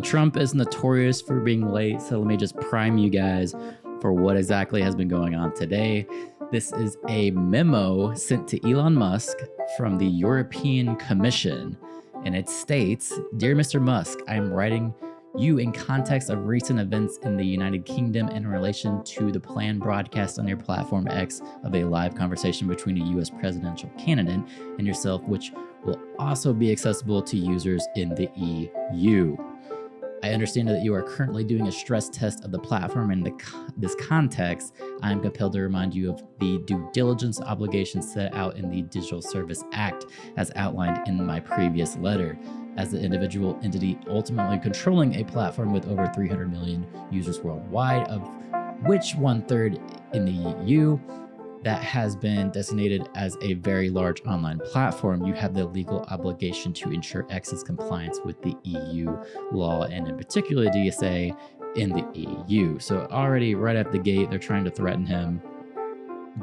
Trump is notorious for being late, so let me just prime you guys for what exactly has been going on today. This is a memo sent to Elon Musk from the European Commission, and it states, "Dear Mr. Musk, I am writing you in context of recent events in the United Kingdom in relation to the planned broadcast on your platform X of a live conversation between a US presidential candidate and yourself, which will also be accessible to users in the EU. I understand that you are currently doing a stress test of the platform. In this context, I am compelled to remind you of the due diligence obligations set out in the Digital Service Act as outlined in my previous letter. As the individual entity ultimately controlling a platform with over 300 million users worldwide, of which 1/3 in the EU, that has been designated as a very large online platform, you have the legal obligation to ensure X's compliance with the EU law and in particular DSA in the EU." So already right at the gate, they're trying to threaten him.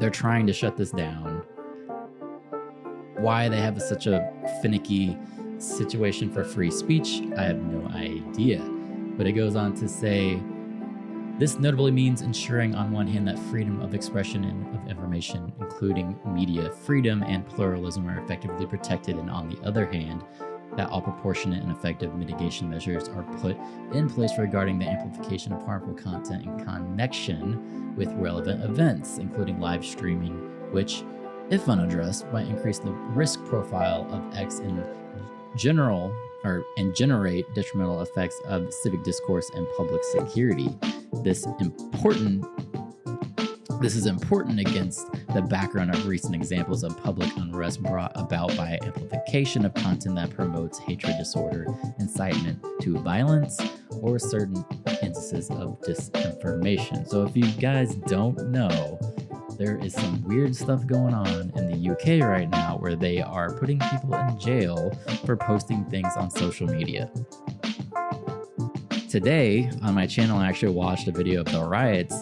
They're trying to shut this down. Why they have such a finicky situation for free speech, I have no idea. But it goes on to say, this notably means ensuring on one hand that freedom of expression and of information, including media freedom and pluralism, are effectively protected, and on the other hand, that all proportionate and effective mitigation measures are put in place regarding the amplification of harmful content in connection with relevant events, including live streaming, which, if unaddressed, might increase the risk profile of X in general and generate detrimental effects of civic discourse and public security. This is important against the background of recent examples of public unrest brought about by amplification of content that promotes hatred, disorder, incitement to violence, or certain instances of disinformation. So if you guys don't know, there is some weird stuff going on in the UK right now where they are putting people in jail for posting things on social media. Today on my channel, I actually watched a video of the riots,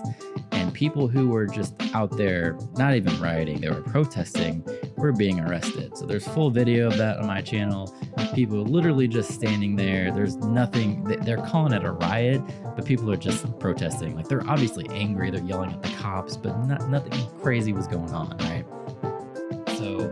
and people who were just out there, not even rioting, they were protesting, were being arrested. So there's full video of that on my channel. People literally just standing there. There's nothing, they're calling it a riot, but people are just protesting. Like, they're obviously angry, they're yelling at the cops, but nothing crazy was going on, right? So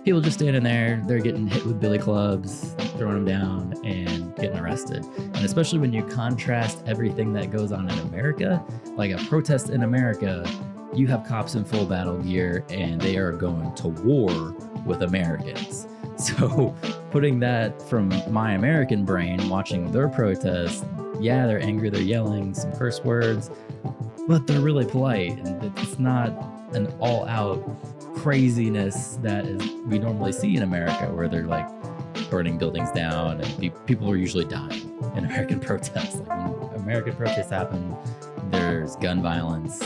people just standing there, they're getting hit with billy clubs, throwing them down, and getting arrested. And especially when you contrast everything that goes on in America, like a protest in America, you have cops in full battle gear and they are going to war with Americans. So putting that from my American brain, watching their protest, yeah, they're angry, they're yelling some curse words, but they're really polite, and it's not an all-out craziness that we normally see in America, where they're like burning buildings down and people are usually dying in American protests. Like, when American protests happen, there's gun violence,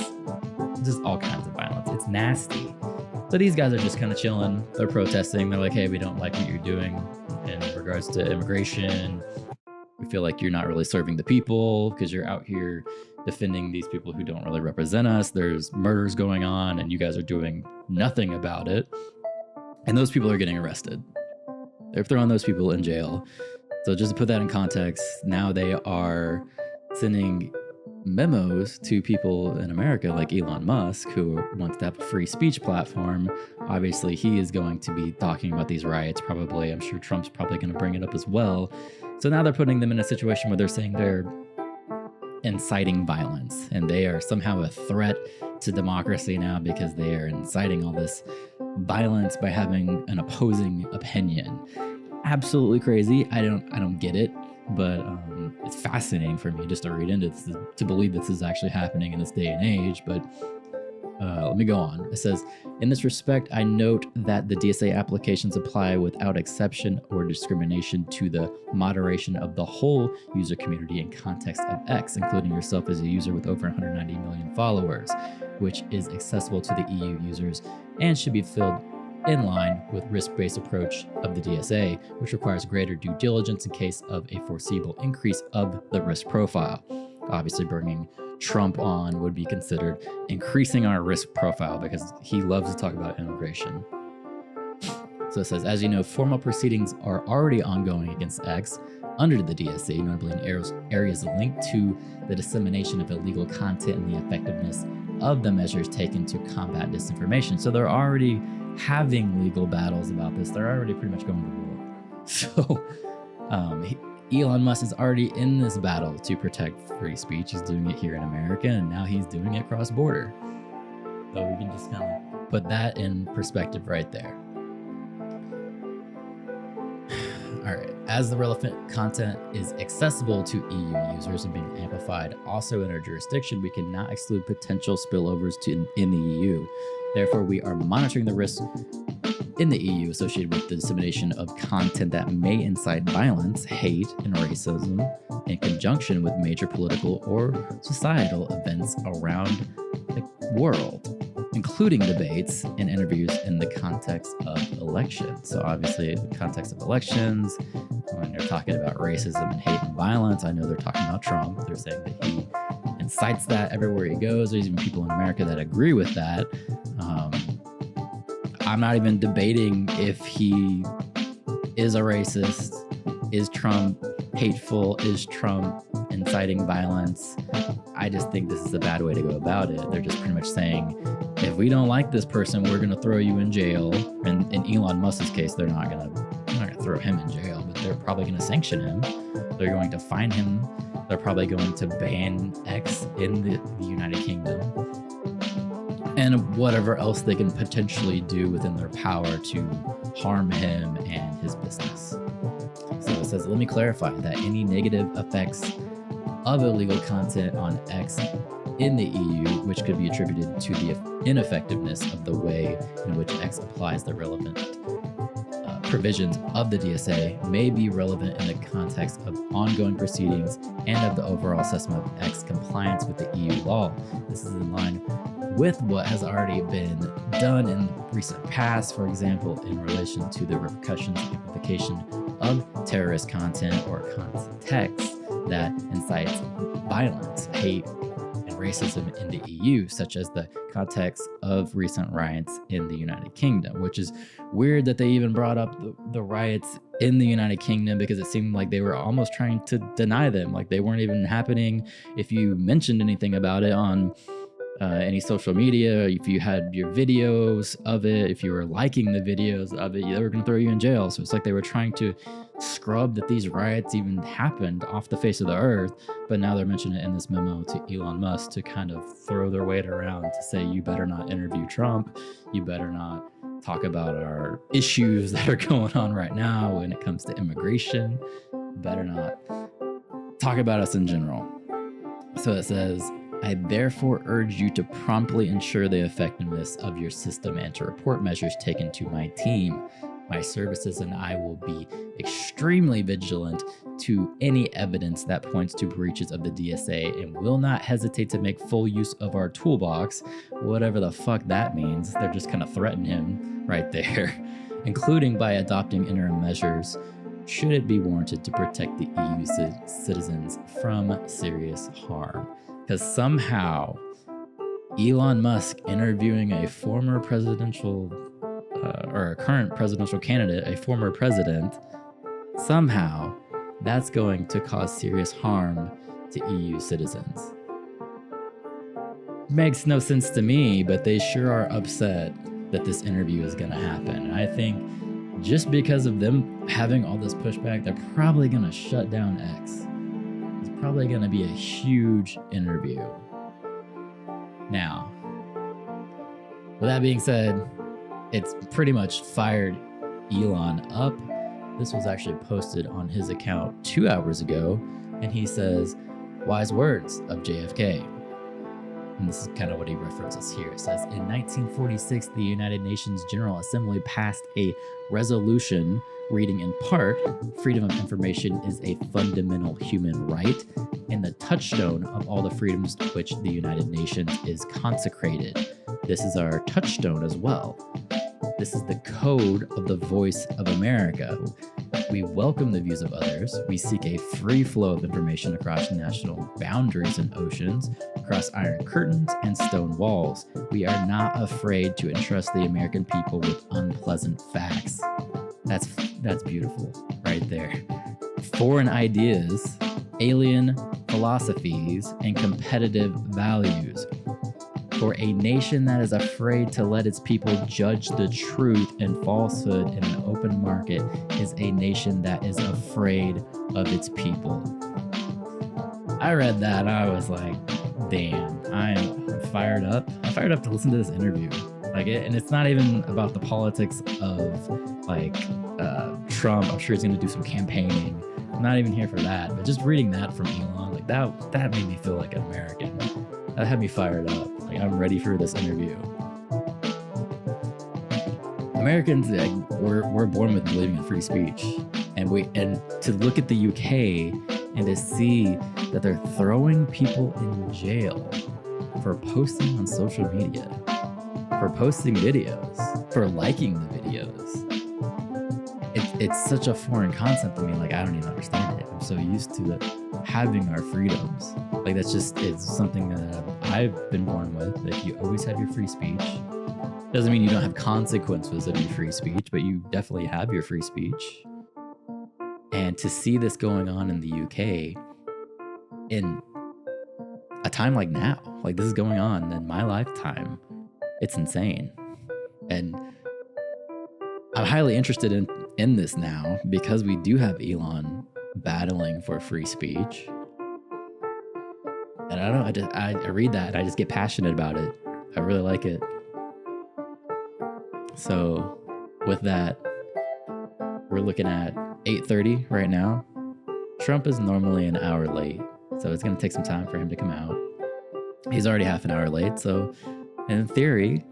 just all kinds of violence. It's nasty. So these guys are just kind of chilling. They're protesting. They're like, hey, we don't like what you're doing in regards to immigration. We feel like you're not really serving the people because you're out here defending these people who don't really represent us. There's murders going on and you guys are doing nothing about it. And those people are getting arrested. They're throwing those people in jail. So just to put that in context, now they are sending memos to people in America like Elon Musk, who wants to have a free speech platform. Obviously, he is going to be talking about these riots probably. I'm sure Trump's probably going to bring it up as well. So now they're putting them in a situation where they're saying they're inciting violence and they are somehow a threat to democracy now because they are inciting all this violence by having an opposing opinion. Absolutely crazy. I don't get it, but it's fascinating for me just to read into this, to believe this is actually happening in this day and age. But let me go on. It says, in this respect, I note that the DSA applications apply without exception or discrimination to the moderation of the whole user community in context of X, including yourself as a user with over 190 million followers, which is accessible to the EU users and should be filled in line with risk-based approach of the DSA, which requires greater due diligence in case of a foreseeable increase of the risk profile. Obviously, bringing Trump on would be considered increasing our risk profile because he loves to talk about immigration. So it says, as you know, formal proceedings are already ongoing against X, under the DSA, notably in areas linked to the dissemination of illegal content and the effectiveness of the measures taken to combat disinformation. So they're already having legal battles about this. They're already pretty much going to war. So Elon Musk is already in this battle to protect free speech. He's doing it here in America, and now he's doing it cross-border. So we can just kind of put that in perspective right there. All right, as the relevant content is accessible to EU users and being amplified also in our jurisdiction, we cannot exclude potential spillovers in the EU. Therefore, we are monitoring the risks in the EU associated with the dissemination of content that may incite violence, hate, and racism in conjunction with major political or societal events around the world, including debates and interviews in the context of elections. So obviously, the context of elections, when they're talking about racism and hate and violence, I know they're talking about Trump. They're saying that he incites that everywhere he goes. There's even people in America that agree with that. I'm not even debating if he is a racist. Is Trump hateful? Is Trump inciting violence? I just think this is a bad way to go about it. They're just pretty much saying, if we don't like this person, we're going to throw you in jail. And in Elon Musk's case, they're not going to throw him in jail, but they're probably going to sanction him. They're going to fine him. They're probably going to ban X in the United Kingdom. And whatever else they can potentially do within their power to harm him and his business. So it says, let me clarify that any negative effects of illegal content on X in the EU, which could be attributed to the ineffectiveness of the way in which X applies the relevant provisions of the DSA, may be relevant in the context of ongoing proceedings and of the overall assessment of X compliance with the EU law. This is in line with what has already been done in recent past, for example, in relation to the repercussions and amplification of terrorist content or context that incites violence, hate, and racism in the EU, such as the context of recent riots in the United Kingdom, which is weird that they even brought up the riots in the United Kingdom, because it seemed like they were almost trying to deny them, like they weren't even happening. If you mentioned anything about it on any social media, if you had your videos of it, if you were liking the videos of it, they were going to throw you in jail. So it's like they were trying to scrub that these riots even happened off the face of the earth. But now they're mentioning it in this memo to Elon Musk to kind of throw their weight around to say, you better not interview Trump. You better not talk about our issues that are going on right now when it comes to immigration. You better not talk about us in general. So it says, I therefore urge you to promptly ensure the effectiveness of your system and to report measures taken to my team. My services and I will be extremely vigilant to any evidence that points to breaches of the DSA and will not hesitate to make full use of our toolbox, whatever the fuck that means. They're just kind of threatening him right there, including by adopting interim measures should it be warranted to protect the EU citizens from serious harm. Because somehow Elon Musk interviewing a former presidential or a current presidential candidate, a former president, somehow that's going to cause serious harm to EU citizens. Makes no sense to me, but they sure are upset that this interview is going to happen. And I think just because of them having all this pushback, they're probably going to shut down X. It's probably going to be a huge interview. Now, with that being said, it's pretty much fired Elon up. This was actually posted on his account 2 hours ago, and he says, wise words of JFK. And this is kind of what he references here. It says, in 1946, the United Nations General Assembly passed a resolution reading in part, freedom of information is a fundamental human right and the touchstone of all the freedoms to which the United Nations is consecrated. This is our touchstone as well. This is the code of the voice of America. We welcome the views of others. We seek a free flow of information across national boundaries and oceans, across iron curtains and stone walls. We are not afraid to entrust the American people with unpleasant facts. That's beautiful right there. foreign ideas, alien philosophies, and competitive values. For a nation that is afraid to let its people judge the truth and falsehood in an open market is a nation that is afraid of its people. I read that and I was like, damn, I'm fired up. I'm fired up to listen to this interview. And it's not even about the politics of Trump. I'm sure he's going to do some campaigning. I'm not even here for that. But just reading that from Elon, that made me feel like an American. That had me fired up. I'm ready for this interview. Americans, we're born with believing in free speech, and to look at the UK and to see that they're throwing people in jail for posting on social media, for posting videos, for liking the videos. It's such a foreign concept to me. I don't even understand it. I'm so used to having our freedoms. It's something that I've been born with. That you always have your free speech. Doesn't mean you don't have consequences of your free speech, but you definitely have your free speech. And to see this going on in the UK in a time like now, this is going on in my lifetime, it's insane. And I'm highly interested in this now because we do have Elon battling for free speech. And I don't know, I read that and I just get passionate about it. I really like it. So with that, we're looking at 8:30 right now. Trump is normally an hour late, so it's going to take some time for him to come out. He's already half an hour late, so in theory,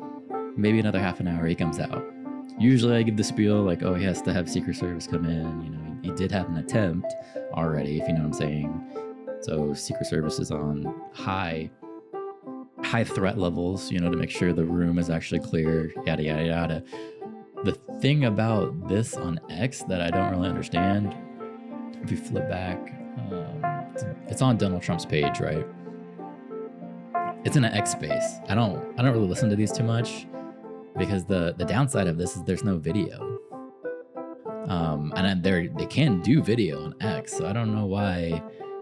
maybe another half an hour he comes out. Usually I give the spiel he has to have Secret Service come in. He did have an attempt already, if you know what I'm saying. So Secret Service is on high threat levels, to make sure the room is actually clear, yada, yada, yada. The thing about this on X that I don't really understand, if you flip back, it's on Donald Trump's page, right? It's in an X space. I don't really listen to these too much because the downside of this is there's no video. And they can do video on X, so I don't know why.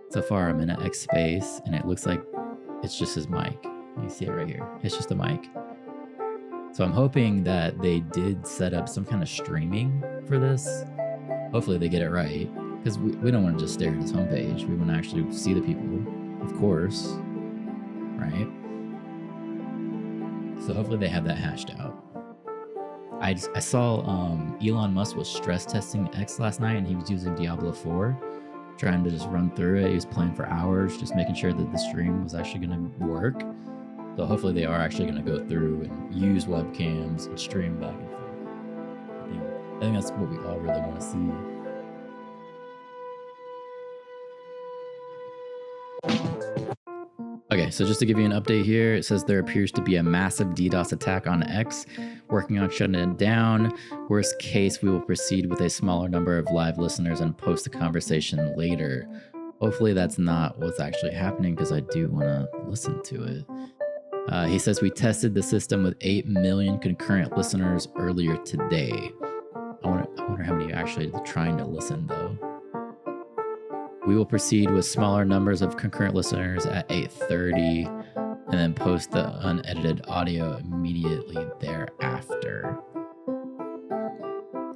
So far, I'm in an X space, and it looks like it's just his mic. You see it right here. It's just a mic. So I'm hoping that they did set up some kind of streaming for this. Hopefully they get it right, because we don't want to just stare at his homepage. We want to actually see the people, of course, right? So hopefully they have that hashed out. I saw Elon Musk was stress testing X last night, and he was using Diablo 4, trying to just run through it. He was playing for hours, just making sure that the stream was actually going to work. So hopefully they are actually going to go through and use webcams and stream back and forth. I think that's what we all really want to see. Okay, so just to give you an update here, it says there appears to be a massive DDoS attack on X, working on shutting it down. Worst case, we will proceed with a smaller number of live listeners and post the conversation later. Hopefully that's not what's actually happening, because I do want to listen to it. He says we tested the system with 8 million concurrent listeners earlier today. I wonder how many are actually trying to listen, though. We will proceed with smaller numbers of concurrent listeners at 8:30 and then post the unedited audio immediately thereafter.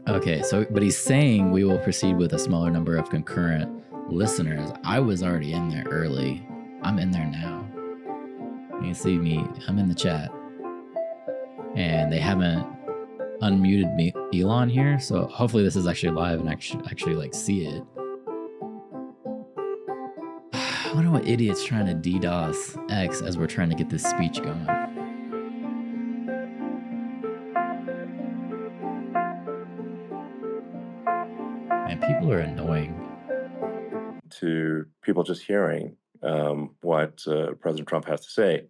Okay, but he's saying we will proceed with a smaller number of concurrent listeners. I was already in there early. I'm in there now. You can see me. I'm in the chat. And they haven't unmuted me, Elon here, so hopefully this is actually live and actually see it. I wonder what idiot's trying to DDoS X as we're trying to get this speech going. Man, people are annoying. To people just hearing what President Trump has to say.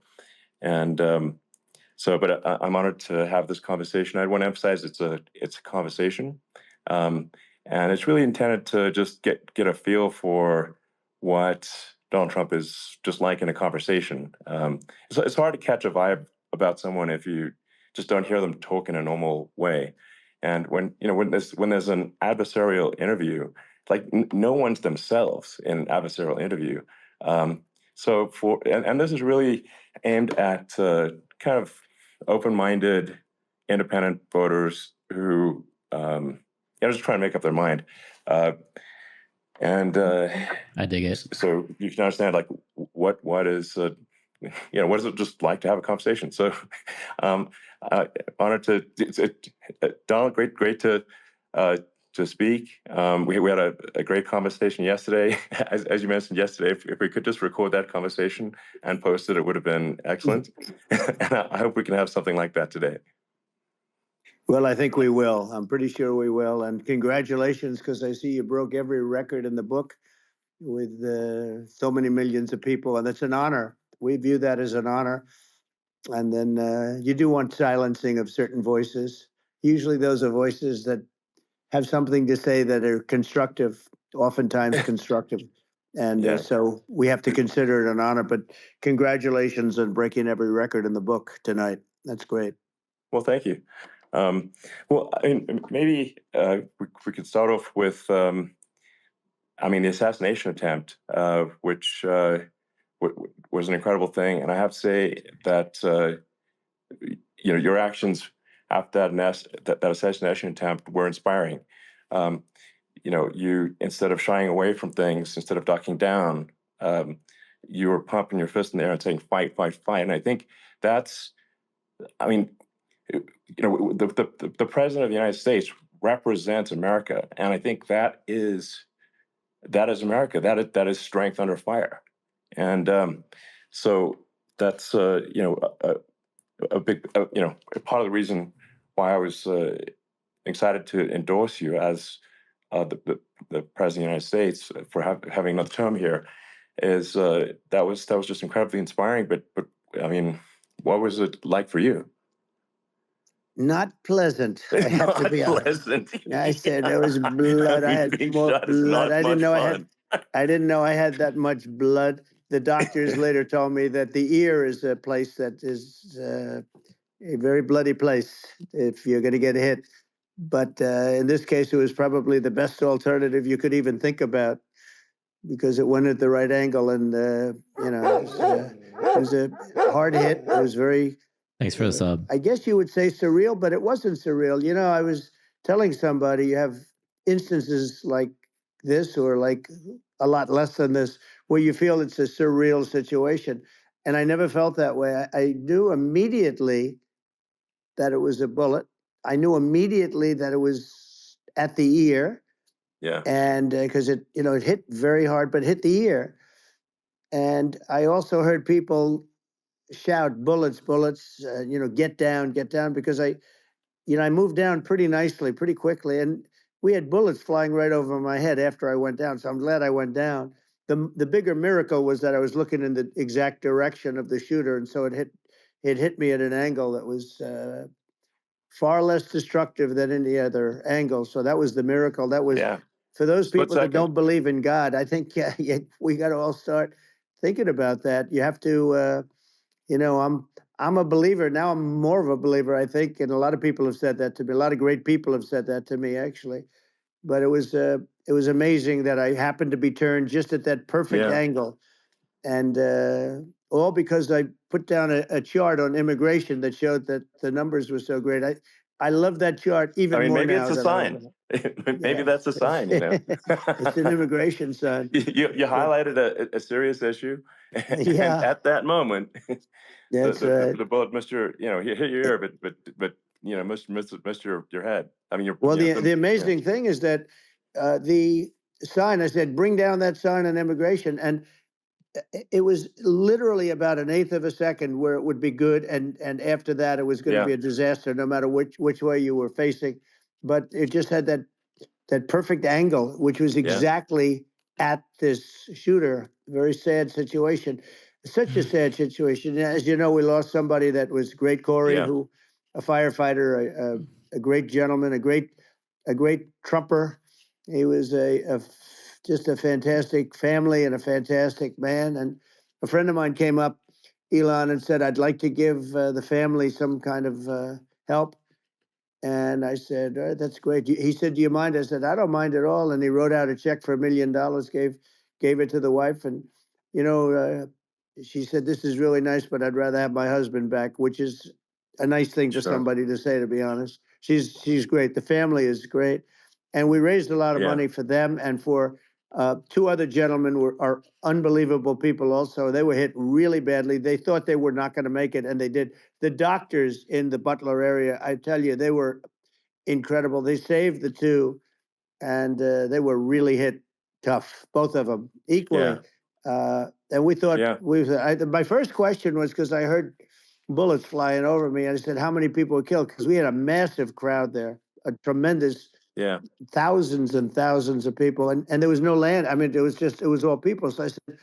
And but I'm honored to have this conversation. I want to emphasize it's a conversation. And it's really intended to just get a feel for what Donald Trump is just like in a conversation. It's hard to catch a vibe about someone if you just don't hear them talk in a normal way. And when there's an adversarial interview, like no one's themselves in an adversarial interview. So and this is really aimed at kind of open-minded, independent voters who just trying to make up their mind. I dig it. So you can understand like what is what is it just like to have a conversation? So honored Donald, great to speak. We had a great conversation yesterday. As you mentioned yesterday, if we could just record that conversation and post it, it would have been excellent. And I hope we can have something like that today. Well, I think we will. I'm pretty sure we will. And congratulations, because I see you broke every record in the book with so many millions of people. And it's an honor. We view that as an honor. And then you do want silencing of certain voices. Usually those are voices that have something to say that are constructive, oftentimes constructive. And so we have to consider it an honor. But congratulations on breaking every record in the book tonight. That's great. Well, thank you. Well, I mean, maybe we could start off with, the assassination attempt, which was an incredible thing. And I have to say that, your actions after that assassination attempt were inspiring. You, instead of shying away from things, instead of ducking down, you were pumping your fist in the air and saying, fight, fight, fight. And I think that's, the president of the United States represents America, and I think that is America. That is strength under fire, and so that's a big part of the reason why I was excited to endorse you as the president of the United States for having another term here. Is that was just incredibly inspiring. But what was it like for you? Not pleasant. I have to be honest. I said there was blood. I had more blood. I didn't know I had that much blood. The doctors later told me that the ear is a place that is a very bloody place if you're going to get hit. But in this case, it was probably the best alternative you could even think about, because it went at the right angle, and it was a hard hit. It was very. Thanks for the sub. I guess you would say surreal, but it wasn't surreal. I was telling somebody, you have instances like this, or like a lot less than this, where you feel it's a surreal situation. And I never felt that way. I knew immediately that it was a bullet. I knew immediately that it was at the ear. Yeah. And because it hit very hard, but hit the ear. And I also heard people shout, bullets, bullets, get down, because I moved down pretty nicely, pretty quickly. And we had bullets flying right over my head after I went down. So I'm glad I went down. The bigger miracle was that I was looking in the exact direction of the shooter. And so it hit me at an angle that was far less destructive than any other angle. So that was the miracle. That was, for those people that don't believe in God, I think we got to all start thinking about that. You have to, I'm a believer. Now I'm more of a believer, I think. And a lot of people have said that to me. A lot of great people have said that to me, actually. But it was amazing that I happened to be turned just at that perfect angle. And all because I put down a chart on immigration that showed that the numbers were so great. I love that chart even more maybe now. It's a sign. Maybe that's a sign, It's an immigration sign. You highlighted a serious issue, and at that moment, the bullet missed your, hit your ear, but missed your head. The amazing thing is that the sign, I said, bring down that sign on immigration, and it was literally about an eighth of a second where it would be good, and after that it was going to be a disaster, no matter which way you were facing. But it just had that perfect angle, which was exactly at this shooter. Very sad situation. Such a sad situation. As you know, we lost somebody that was great, Corey, who a firefighter, a great gentleman, a great Trumper. He was just a fantastic family and a fantastic man. And a friend of mine came up, Elon, and said, I'd like to give the family some kind of help. And I said, that's great. He said, do you mind? I said, I don't mind at all. And he wrote out a check for $1 million, gave it to the wife. And, you know, she said, this is really nice, but I'd rather have my husband back, which is a nice thing for Sure. somebody to say, to be honest. She's great. The family is great. And we raised a lot of Yeah. money for them and for two other gentlemen are unbelievable people also. They were hit really badly. They thought they were not going to make it, and they did. The doctors in the Butler area, I tell you, they were incredible. They saved the two, and they were really hit tough, both of them equally. And we thought, Yeah. my first question was because I heard bullets flying over me, and I said, how many people were killed? Because we had a massive crowd there, a tremendous, Yeah. thousands and thousands of people, and there was no land. I mean, it was all people. So I said,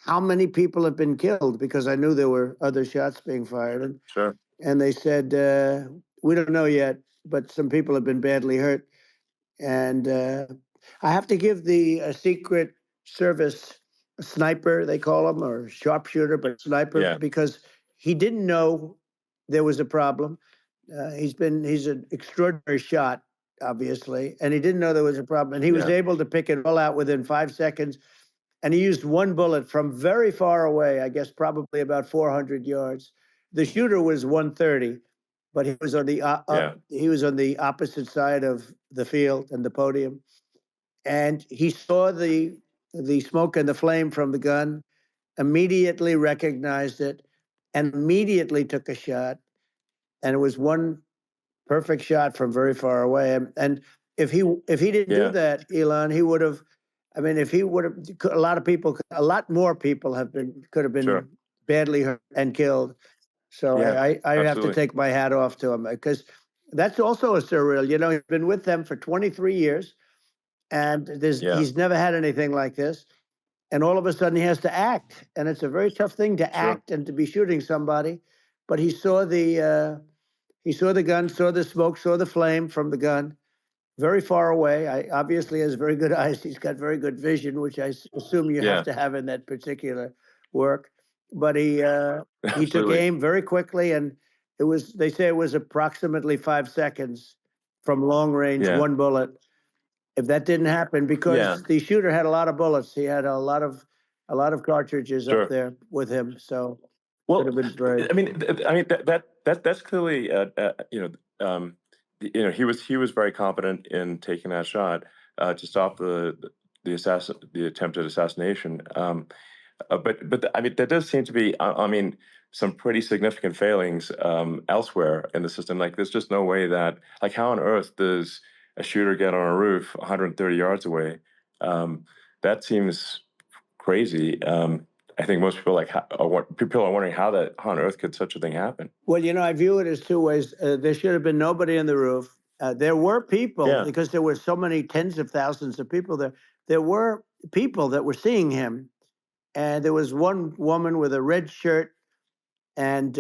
how many people have been killed? Because I knew there were other shots being fired. Sure. And they said, we don't know yet, but some people have been badly hurt. And I have to give the Secret Service sniper, they call him, or sharpshooter, but sniper, Yeah. because he didn't know there was a problem. He's an extraordinary shot, obviously, and he didn't know there was a problem. And he was Yeah. able to pick it all out within 5 seconds. And he used one bullet from very far away, I guess probably about 400 yards. The shooter was 130, but he was on the he was on the opposite side of the field and the podium, and he saw the smoke and the flame from the gun, immediately recognized it, and immediately took a shot. And it was one perfect shot from very far away. And if he didn't do Yeah. that, Elon, he would have. I mean, if he would have, a lot more people could have been Sure. badly hurt and killed. So Yeah. I have to Absolutely. take my hat off to him, because that's also a surreal. You know, he's been with them for 23 years, and Yeah. he's never had anything like this. And all of a sudden he has to act, and it's a very tough thing to Sure. act and to be shooting somebody. But he saw the gun, saw the smoke, saw the flame from the gun, very far away. I obviously has very good eyes. He's got very good vision, which I assume you Yeah. have to have in that particular work. But he took Absolutely. aim very quickly, and they say it was approximately 5 seconds from long range, Yeah. one bullet. If that didn't happen, because Yeah. the shooter had a lot of bullets, he had a lot of cartridges up Sure. there with him, so Well, could have been very. I mean, that's clearly, he was very competent in taking that shot to stop the attempted assassination. But I mean, there does seem to be, I mean, some pretty significant failings elsewhere in the system. Like, there's just no way that, like, how on earth does a shooter get on a roof 130 yards away? That seems crazy. I think most people people are wondering how on earth could such a thing happen? Well, you know, I view it as two ways. There should have been nobody on the roof. There were people, Yeah. because there were so many tens of thousands of people there. There were people that were seeing him, and there was one woman with a red shirt and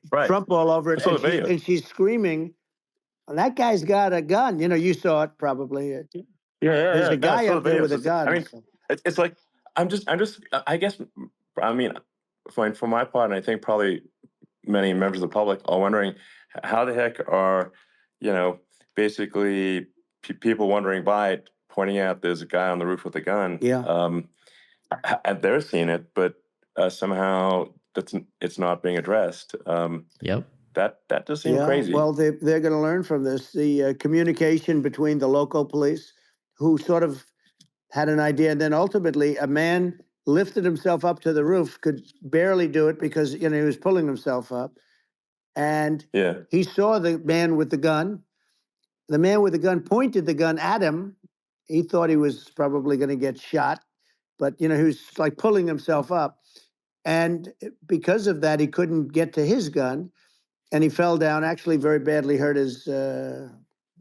Right. Trump all over I it, saw and the video. she's screaming, "That guy's got a gun!" You know, you saw it probably. There's a No, I guy saw the up there video. with a I gun. mean, it's like I guess, I mean, for my part, and I think probably many members of the public are wondering how the heck are, basically people wondering by pointing out there's a guy on the roof with a gun. Yeah. And they're seeing it, but somehow it's not being addressed. Yep. That does seem crazy. Well, they're going to learn from this. The communication between the local police, who sort of had an idea, and then ultimately a man lifted himself up to the roof, could barely do it because he was pulling himself up, and Yeah. he saw the man with the gun. The man with the gun pointed the gun at him. He thought he was probably going to get shot, but he was like pulling himself up, and because of that, he couldn't get to his gun. And he fell down, actually very badly hurt his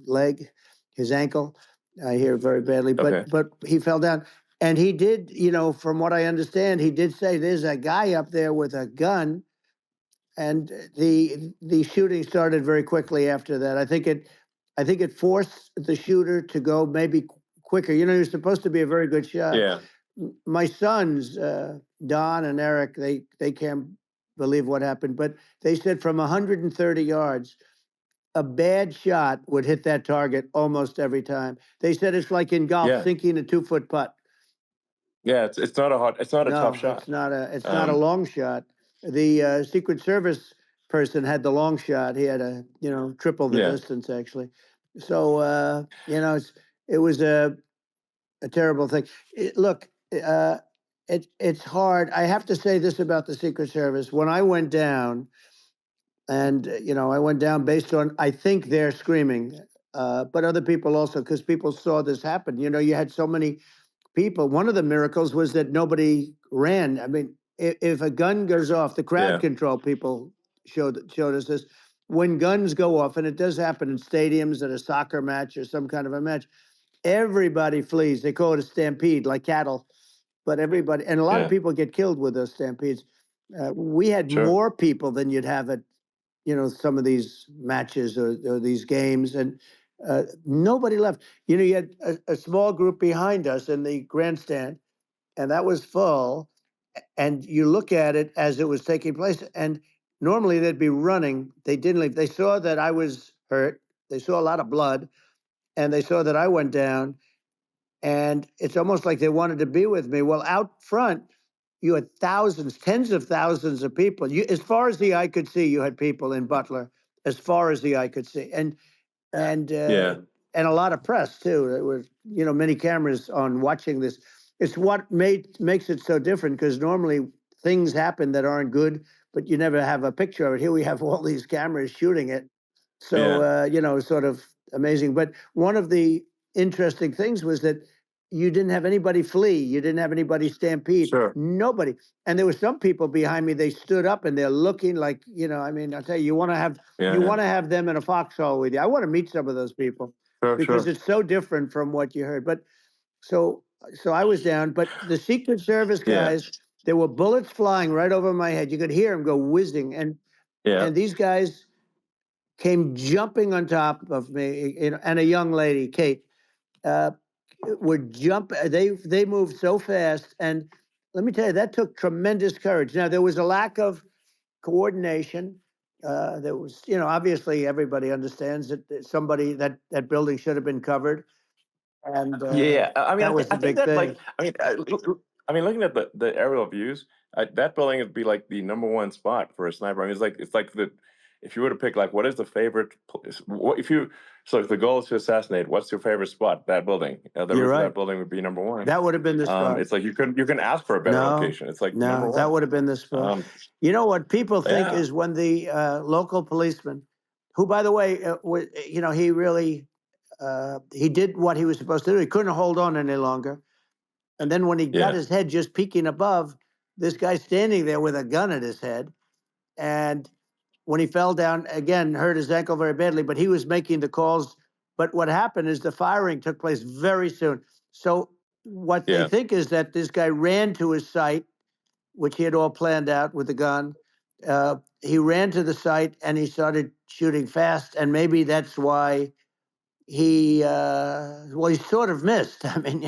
leg, his ankle. I hear very badly, Okay. but he fell down. And he did, from what I understand, he did say there's a guy up there with a gun. And the shooting started very quickly after that. I think it forced the shooter to go maybe quicker. He was supposed to be a very good shot. Yeah. My sons, Don and Eric, they can't believe what happened, but they said from 130 yards, a bad shot would hit that target almost every time. They said it's like in golf, Yeah. sinking a 2-foot putt. Yeah, it's not a tough shot. It's not a long shot. The Secret Service person had the long shot. He had triple the distance actually. So it was a terrible thing. Look, it's hard. I have to say this about the Secret Service. When I went down, and I went down based on, I think, they're screaming, but other people also, because people saw this happen. You had so many people. One of the miracles was that nobody ran. I mean, if a gun goes off, the crowd control people showed us this. When guns go off, and it does happen in stadiums at a soccer match or some kind of a match, everybody flees. They call it a stampede, like cattle. But everybody, and a lot of people get killed with those stampedes. We had more people than you'd have at some of these matches or these games, and nobody left. You had a small group behind us in the grandstand, and that was full. And you look at it as it was taking place, and normally they'd be running. They didn't leave. They saw that I was hurt. They saw a lot of blood, and they saw that I went down. And it's almost like they wanted to be with me. Well, out front, you had thousands, tens of thousands of people. As far as the eye could see, you had people in Butler, as far as the eye could see, and a lot of press too. There were many cameras on watching this. It's what makes it so different, because normally things happen that aren't good, but you never have a picture of it. Here we have all these cameras shooting it, so sort of amazing. But one of the interesting things was that you didn't have anybody flee. You didn't have anybody stampede. Nobody. And there were some people behind me. They stood up and they're looking like, I mean, I'll tell you, you want to have them in a foxhole with you. I want to meet some of those people because it's so different from what you heard. But so I was down, but the Secret Service guys, there were bullets flying right over my head. You could hear them go whizzing. And these guys came jumping on top of me, and a young lady, Kate, would jump. They moved so fast, and let me tell you, that took tremendous courage. Now there was a lack of coordination. There was, obviously everybody understands that somebody that building should have been covered, and I mean, that was the big thing. I mean, looking at the aerial views, that building would be like the #1 spot for a sniper. I mean, it's like if you were to pick, like, what is the favorite place? So if the goal is to assassinate, what's your favorite spot? That building. You're right. That building would be #1. That would have been the spot. It's like you can ask for a better location. It's like #1. That would have been the spot. What people think is when the local policeman, who, by the way, he really he did what he was supposed to do. He couldn't hold on any longer. And then when he got his head just peeking above, this guy standing there with a gun at his head. And when he fell down, again, hurt his ankle very badly, but he was making the calls. But what happened is the firing took place very soon. So what they think is that this guy ran to his site, which he had all planned out with the gun. He ran to the site and he started shooting fast. And maybe that's why he sort of missed. I mean,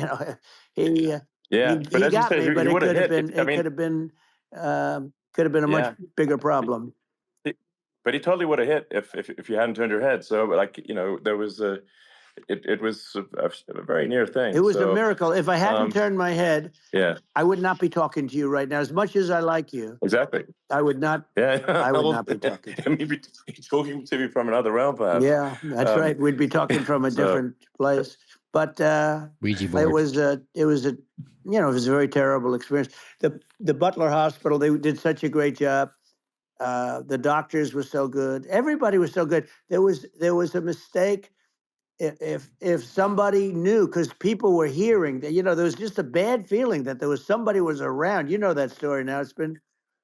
he got me, but it could have been a much bigger problem. But he totally would have hit if you hadn't turned your head. So, like, there was it was a very near thing. It was a miracle. If I hadn't turned my head, I would not be talking to you right now. As much as I like you, exactly, I would not. I would not be talking to you. Maybe talking to me from another realm, perhaps. Yeah, that's right. We'd be talking from a different place. But Ouija board. it was a very terrible experience. The Butler Hospital, they did such a great job. The doctors were so good. Everybody was so good. There was a mistake. If somebody knew, because people were hearing that, there was just a bad feeling that somebody was around. You know that story now. It's been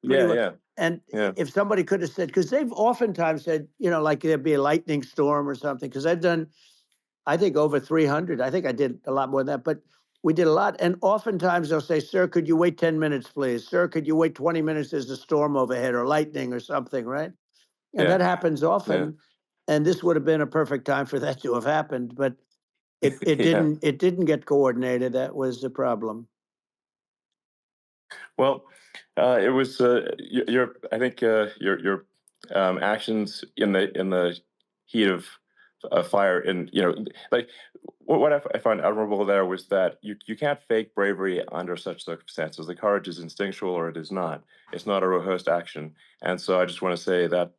pretty well. And if somebody could have said, because they've oftentimes said, like there'd be a lightning storm or something, because I've done, I think, over 300. I think I did a lot more than that, but we did a lot. And oftentimes they'll say, sir, could you wait 10 minutes, please? Sir, could you wait 20 minutes? There's a storm overhead or lightning or something, right? And that happens often. And this would have been a perfect time for that to have happened, but it didn't get coordinated. That was the problem. Well, it was I think your actions in the heat of fire. And like what I find admirable there was that you can't fake bravery under such circumstances. The courage is instinctual or it is not. It's not a rehearsed action. And so I just want to say that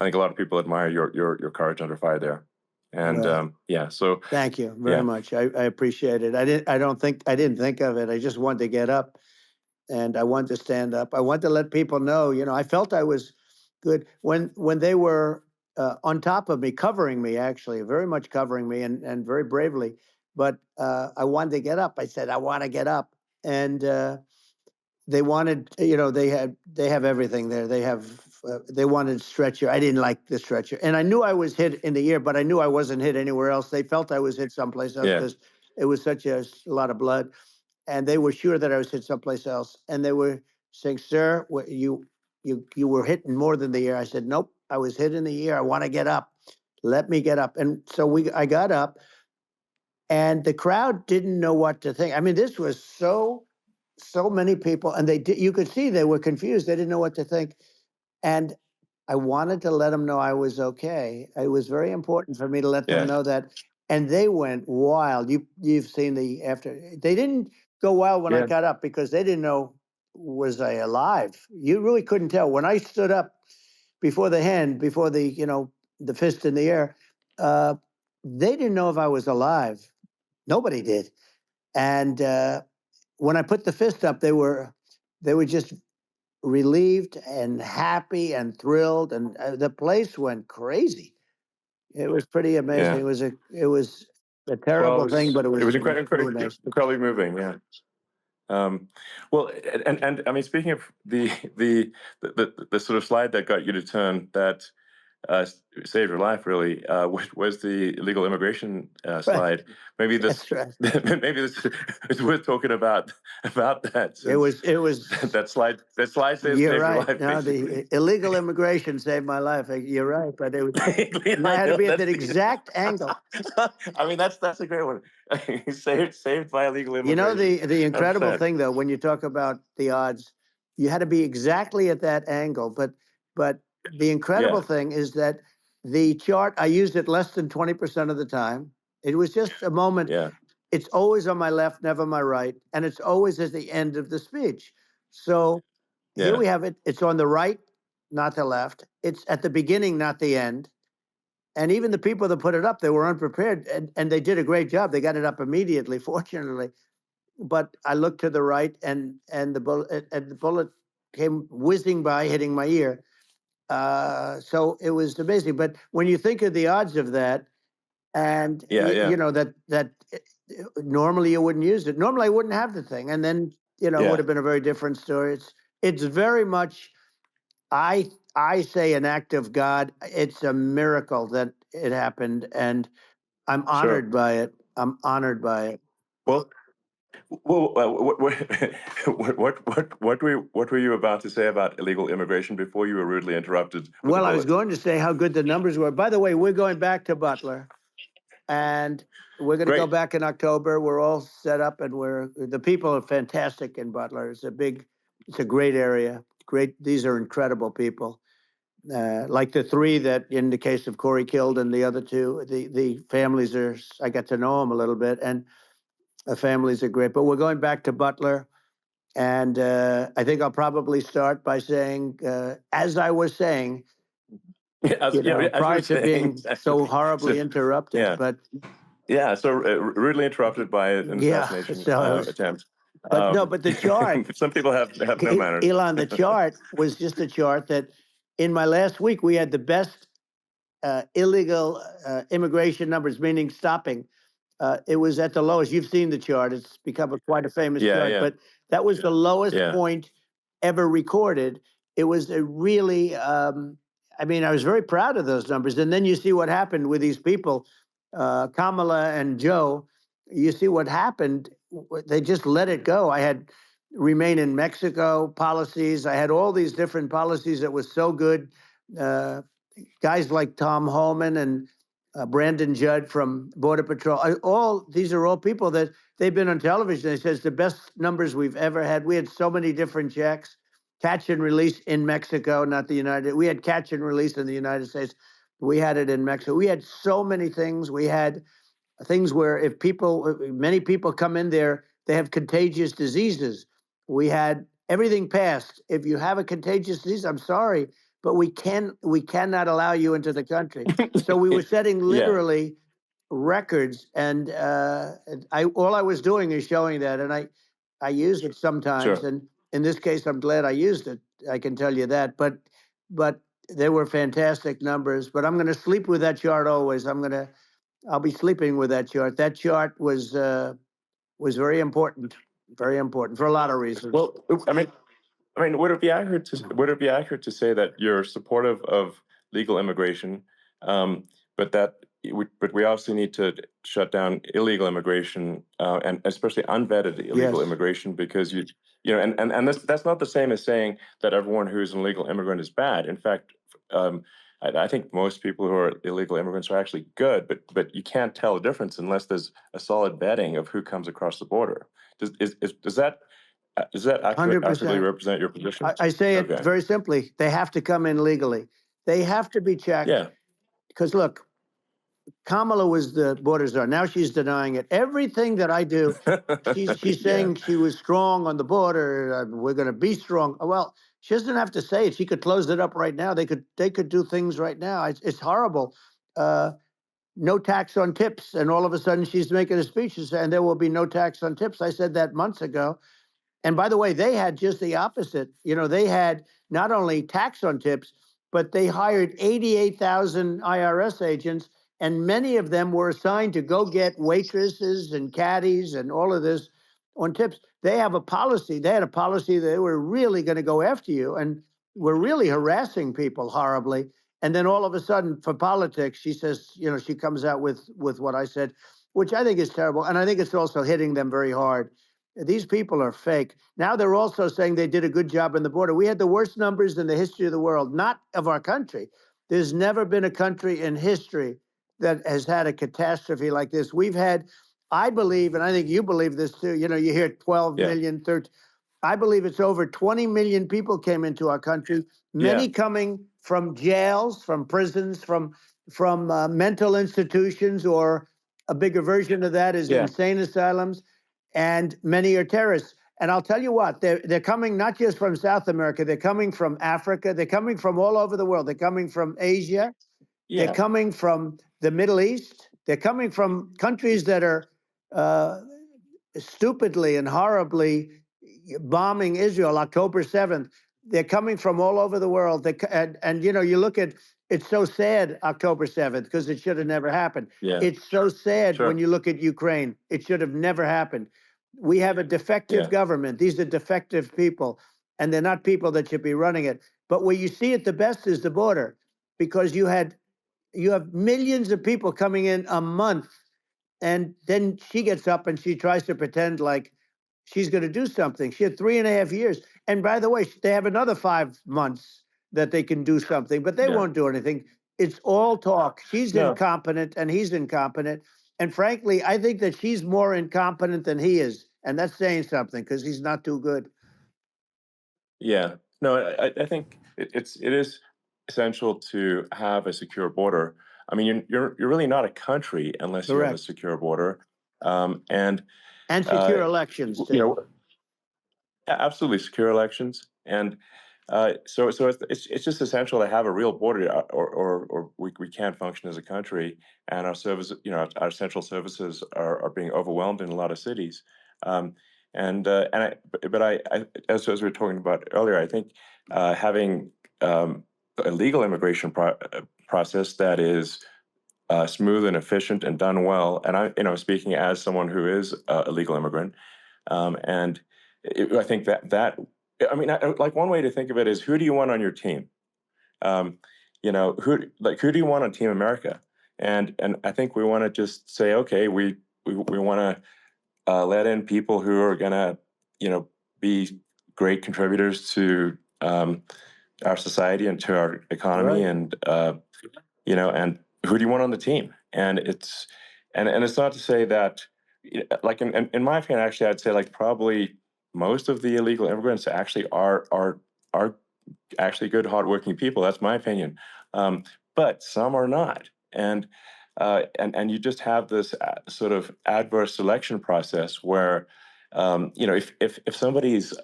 I think a lot of people admire your courage under fire there. And Well, yeah, so thank you very yeah, much. I appreciate it. I didn't think of it. I just wanted to get up and I wanted to stand up. I wanted to let people know, I felt I was good when they were on top of me, covering me, actually, very much covering me and very bravely. But I wanted to get up. I said, I want to get up. And they wanted, they have everything there. They wanted stretcher. I didn't like the stretcher. And I knew I was hit in the ear, but I knew I wasn't hit anywhere else. They felt I was hit someplace else yeah, because it was such a lot of blood. And they were sure that I was hit someplace else. And they were saying, "Sir, you were hit in more than the ear." I said, "Nope, I was hit in the ear. I want to get up. Let me get up." And so I got up, and the crowd didn't know what to think. I mean, this was so many people, and you could see they were confused. They didn't know what to think. And I wanted to let them know I was okay. It was very important for me to let them yeah, know that. And they went wild. You've seen the after. They didn't go wild when I yeah, got up because they didn't know, was I alive. You really couldn't tell when I stood up before before the fist in the air. Uh, they didn't know if I was alive. Nobody did. And when I put the fist up, they were just relieved and happy and thrilled, and the place went crazy. It was pretty amazing. yeah. It was a Well, terrible thing, but it it was was really nice. incredibly moving. Yeah. Well, and I mean, speaking of the sort of slide that got you to turn that saved your life, really, was the illegal immigration Right. slide. Maybe this, That's right. maybe this is worth talking about that, It since was. It was. that slide You're saved your right. life, No, basically. the illegal immigration saved my life. You're right, but it was. And I I had to know be at that's that exact angle. I mean, that's a great one. Saved by illegal You know, immigration. the incredible 100%. thing, though, when you talk about the odds, you had to be exactly at that angle. But the incredible Yeah, thing is that the chart, I used it less than 20% of the time. It was just a moment. yeah, It's always on my left, never my right, and it's always at the end of the speech. So here yeah, we have it. It's on the right, not the left. It's at the beginning, not the end. And even the people that put it up, they were unprepared, and they did a great job. They got it up immediately, fortunately. But I looked to the right, and the bullet came whizzing by, hitting my ear. So it was amazing. But when you think of the odds of that, and yeah, yeah, normally you wouldn't use it. Normally I wouldn't have the thing, and then it would yeah. have been a very different story. It's very much. I say an act of God. It's a miracle that it happened, and I'm Sure. honored by it. I'm honored by it. Well, what were you about to say about illegal immigration before you were rudely interrupted with a Well, I was bullet? going to say how good the numbers were. By the way, we're going back to Butler, and we're going to go Great. back in October. We're all set up, and the people are fantastic in Butler. It's a great area. Great. These are incredible people. Like the three that, in the case of Corey, killed, and the other two, the families are. I got to know them a little bit, and the families are great. But we're going back to Butler, and I think I'll probably start by saying, as I was saying, As you were prior to saying, being so exactly. So, horribly interrupted. yeah, But yeah. So rudely interrupted by an yeah, assassination so it was. attempt. But no, but the chart, Some people have no manners. Elon, the chart was just a chart that in my last week we had the best illegal immigration numbers, meaning stopping. It was at the lowest. You've seen the chart. It's become quite a famous Yeah, chart, yeah, but that was the lowest yeah, point ever recorded. It was a really, I mean, I was very proud of those numbers. And then you see what happened with these people, Kamala and Joe. You see what happened. They just let it go. I had remain in Mexico policies. I had all these different policies that was so good. Uh, Guys like Tom Holman and Brandon Judd from Border Patrol. These are all people that they've been on television. They says the best numbers we've ever had. We had so many different checks, catch and release in Mexico, not the United. We had catch and release in the United States. We had it in Mexico. We had so many things. We had things where many people come in there, they have contagious diseases. We had everything passed. If you have a contagious disease, I'm sorry, but we cannot allow you into the country. So we were setting Yeah, literally records, and all I was doing is showing that, and I use it sometimes, sure. and in this case, I'm glad I used it. I can tell you that, but they were fantastic numbers. But I'm going to sleep with that chart always. I'll be sleeping with that chart. That chart was very important for a lot of reasons. Well, I mean, would it be accurate to say that you're supportive of legal immigration, but we obviously need to shut down illegal immigration, and especially unvetted illegal Yes, immigration, because and that's not the same as saying that everyone who's an illegal immigrant is bad. In fact, I think most people who are illegal immigrants are actually good, but you can't tell the difference unless there's a solid vetting of who comes across the border. Does that accurately 100%. represent your position? I say it Okay. very simply. They have to come in legally. They have to be checked Yeah. because look, Kamala was the border czar. Now she's denying it. Everything that I do, she's Yeah. saying she was strong on the border. We're going to be strong. Well, she doesn't have to say it. She could close it up right now. They could do things right now. It's horrible. No tax on tips, and all of a sudden she's making a speech and there will be no tax on tips. I said that months ago. And by the way, they had just the opposite. They had not only tax on tips, but they hired 88,000 IRS agents, and many of them were assigned to go get waitresses and caddies and all of this on tips. They have a policy. They had a policy that they were really going to go after you and were really harassing people horribly. And then all of a sudden, for politics, she says, she comes out with what I said, which I think is terrible. And I think it's also hitting them very hard. These people are fake. Now they're also saying they did a good job on the border. We had the worst numbers in the history of the world, not of our country. There's never been a country in history that has had a catastrophe like this. We've had, I believe, and I think you believe this too, you hear 12 Yeah. million, 13. I believe it's over 20 million people came into our country, many Yeah. coming from jails, from prisons, from mental institutions, or a bigger version of that is Yeah. insane asylums, and many are terrorists. And I'll tell you what, they're coming not just from South America, they're coming from Africa, they're coming from all over the world. They're coming from Asia, they're Yeah. coming from the Middle East, they're coming from countries that are stupidly and horribly bombing Israel October 7th. They're coming from all over the world. And you look at, it's so sad October 7th because it should have never happened. Yeah. It's so sad when Sure. you look at Ukraine. It should have never happened. We have a defective Yeah. government. These are defective people, and they're not people that should be running it. But where you see it the best is the border, because you have millions of people coming in a month, and then she gets up and she tries to pretend like she's going to do something. She had 3.5 years. And by the way, they have another 5 months that they can do something, but they Yeah. won't do anything. It's all talk. She's No. incompetent and he's incompetent. And frankly, I think that she's more incompetent than he is. And that's saying something because he's not too good. Yeah. No, I think it is essential to have a secure border. I mean, you're really not a country unless you have a Correct. secure border. And And uh, secure elections, you too. know, absolutely secure elections, and so it's just essential to have a real border, or we can't function as a country, and our service, our central services are being overwhelmed in a lot of cities. And as we were talking about earlier, I think having a legal immigration process that is smooth and efficient and done well, and speaking as someone who is a legal immigrant, and I think I mean, like one way to think of it is, who do you want on your team? Who do you want on Team America? And I think we want to just say, okay, we want to let in people who are gonna, be great contributors to our society and to our economy, Right. and and who do you want on the team? And it's not to say that, like in my opinion, actually, I'd say like probably most of the illegal immigrants actually are actually good, hardworking people. That's my opinion. but some are not. And you just have this sort of adverse selection process where, if somebody's,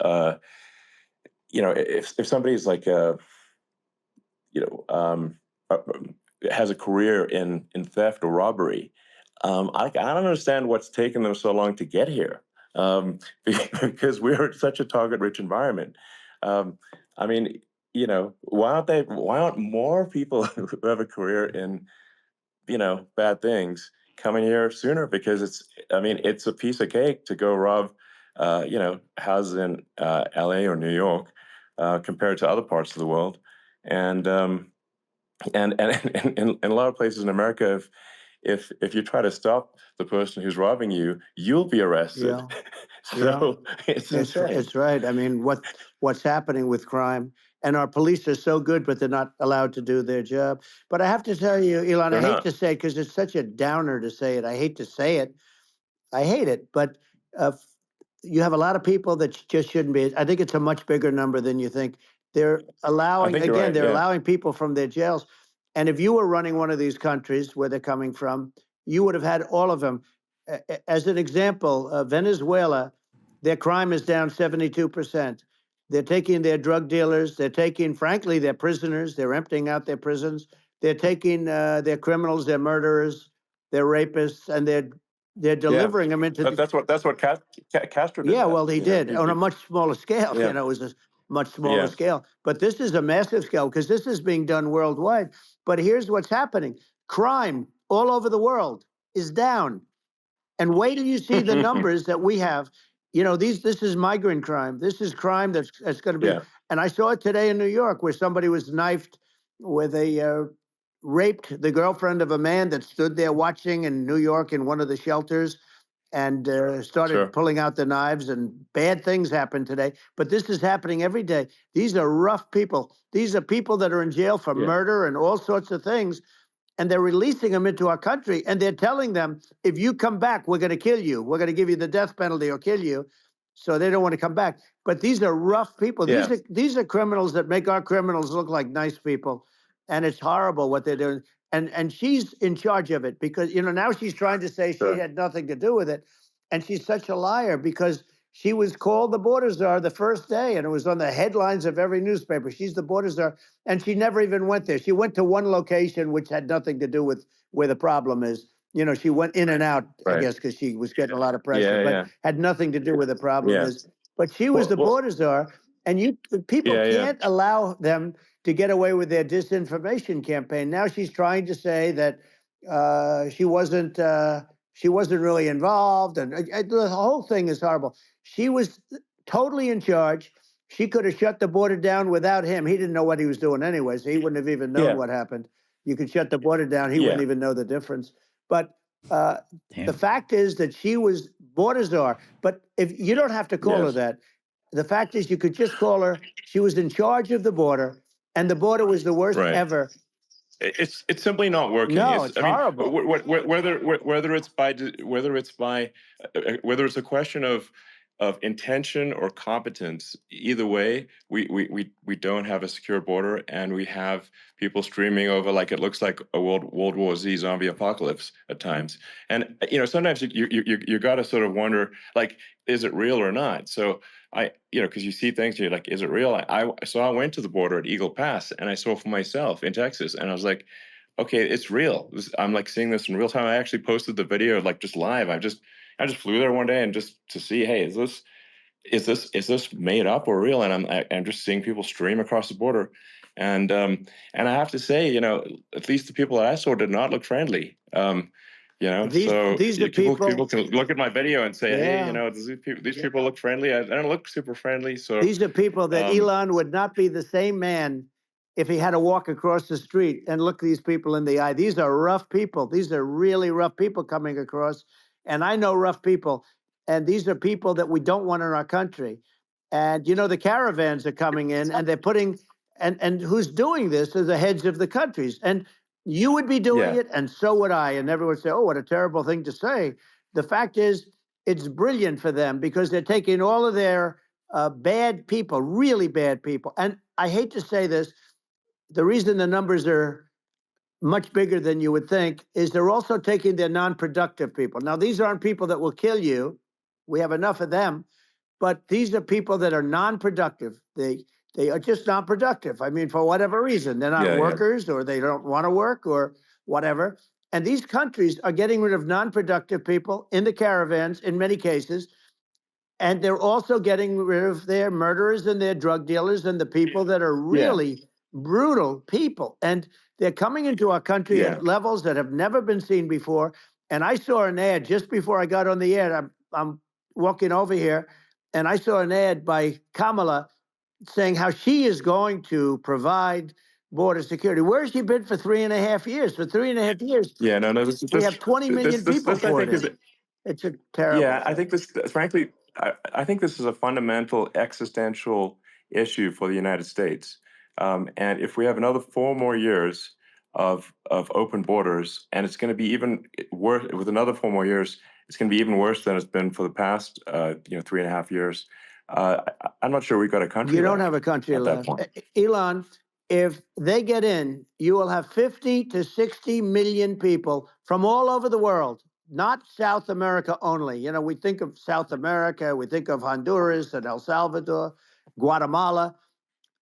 if somebody's like you know, uh, has a career in theft or robbery, I don't understand what's taken them so long to get here, because we're such a target-rich environment. Um, I mean, why aren't more people who have a career in, bad things coming here sooner? Because it's a piece of cake to go rob, houses in LA or New York, compared to other parts of the world. And in a lot of places in America, if you try to stop the person who's robbing you, you'll be arrested. Yeah. Yeah. So it's insane. It's right. I mean, what's happening with crime, and our police are so good, but they're not allowed to do their job. But I have to tell you, Elon, I They're hate not. to say it because it's such a downer to say it. I hate to say it. I hate it, but you have a lot of people that just shouldn't be. I think it's a much bigger number than you think. They're I allowing, think you're again, right. they're Yeah. allowing people from their jails. And if you were running one of these countries where they're coming from, you would have had all of them. As an example, Venezuela, their crime is down 72%. They're taking their drug dealers. They're taking, frankly, their prisoners. They're emptying out their prisons. They're taking their criminals, their murderers, their rapists, and they're Yeah. delivering them into the. That's what Castro did Yeah, that. well, he You know. did on a much smaller scale. Yeah. It was a much smaller Yeah. scale. But this is a massive scale because this is being done worldwide. But here's what's happening: crime all over the world is down. And wait till you see the numbers that we have. This is migrant crime. This is crime that's going to be. Yeah. And I saw it today in New York where somebody was knifed with raped the girlfriend of a man that stood there watching in New York in one of the shelters and started Sure. pulling out the knives, and bad things happen today. But this is happening every day. These are rough people. These are people that are in jail for Yeah. murder and all sorts of things. And they're releasing them into our country. And they're telling them, if you come back, we're going to kill you. We're going to give you the death penalty or kill you. So they don't want to come back. But these are rough people. Yeah. These are criminals that make our criminals look like nice people. And it's horrible what they're doing. And she's in charge of it because, now she's trying to say she Sure. had nothing to do with it. And she's such a liar because she was called the border czar the first day, and it was on the headlines of every newspaper. She's the border czar, and she never even went there. She went to one location, which had nothing to do with where the problem is. She went in and out, I Right. guess, because she was getting a lot of pressure, Yeah. but Yeah. had nothing to do where the problem Yeah. is. But she was the Well. border czar, and people Yeah. Yeah. can't allow them to get away with their disinformation campaign. Now she's trying to say that she wasn't really involved, and the whole thing is horrible. She was totally in charge. She could have shut the border down without him. He didn't know what he was doing anyway, so he wouldn't have even known Yeah. what happened. You could shut the border down. He Yeah. wouldn't even know the difference. But uh, the Damn. fact is that she was border czar. But if you don't have to call her Yes. that, the fact is you could just call her. She was in charge of the border, and the border was the worst Right. ever. It's simply not working. No, it's horrible. Whether it's a question of intention or competence, either way, we don't have a secure border, and we have people streaming over like it looks like a World War Z zombie apocalypse at times. And sometimes you got to sort of wonder, like, is it real or not? So because you see things, you're like, is it real? So I went to the border at Eagle Pass, and I saw for myself in Texas, and I was like, okay, it's real. I'm like seeing this in real time. I actually posted the video like just live. I just flew there one day and just to see, hey, is this made up or real? And I'm just seeing people stream across the border, and I have to say, at least the people that I saw did not look friendly. So These are people can look at my video and say, hey, Yeah. these people look friendly. I don't look super friendly. So These are people that Elon would not be the same man if he had to walk across the street and look these people in the eye. These are rough people. These are really rough people coming across. And I know rough people. And these are people that we don't want in our country. And, the caravans are coming in and they're putting, and who's doing this are the heads of the countries. And you would be doing yeah, it, and so would I. And everyone would say, oh, what a terrible thing to say. The fact is, it's brilliant for them because they're taking all of their bad people, really bad people. And I hate to say this, the reason the numbers are much bigger than you would think, is they're also taking their non-productive people. Now, these aren't people that will kill you. We have enough of them, but these are people that are non-productive. They are just non-productive. I mean, for whatever reason, they're not Yeah, yeah. workers, or they don't want to work, or whatever. And these countries are getting rid of non-productive people in the caravans in many cases. And they're also getting rid of their murderers and their drug dealers and the people that are Yeah. really brutal people. And they're coming into our country Yeah. at levels that have never been seen before. And I saw an ad just before I got on the air. I'm walking over here, and I saw an ad by Kamala saying how she is going to provide border security. Where has she been for 3.5 years? For 3.5 years, Yeah, no, we have 20 million people this I poured think in. is, It's a terrible yeah, I thing. think this, frankly, I think this is a fundamental existential issue for the United States. And if we have another 4 more years of open borders, and it's going to be even worse with another 4 more years, it's going to be even worse than it's been for the past, 3.5 years. I'm not sure we've got a country You don't left have a country at that left. point. Elon, if they get in, you will have 50 to 60 million people from all over the world, not South America only. You know, we think of South America, we think of Honduras and El Salvador, Guatemala,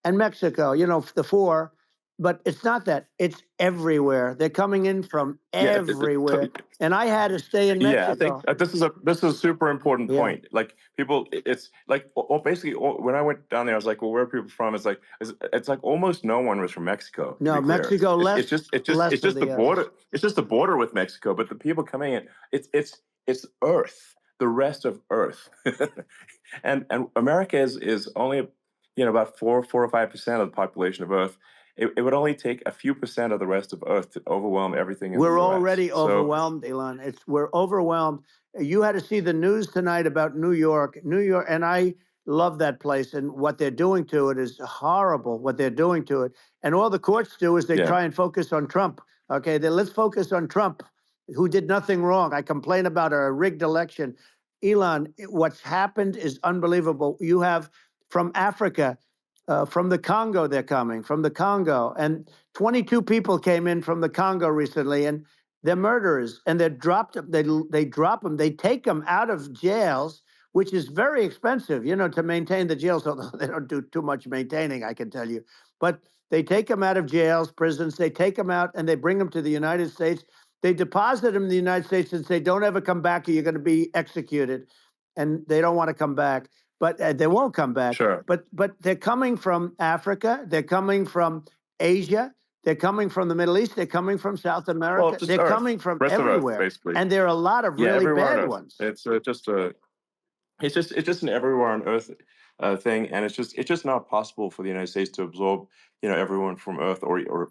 and Mexico, you know, the 4. But it's not that. It's everywhere. They're coming in from Yeah, everywhere. And I had to stay in yeah, I think Mexico. this is a super important Yeah. point. Like people, it's like basically when I went down there, I was like, well, where are people from? It's like almost no one was from Mexico. To No, be clear, Mexico it's less, just less of the the border. others. It's just the border with Mexico. But the people coming in, it's Earth, the rest of Earth, and America is only about 4 or 5% of the population of Earth. It would only take a few percent of the rest of Earth to overwhelm everything in the We're U.S. already So overwhelmed, Elon. We're overwhelmed. You had to see the news tonight about New York. New York, and I love that place, and what they're doing to it is horrible, what they're doing to it. And all the courts do is they yeah, try and focus on Trump. Okay, then let's focus on Trump, who did nothing wrong. I complain about a rigged election. Elon, what's happened is unbelievable. You have from Africa, from the Congo, they're coming from the Congo, and 22 people came in from the Congo recently, and they're murderers, and they're dropped. They drop them. They take them out of jails, which is very expensive, you know, to maintain the jails. Although they don't do too much maintaining, I can tell you. But they take them out of jails, prisons. They take them out, and they bring them to the United States. They deposit them in the United States and say, "Don't ever come back, or you're going to be executed." And they don't want to come back, but they won't come back. sure. But they're coming from Africa. They're coming from Asia. They're coming from the Middle East. They're coming from South Well, America. just They're Earth, coming from rest of Earth, everywhere. basically. And there are a lot of Yeah, really everywhere on bad Earth. ones. It's it's just an everywhere on Earth thing, and it's just not possible for the United States to absorb everyone from Earth, or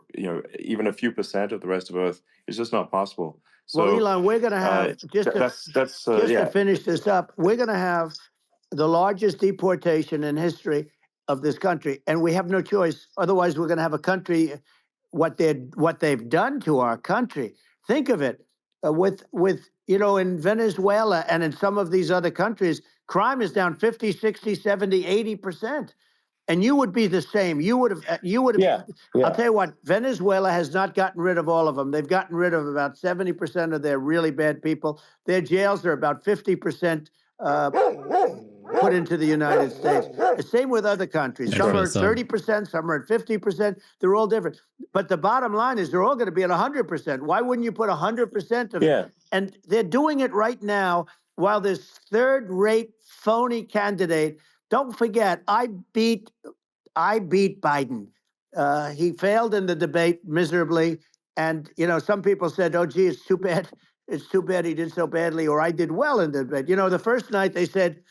even a few percent of the rest of Earth. It's just not possible. Well, So Elon, we're going to have, that's just to yeah, finish this up, we're going to have the largest deportation in history of this country. And we have no choice. Otherwise, we're going to have a country, what they've done to our country. Think of it, with in Venezuela and in some of these other countries, crime is down 50, 60, 70, 80%. And you would be the same. You would have. yeah, I'll yeah, tell you what. Venezuela has not gotten rid of all of them. They've gotten rid of about 70% of their really bad people. Their jails are about 50% put into the United States. The same with other countries. Thanks Some for are the at sub. 30%, some are at 50%. They're all different. But the bottom line is they're all going to be at 100%. Why wouldn't you put 100% of? yeah, And they're doing it right now while this third-rate phony candidate. Don't forget, I beat Biden. He failed in the debate miserably. And, some people said, oh, gee, it's too bad. It's too bad he did so badly, or I did well in the debate. The first night they said,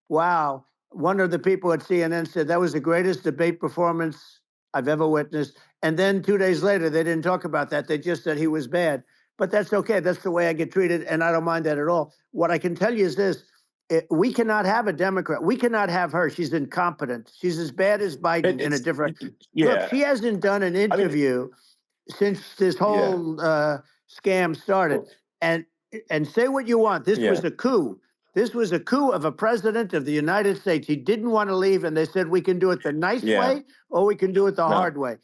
wow, one of the people at CNN said that was the greatest debate performance I've ever witnessed. And then 2 days later, they didn't talk about that. They just said he was bad. But that's okay. That's the way I get treated, and I don't mind that at all. What I can tell you is this. We cannot have a Democrat. We cannot have her. She's incompetent. She's as bad as Biden in a different. Look, yeah. she hasn't done an I mean, interview since this yeah, whole scam started. And say what you want. This yeah, was a coup. This was a coup of a president of the United States. He didn't want to leave, and they said we can do it the nice yeah. way or we can do it the No, hard way.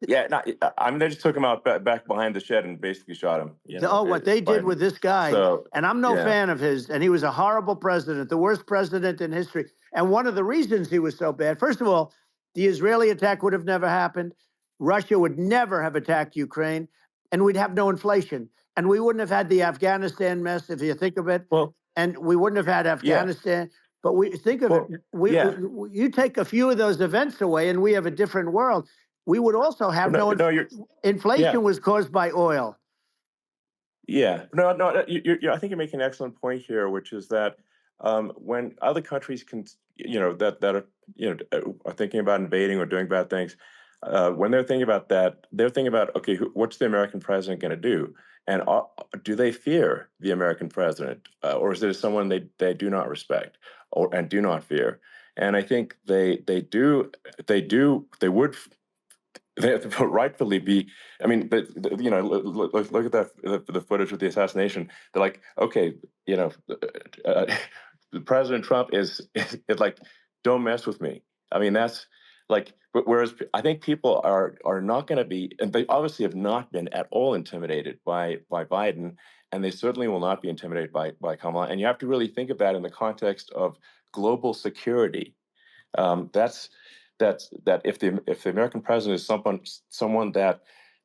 Yeah, not, I mean, they just took him out back behind the shed and basically shot him. What they did Biden. with this guy, So and I'm no yeah, fan of his, and he was a horrible president, the worst president in history. And one of the reasons he was so bad, first of all, the Israeli attack would have never happened. Russia would never have attacked Ukraine, and we'd have no inflation. And we wouldn't have had the Afghanistan mess, if you think of it. well, And we wouldn't have had yeah, Afghanistan. But we think of well, it, yeah. you take a few of those events away, and we have a different world. We would also have No, you're, yeah. inflation was caused by oil. Yeah, no. I think you're making an excellent point here, which is that when other countries can, that are, are thinking about invading or doing bad things, when they're thinking about that, they're thinking about, okay, what's the American president going to do, and do they fear the American president, or is it someone they do not respect and do not fear? And I think they would. They rightfully be. I mean, but look at the footage of the assassination. They're like, okay, uh, President Trump is like, don't mess with me. I mean, that's like, whereas I think people are not going to be, and they obviously have not been at all intimidated by Biden, and they certainly will not be intimidated by Kamala. And you have to really think of that in the context of global security. That's that if the American president is someone that,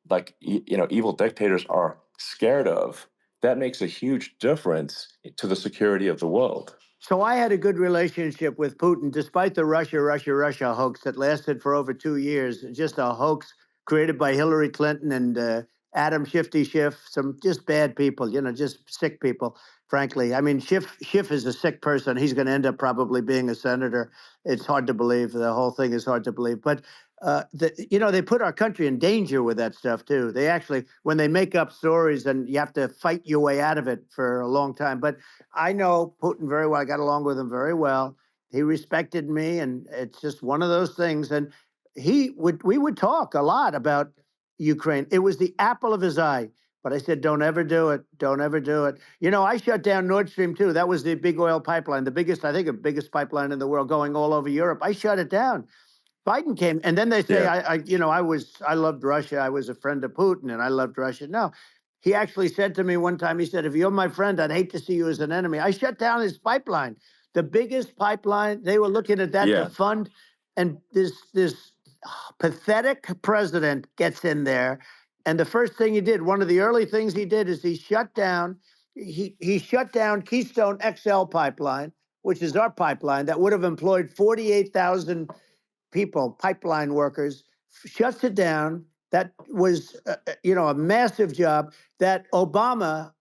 like, evil dictators are scared of, that makes a huge difference to the security of the world. So I had a good relationship with Putin, despite the Russia hoax that lasted for over 2 years. Just a hoax created by Hillary Clinton and Adam Shifty Schiff, some just bad people, just sick people, frankly. I mean, Schiff is a sick person. He's going to end up probably being a senator. It's hard to believe. The whole thing is hard to believe. But, they put our country in danger with that stuff, too. They actually, when they make up stories, and you have to fight your way out of it for a long time. But I know Putin very well. I got along with him very well. He respected me, and it's just one of those things. And we would talk a lot about Ukraine. It was the apple of his eye. But I said, don't ever do it. Don't ever do it. I shut down Nord Stream 2. That was the big oil pipeline, the biggest pipeline in the world going all over Europe. I shut it down. Biden came, and then they say, Yeah. I loved Russia. I was a friend of Putin, and I loved Russia. No, he actually said to me one time, he said, if you're my friend, I'd hate to see you as an enemy. I shut down his pipeline, the biggest pipeline. They were looking at that to Yeah. fund, and this pathetic president gets in there, and the first thing he did, one of the early things he did, is he shut down Keystone XL pipeline, which is our pipeline that would have employed 48,000 people, pipeline workers, shuts it down. That was, a massive job that Obama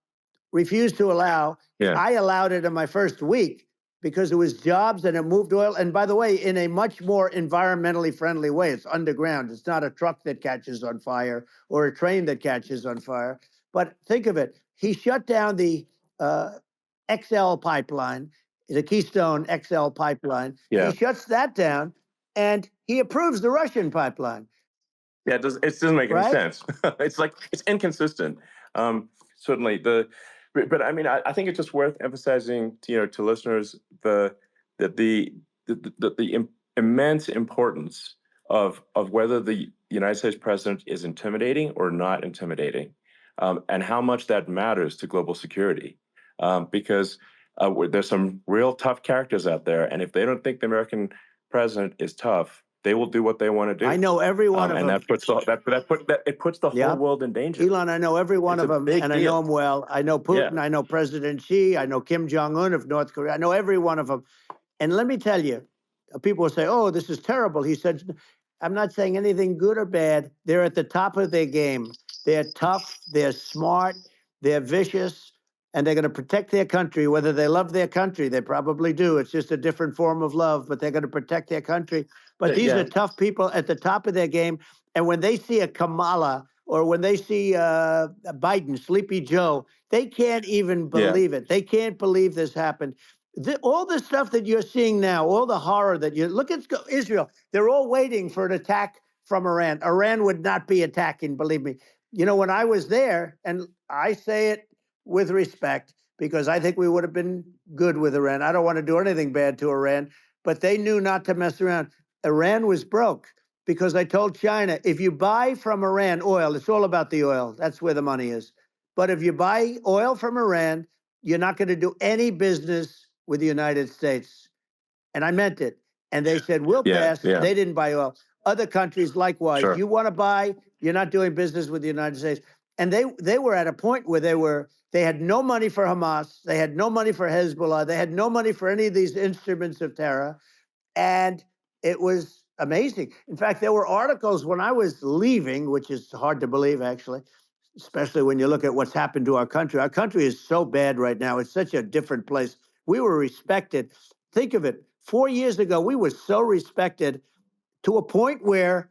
refused to allow. Yeah. I allowed it in my first week because it was jobs and it moved oil. And by the way, in a much more environmentally friendly way. It's underground. It's not a truck that catches on fire or a train that catches on fire. But think of it. He shut down the XL pipeline, the Keystone XL pipeline. Yeah. He shuts that down, and he approves the Russian pipeline. Yeah, it doesn't make any sense. It's like, it's inconsistent. Certainly but I mean, I think it's just worth emphasizing to listeners the immense importance of whether the United States president is intimidating or not intimidating, and how much that matters to global security. Because there's some real tough characters out there, and if they don't think the American president is tough, they will do what they want to do. I know every one of them. And that puts the whole world in danger. Elon, I know every one of them, and I know them well. I know Putin. Yeah. I know President Xi. I know Kim Jong-un of North Korea. I know every one of them. And let me tell you, people will say, oh, this is terrible. He said, I'm not saying anything good or bad. They're at the top of their game. They're tough. They're smart. They're vicious. And they're going to protect their country, whether they love their country. They probably do. It's just a different form of love, but they're going to protect their country. But these are tough people at the top of their game. And when they see a Kamala or when they see Biden, Sleepy Joe, they can't even believe it. They can't believe this happened. All the stuff that you're seeing now, all the horror that you look at Israel, they're all waiting for an attack from Iran. Iran would not be attacking, believe me. When I was there, and I say it with respect, because I think we would have been good with Iran. I don't want to do anything bad to Iran, but they knew not to mess around. Iran was broke. because I told China, if you buy from Iran oil, it's all about the oil. That's where the money is. But if you buy oil from Iran, you're not going to do any business with the United States. And I meant it. And they said, we'll Yeah, pass. yeah, They didn't buy oil. Other countries, likewise, sure. you want to buy, you're not doing business with the United States. And they were at a point where they had no money for Hamas. They had no money for Hezbollah. They had no money for any of these instruments of terror. And it was amazing. In fact, there were articles when I was leaving, which is hard to believe, actually, especially when you look at what's happened to our country. Our country is so bad right now. It's such a different place. We were respected. Think of it. 4 years ago, we were so respected to a point where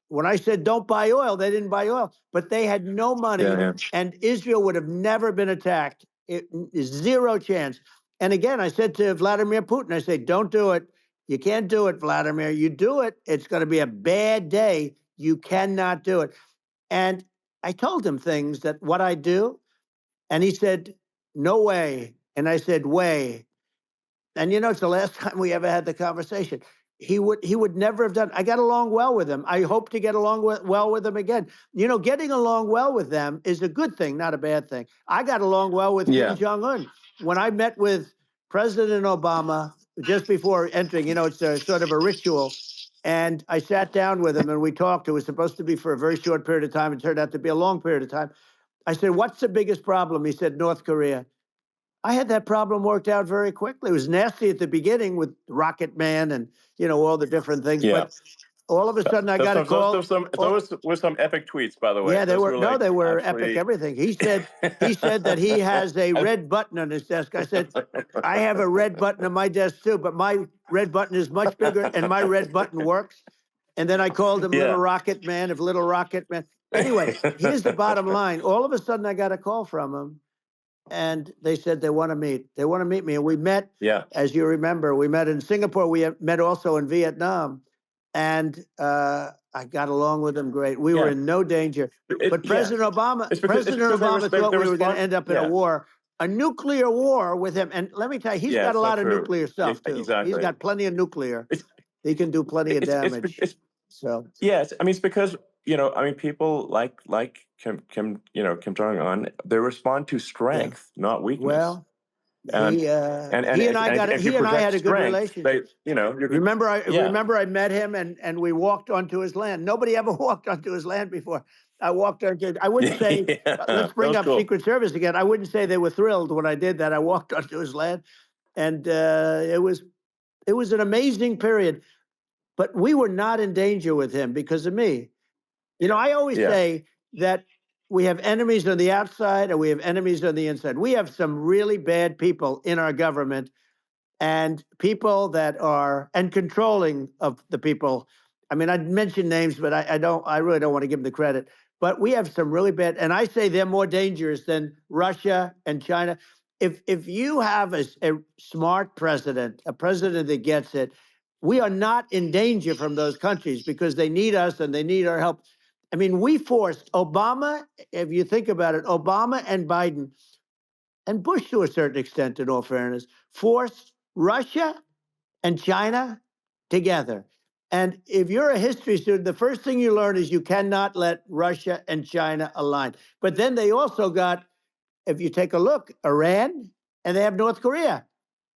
when I said don't buy oil, they didn't buy oil, but they had no money, Yeah, yeah. and Israel would have never been attacked. It is zero chance. And again, I said to Vladimir Putin, I said, don't do it. You can't do it, Vladimir. You do it, it's going to be a bad day. You cannot do it. And I told him things that what I do, and he said, no way. And I said, way. And it's the last time we ever had the conversation. He would never have done. I got along well with him. I hope to get along well with him again. Getting along well with them is a good thing, not a bad thing. I got along well with Yeah. Kim Jong-un. When I met with President Obama just before entering, it's a sort of a ritual. And I sat down with him and we talked. It was supposed to be for a very short period of time. It turned out to be a long period of time. I said, what's the biggest problem? He said, North Korea. I had that problem worked out very quickly. It was nasty at the beginning with Rocket Man and all the different things. Yeah. But all of a sudden, I got a call. Those were some epic tweets, by the way. Yeah, they Those were no, like they were absolutely... epic. Everything he said that he has a red button on his desk. I said, I have a red button on my desk too, but my red button is much bigger, and my red button works. And then I called him Little Yeah. Rocket Man. If Little Rocket Man. Anyway, here's the bottom line. All of a sudden, I got a call from him. And they said they want to meet. They want to meet me. And we met, Yeah. as you remember, we met in Singapore. We met also in Vietnam. And I got along with them great. We were Yeah. in no danger. But President Obama, It's because thought we were going to end up in a Yeah. war, a nuclear war with him. And let me tell you, he's Yeah, got it's a not lot of true. nuclear stuff too. Exactly. He's got plenty of nuclear. It's He can do plenty of damage. So yes, I mean, it's because people like Kim Jong-un, they respond to strength, not weakness. well, And he and and I got if he you and I project had a good strength, relationship. Remember I met him and we walked onto his land. Nobody ever walked onto his land before. I walked onto. I wouldn't say. Let's bring up Secret Service again. I wouldn't say they were thrilled when I did that. I walked onto his land, and it was an amazing period. But we were not in danger with him because of me. I always say that we have enemies on the outside and we have enemies on the inside. We have some really bad people in our government and people that are and controlling of the people. I mean, I'd mention names, but I really don't want to give them the credit. But we have some really bad, and I say they're more dangerous than Russia and China. If you have a smart president, a president that gets it, we are not in danger from those countries because they need us and they need our help. I mean, we forced Obama, if you think about it, Obama and Biden and Bush to a certain extent, in all fairness, forced Russia and China together. And if you're a history student, the first thing you learn is you cannot let Russia and China align. But then they also got, if you take a look, Iran, and they have North Korea.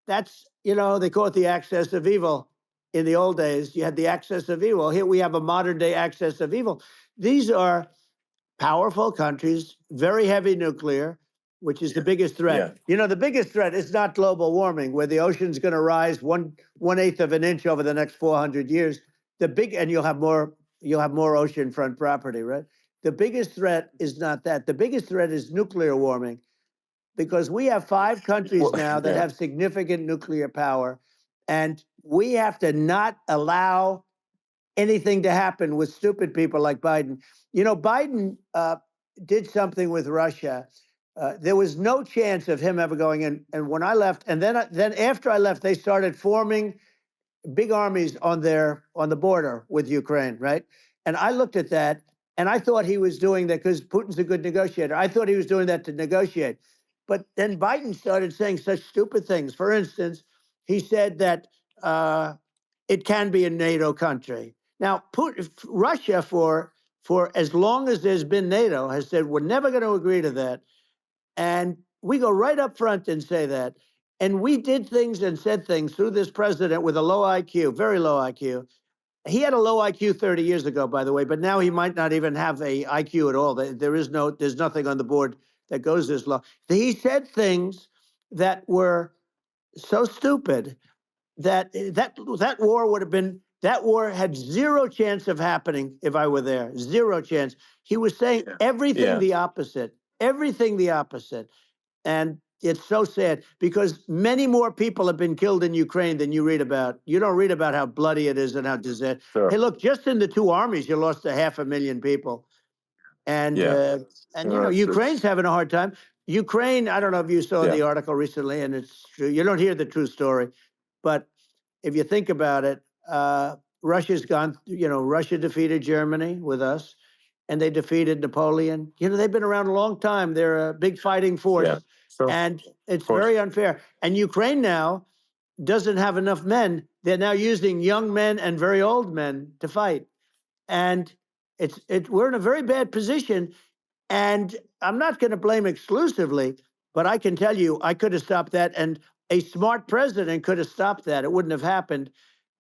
That's, they call it the axis of evil. In the old days, you had the axis of evil. Here we have a modern day axis of evil. These are powerful countries, very heavy nuclear, which is the biggest threat. The biggest threat is not global warming, where the ocean's going to rise 1/8 of an inch over the next 400 years. And you'll have more oceanfront property, right? The biggest threat is not that. The biggest threat is nuclear warming, because we have 5 countries now that have significant nuclear power, and we have to not allow anything to happen with stupid people like Biden. Biden did something with Russia. There was no chance of him ever going in. And when I left, and then after I left, they started forming big armies on the border with Ukraine, right? And I looked at that, and I thought he was doing that because Putin's a good negotiator. I thought he was doing that to negotiate. But then Biden started saying such stupid things. For instance, he said that it can be a NATO country. Now, Russia, for as long as there's been NATO, has said we're never going to agree to that. And we go right up front and say that. And we did things and said things through this president with a low IQ, very low IQ. He had a low IQ 30 years ago, by the way, but now he might not even have a IQ at all. There's nothing on the board that goes this low. He said things that were so stupid that war would have been, that war had zero chance of happening if I were there. Zero chance. He was saying everything the opposite, everything the opposite. And it's so sad because many more people have been killed in Ukraine than you read about. You don't read about how bloody it is and how disaster. Sure. Hey, look, just in the two armies, you lost 500,000 people. And Ukraine's having a hard time. Ukraine, I don't know if you saw the article recently, and it's true. You don't hear the true story. But if you think about it, Russia's gone, Russia defeated Germany with us, and they defeated Napoleon. They've been around a long time. They're a big fighting force. Yeah. So, and it's very unfair. And Ukraine now doesn't have enough men. They're now using young men and very old men to fight. And we're in a very bad position. And I'm not going to blame exclusively, but I can tell you, I could have stopped that. And a smart president could have stopped that. It wouldn't have happened.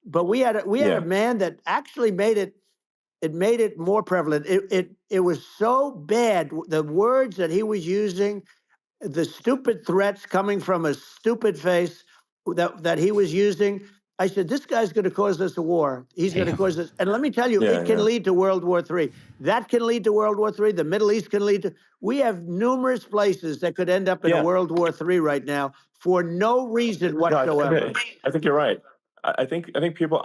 But we had a man that actually made it more prevalent. It was so bad. The words that he was using, the stupid threats coming from a stupid face that he was using. I said, this guy's going to cause us a war. He's going to cause us. And let me tell you, it can lead to World War III. That can lead to World War III. The Middle East can lead to. We have numerous places that could end up in a World War III right now for no reason whatsoever. I think you're right. I think people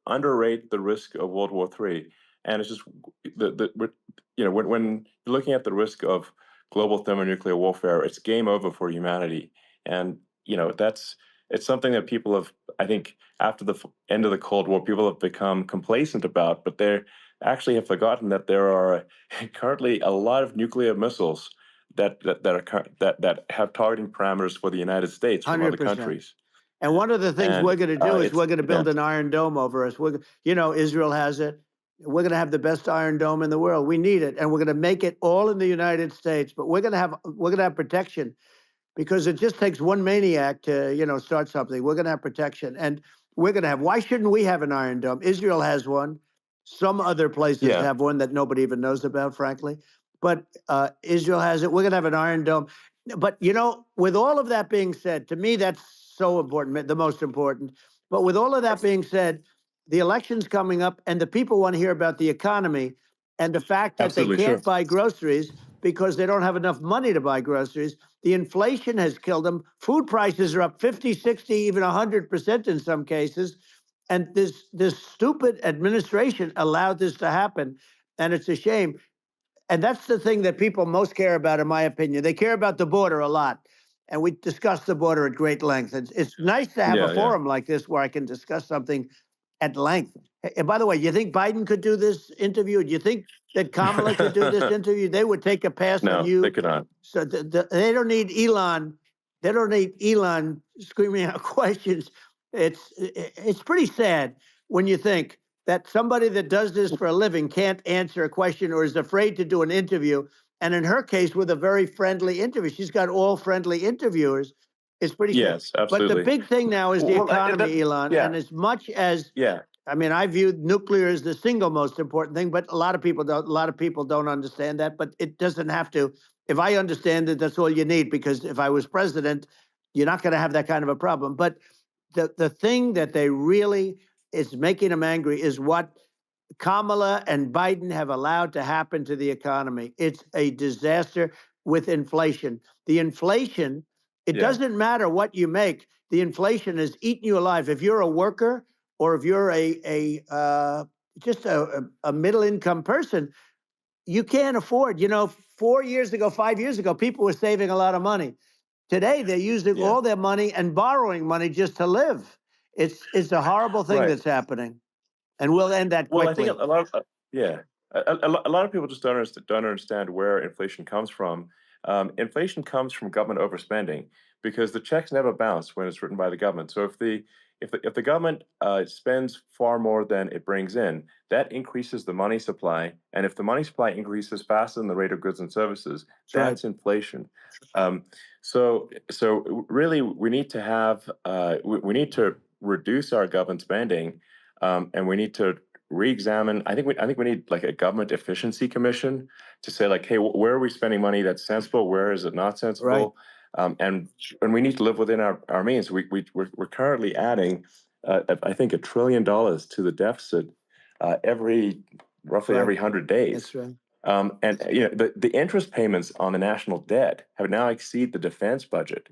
underrate the risk of World War III, and it's just when you're looking at the risk of global thermonuclear warfare, it's game over for humanity, and it's something that people have, I think, after the end of the Cold War, people have become complacent about, but they actually have forgotten that there are currently a lot of nuclear missiles that have targeting parameters for the United States from 100%. Other countries. And one of the things we're going to do is we're going to build an Iron Dome over us. Israel has it. We're going to have the best Iron Dome in the world. We need it, and we're going to make it all in the United States. But we're going to have protection, because it just takes one maniac to start something. We're going to have protection, and we're going to have. Why shouldn't we have an Iron Dome? Israel has one. Some other places have one that nobody even knows about, frankly. But Israel has it. We're going to have an Iron Dome. But with all of that being said, to me that's so important, the most important. But with all of that being said, the election's coming up, and the people want to hear about the economy and the fact that they can't buy groceries because they don't have enough money to buy groceries. The inflation has killed them. Food prices are up 50, 60, even 100% in some cases. And this stupid administration allowed this to happen, and it's a shame. And that's the thing that people most care about, in my opinion. They care about the border a lot. And we discussed the border at great length. It's nice to have a forum like this where I can discuss something at length. And by the way, you think Biden could do this interview? Do you think that Kamala could do this interview? They would take a pass on you. No, they could not. So they don't need Elon. They don't need Elon screaming out questions. It's pretty sad when you think that somebody that does this for a living can't answer a question or is afraid to do an interview. And in her case, with a very friendly interview, she's got all friendly interviewers. It's pretty sad. Yes, absolutely. But the big thing now is the economy, Elon. And as much as I mean, I view nuclear as the single most important thing, but a lot of people don't. A lot of people don't understand that. But it doesn't have to. If I understand it, that's all you need. Because if I was president, you're not going to have that kind of a problem. But the thing that they really is making them angry is what Kamala and Biden have allowed to happen to the economy. It's a disaster with inflation. The inflation, it doesn't matter what you make. The inflation has eaten you alive. If you're a worker or if you're just a middle income person, you can't afford. 4 years ago, 5 years ago, people were saving a lot of money. Today, they're using all their money and borrowing money just to live. It's a horrible thing that's happening. And we'll end that quickly. Well, I think a lot of a lot of people just don't understand where inflation comes from. Inflation comes from government overspending because the checks never bounce when it's written by the government. So if the if the government spends far more than it brings in, that increases the money supply. And if the money supply increases faster than the rate of goods and services, that's inflation. So really, we need to have we need to reduce our government spending, and we need to re-examine. I think we need like a government efficiency commission to say like, hey, where are we spending money that's sensible? Where is it not sensible? And we need to live within our means. We're currently adding, I think, $1 trillion to the deficit roughly every 100 days. That's right. And the interest payments on the national debt have now exceeded the defense budget.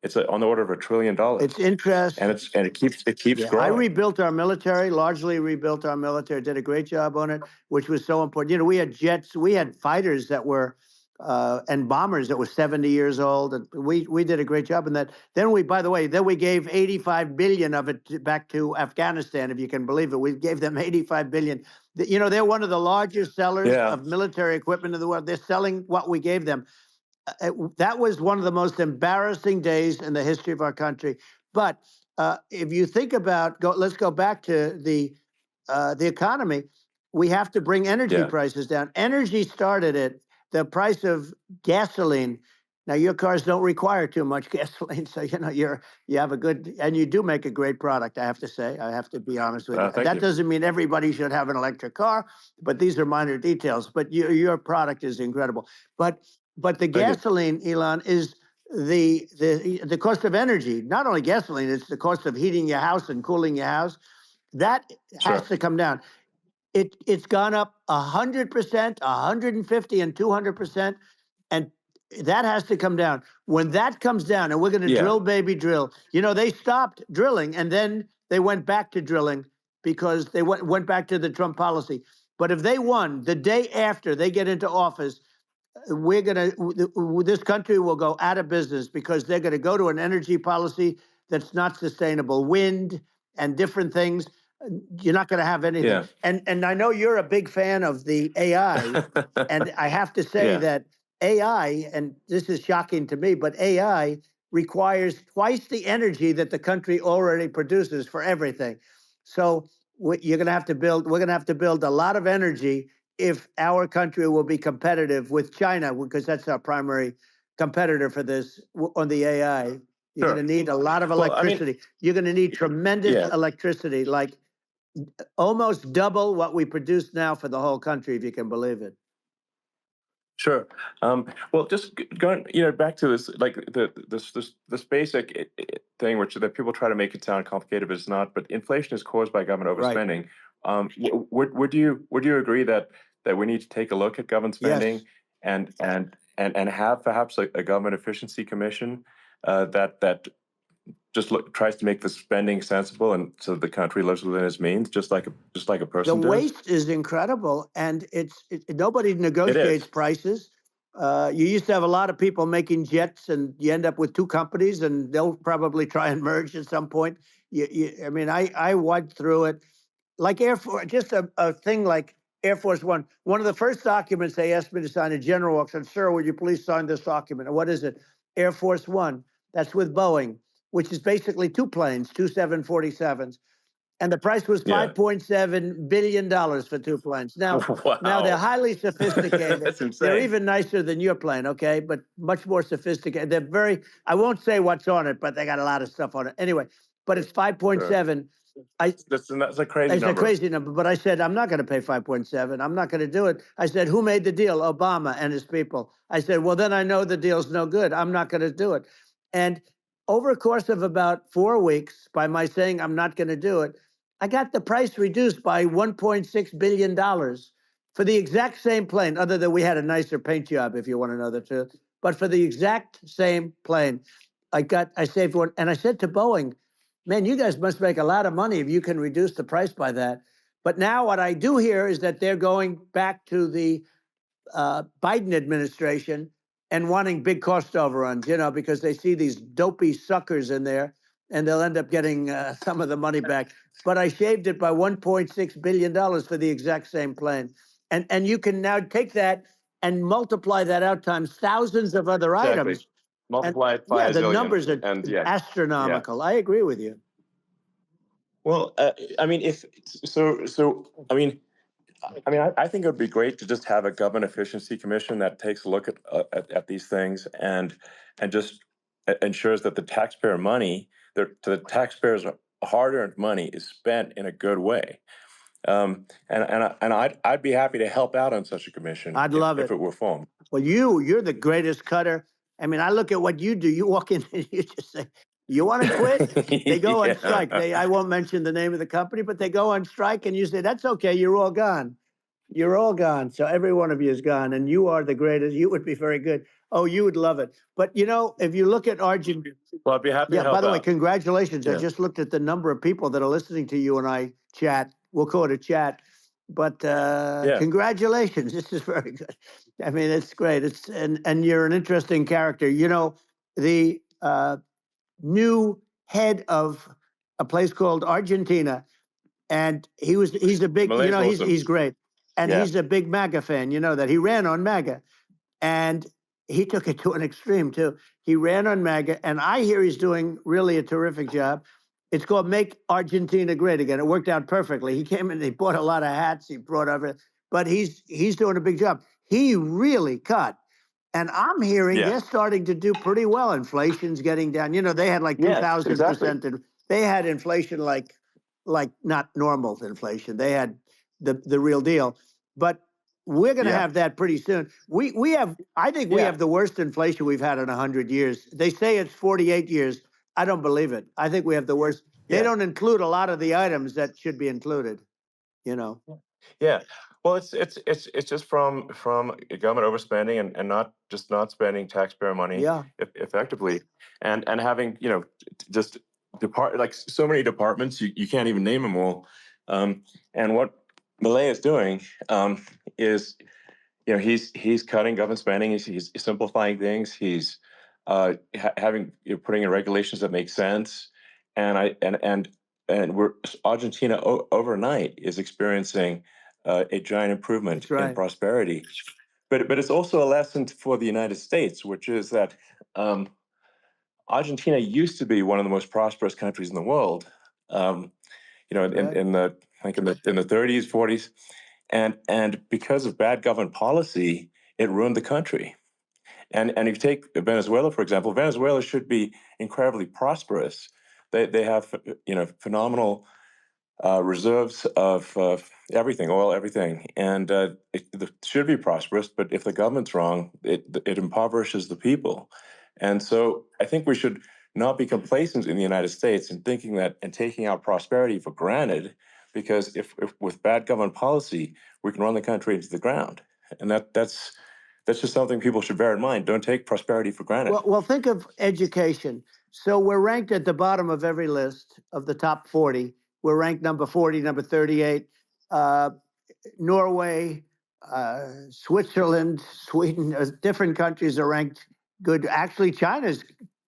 It's on the order of $1 trillion. It's interest, and it keeps growing. I rebuilt our military, largely rebuilt our military, did a great job on it, which was so important. We had jets, we had fighters that were and bombers that were 70 years old, and we did a great job in that. Then we, by the way, we gave 85 billion of it back to Afghanistan, if you can believe it. We gave them 85 billion. They're one of the largest sellers of military equipment in the world. They're selling what we gave them. That was one of the most embarrassing days in the history of our country. But if you think about, let's go back to the economy. We have to bring energy prices down. Energy started at the price of gasoline. Now your cars don't require too much gasoline, so you have a good, and you do make a great product. I have to say, I have to be honest with you. That doesn't mean everybody should have an electric car, but these are minor details. But your product is incredible. But the gasoline, Elon, is the cost of energy. Not only gasoline, it's the cost of heating your house and cooling your house. That has to come down. It's gone up 100%, 150, and 200%, and that has to come down. When that comes down, and we're going to drill, baby, drill. They stopped drilling, and then they went back to drilling because they went back to the Trump policy. But if they won the day after they get into office, this country will go out of business because they're going to go to an energy policy that's not sustainable. Wind and different things. You're not going to have anything. And I know you're a big fan of the AI, and I have to say that AI, and this is shocking to me, but AI requires twice the energy that the country already produces for everything. So you're going to have to build. We're going to have to build a lot of energy if our country will be competitive with China, because that's our primary competitor for this on the AI. You're going to need a lot of electricity. You're going to need tremendous electricity, like almost double what we produce now for the whole country, if you can believe it. Sure. Well, just going, back to this, like this basic thing, that people try to make it sound complicated, but it's not. But inflation is caused by government overspending. Would you agree that we need to take a look at government spending and have perhaps a government efficiency commission that just tries to make the spending sensible, and so the country lives within its means, just like a person does? The waste is incredible, and nobody negotiates prices. You used to have a lot of people making jets, and you end up with two companies, and they'll probably try and merge at some point. I mean, I went through it, like Air Force, just a thing like Air Force One. One of the first documents they asked me to sign, a general walks in, "Sir, would you please sign this document?" And what is it? Air Force One. That's with Boeing, which is basically two planes, two 747s. And the price was $5.7 billion for two planes. Now, now they're highly sophisticated. That's insane. They're even nicer than your plane, okay? But much more sophisticated. They're very, I won't say what's on it, but they got a lot of stuff on it. Anyway, but it's 5.7. That's a crazy number. It's a crazy number. But I said, I'm not going to pay 5.7. I'm not going to do it. I said, who made the deal? Obama and his people. I said, well, then I know the deal's no good. I'm not going to do it. And over a course of about 4 weeks, by my saying I'm not going to do it, I got the price reduced by $1.6 billion for the exact same plane, other than we had a nicer paint job, if you want to know the truth. But for the exact same plane, I saved one. And I said to Boeing, man, you guys must make a lot of money if you can reduce the price by that. But now what I do hear is that they're going back to the Biden administration and wanting big cost overruns, because they see these dopey suckers in there, and they'll end up getting some of the money back. But I shaved it by $1.6 billion for the exact same plane. And you can now take that and multiply that out times thousands of other items. Multiply it by a the zillion, numbers are and astronomical. I agree with you. Well, I mean, if so, I think it would be great to just have a government efficiency commission that takes a look at these things and just ensures that the taxpayer money, the taxpayers' hard-earned money, is spent in a good way. I'd be happy to help out on such a commission I'd love if it. it were formed. Well, you're the greatest cutter. I mean, I look at what you do. You walk in and you just say, "You want to quit?" They go on strike. Yeah. I won't mention the name of the company, but they go on strike, and you say, "That's okay. You're all gone. You're all gone." So every one of you is gone, and you are the greatest. You would be very good. Oh, you would love it. But if you look at Argentina, Well, I'd be happy to yeah. By help the way, out. congratulations. I Yeah. just looked at the number of people that are listening to you and I chat. We'll call it a chat. But Yeah. congratulations. This is very good. I mean, it's great. And you're an interesting character. The new head of a place called Argentina, and he's a big, Malay's awesome. he's great. And Yeah. he's a big MAGA fan, that he ran on MAGA. And he took it to an extreme too. He ran on MAGA, and I hear he's doing really a terrific job. It's called Make Argentina Great Again. It worked out perfectly. He came in, he bought a lot of hats, he brought everything, but he's doing a big job. He really cut. And I'm hearing Yeah. they're starting to do pretty well. Inflation's getting down. They had like Yes, exactly. 2,000%. And they had inflation like not normal inflation. They had the real deal. But we're going to Yeah. have that pretty soon. I think we Yeah. have the worst inflation we've had in 100 years. They say it's 48 years. I don't believe it. I think we have the worst. They Yeah. don't include a lot of the items that should be included. Yeah. Well, it's just from government overspending and not spending taxpayer money Yeah. effectively, and having just like so many departments you can't even name them all. And what Malay is doing is he's cutting government spending. He's simplifying things. He's having putting in regulations that make sense. And we're Argentina overnight is experiencing a giant improvement That's right. in prosperity. But it's also a lesson for the United States, which is that Argentina used to be one of the most prosperous countries in the world. In the like in the 30s, 40s, and because of bad government policy, it ruined the country. And if you take Venezuela, for example, Venezuela should be incredibly prosperous. They have phenomenal reserves of everything, oil, everything, and it should be prosperous. But if the government's wrong, it impoverishes the people. And so I think we should not be complacent in the United States in thinking that and taking our prosperity for granted, because if with bad government policy, we can run the country into the ground. And that's just something people should bear in mind. Don't take prosperity for granted. Well, think of education. So we're ranked at the bottom of every list of the top 40. We're ranked number 40, number 38. Norway, Switzerland, Sweden, different countries are ranked good. Actually, China's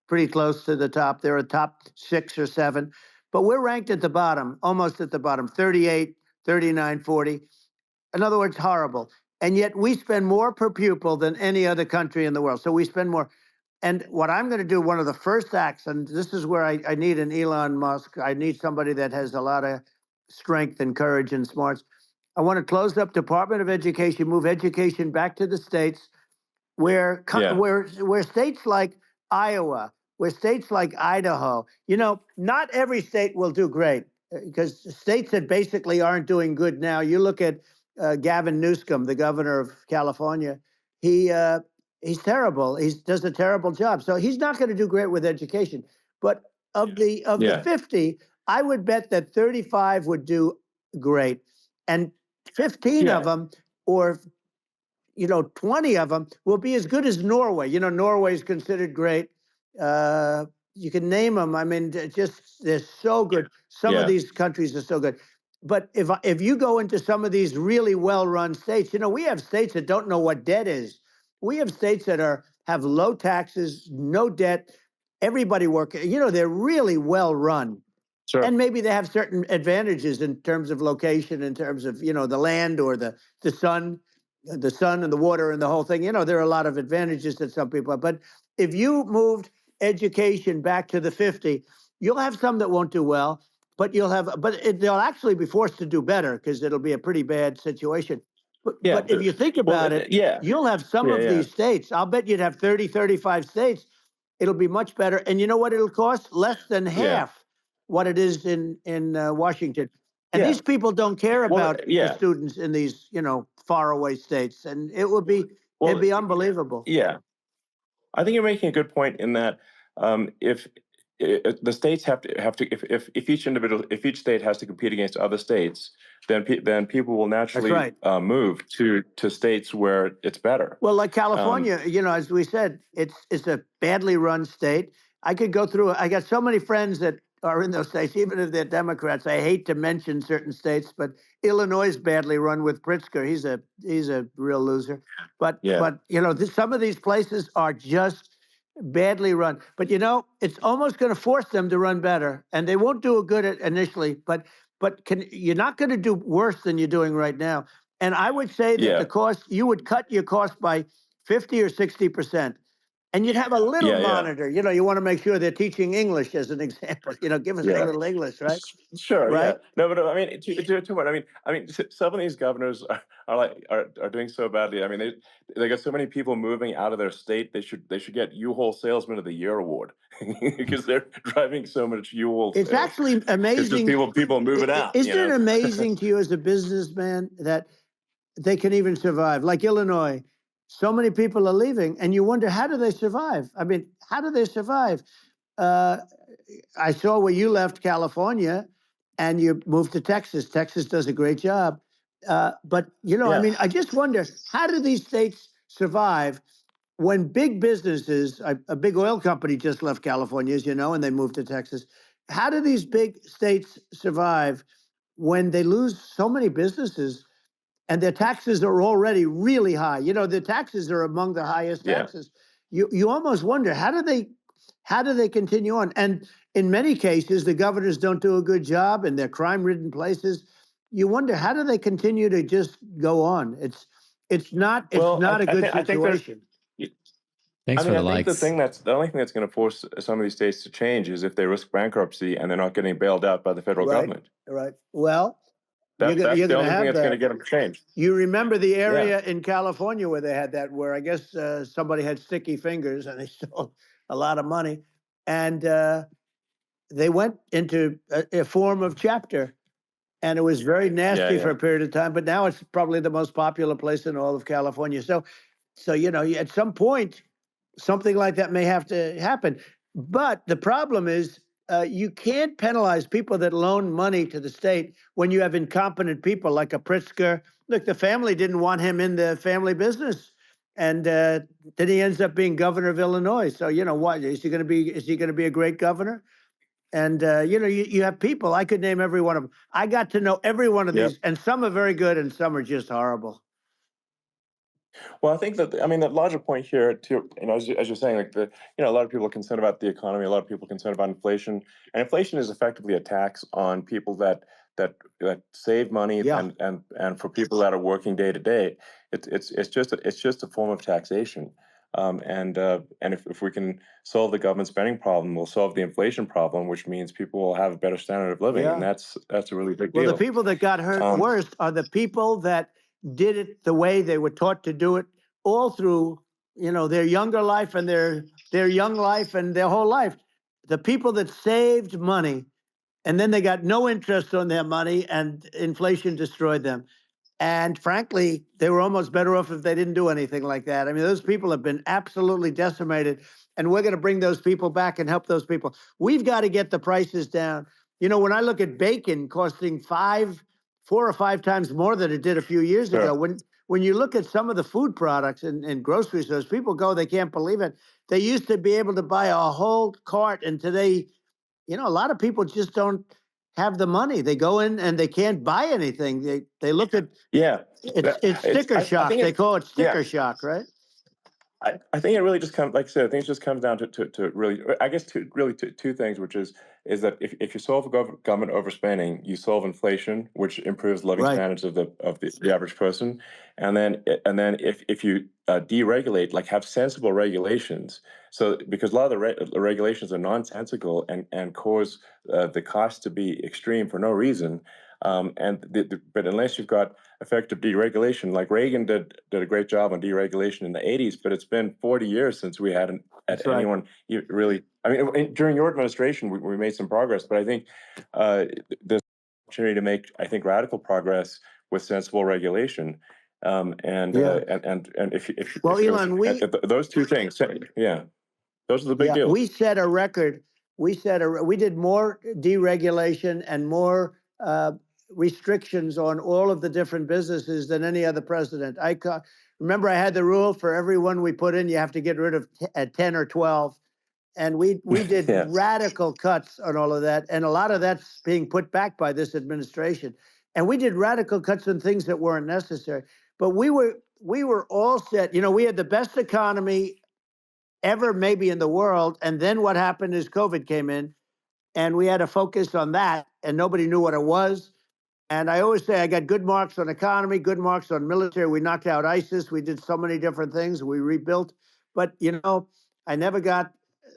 pretty close to the top. They're a top 6 or 7. But we're ranked at the bottom, almost at the bottom, 38, 39, 40. In other words, horrible. And yet we spend more per pupil than any other country in the world. So we spend more. And what I'm going to do, one of the first acts, and this is where I need an Elon Musk. I need somebody that has a lot of strength and courage and smarts. I want to close up Department of Education, move education back to the states, where states like Iowa, where states like Idaho, not every state will do great, because states that basically aren't doing good now. You look at Gavin Newsom, the governor of California. He's terrible. He does a terrible job. So he's not going to do great with education. But of the 50, I would bet that 35 would do great, and 15 of them, or 20 of them, will be as good as Norway. Norway is considered great. You can name them. I mean, they're so good. Some of these countries are so good. But if you go into some of these really well-run states, we have states that don't know what debt is. We have states that have low taxes, no debt, everybody working. They're really well-run. Sure. And maybe they have certain advantages in terms of location, in terms of, the land or the sun and the water and the whole thing. There are a lot of advantages that some people have. But if you moved education back to the 50, you'll have some that won't do well. but they'll actually be forced to do better because it'll be a pretty bad situation. Yeah, But if you think about it, yeah, you'll have some of these states. I'll bet you'd have 30, 35 states. It'll be much better. And you know what it'll cost? Less than half what it is in Washington. And these people don't care about the students in these, faraway states. And it'd be unbelievable. Yeah. I think you're making a good point in that if the states have to if each state has to compete against other states, then people will naturally move to states where it's better. Well, like California, as we said, it's a badly run state. I could go through. I got so many friends that are in those states, even if they're Democrats. I hate to mention certain states, but Illinois is badly run with Pritzker. He's a real loser. But some of these places are just badly run. But it's almost going to force them to run better, and they won't do it good initially. But you're not going to do worse than you're doing right now. And I would say that the cost, you would cut your cost by 50 or 60%. And you'd have a little monitor. You want to make sure they're teaching English as an example. Give us a little English, right? Sure. Right? Yeah. No, but I mean, to what? I mean, some of these governors are doing so badly. I mean, they got so many people moving out of their state. They should get U-Haul Salesman of the Year award because they're driving so much U-Haul. It's actually amazing. It's just people moving out. Isn't it amazing to you as a businessman that they can even survive? Like Illinois, so many people are leaving, and you wonder, how do they survive? I mean, how do they survive? I saw where you left California and you moved to Texas. Texas does a great job. But, I mean, I just wonder, how do these states survive when big businesses, a big oil company just left California, as you know, and they moved to Texas. How do these big states survive when they lose so many businesses and their taxes are already really high? The taxes are among the highest taxes. You almost wonder, how do they continue on? And in many cases, the governors don't do a good job in their crime-ridden places. You wonder, how do they continue to just go on? It's not a good situation. Thanks for the I think likes. the only thing that's going to force some of these states to change is if they risk bankruptcy and they're not getting bailed out by the federal government. Right. Well, that's the only thing that's going to get them to change. You remember the area in California where they had that, where I guess somebody had sticky fingers and they stole a lot of money, and they went into a form of chapter, and it was very nasty for a period of time. But now it's probably the most popular place in all of California. So at some point, something like that may have to happen. But the problem is you can't penalize people that loan money to the state when you have incompetent people like a Pritzker. Look, the family didn't want him in the family business. And then he ends up being governor of Illinois. So, what, is he going to be a great governor? And, you have people, I could name every one of them. I got to know every one of these, and some are very good and some are just horrible. Well, I think that, the larger point here, too, as you're saying, like a lot of people are concerned about the economy, a lot of people are concerned about inflation, and inflation is effectively a tax on people that save money, and for people that are working day to day, it's just a form of taxation. And if we can solve the government spending problem, we'll solve the inflation problem, which means people will have a better standard of living, and that's a really big deal. Well, the people that got hurt worst are the people that did it the way they were taught to do it all through, their younger life and their young life and their whole life. The people that saved money and then they got no interest on their money and inflation destroyed them. And frankly, they were almost better off if they didn't do anything like that. I mean, those people have been absolutely decimated, and we're going to bring those people back and help those people. We've got to get the prices down. When I look at bacon costing 4 or 5 times more than it did a few years ago, when you look at some of the food products in grocery stores, people go, they can't believe it. They used to be able to buy a whole cart, and today, a lot of people just don't have the money. They go in and they can't buy anything. They look at it's sticker shock. They call it sticker shock, right? I think it really just comes, like I said, I think it just comes down to really, I guess, two things, which is that if you solve government overspending, you solve inflation, which improves living Right. standards of the average person, and then if you deregulate, like have sensible regulations, so because a lot of the regulations are nonsensical and cause the cost to be extreme for no reason, but unless you've got effective deregulation. Like Reagan did a great job on deregulation in the 80s, but it's been 40 years since we had That's right. anyone really. I mean, during your administration, we made some progress, but I think there's an opportunity to make, I think, radical progress with sensible regulation. And if Well, Elon, those two things, yeah, those are the big deals. we set a record. We did more deregulation and more restrictions on all of the different businesses than any other president. Remember, I had the rule for every one we put in, you have to get rid of 10 or 12. And we did Yes. radical cuts on all of that. And a lot of that's being put back by this administration. And we did radical cuts on things that weren't necessary. But we were all set. You know, we had the best economy ever maybe in the world. And then what happened is COVID came in and we had to focus on that and nobody knew what it was. And I always say I got good marks on economy, good marks on military. We knocked out ISIS. We did so many different things. We rebuilt. But, you know, I never got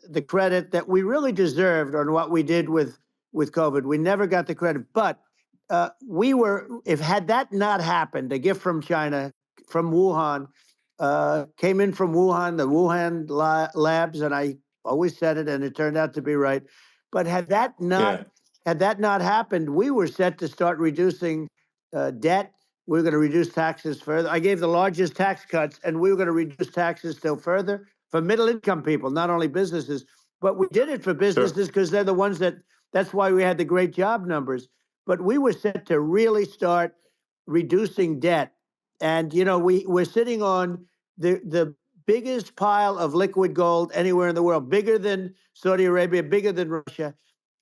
the credit that we really deserved on what we did with COVID. We never got the credit. But had that not happened, a gift from China, from Wuhan, came in from Wuhan, the Wuhan labs, and I always said it, and it turned out to be right. But had that not happened, we were set to start reducing debt. We were going to reduce taxes further. I gave the largest tax cuts, and we were going to reduce taxes still further for middle-income people, not only businesses. But we did it for businesses because they're the ones that's why we had the great job numbers. But we were set to really start reducing debt. And, you know, we're sitting on the biggest pile of liquid gold anywhere in the world, bigger than Saudi Arabia, bigger than Russia.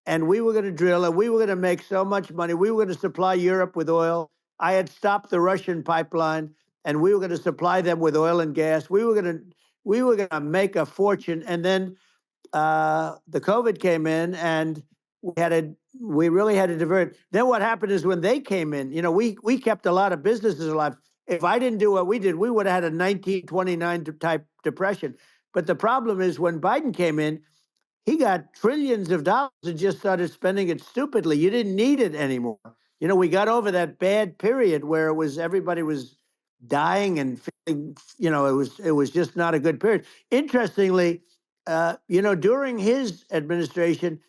And we were going to drill and we were going to make so much money. We were going to supply Europe with oil. I had stopped the Russian pipeline and we were going to supply them with oil and gas. We were going to make a fortune. And then the COVID came in and we really had to divert. Then what happened is when they came in, you know, we kept a lot of businesses alive. If I didn't do what we did, we would have had a 1929 type depression. But the problem is when Biden came in, he got trillions of dollars and just started spending it stupidly. You didn't need it anymore. You know, we got over that bad period where everybody was dying and feeling, you know, it was just not a good period. Interestingly, you know, during his administration,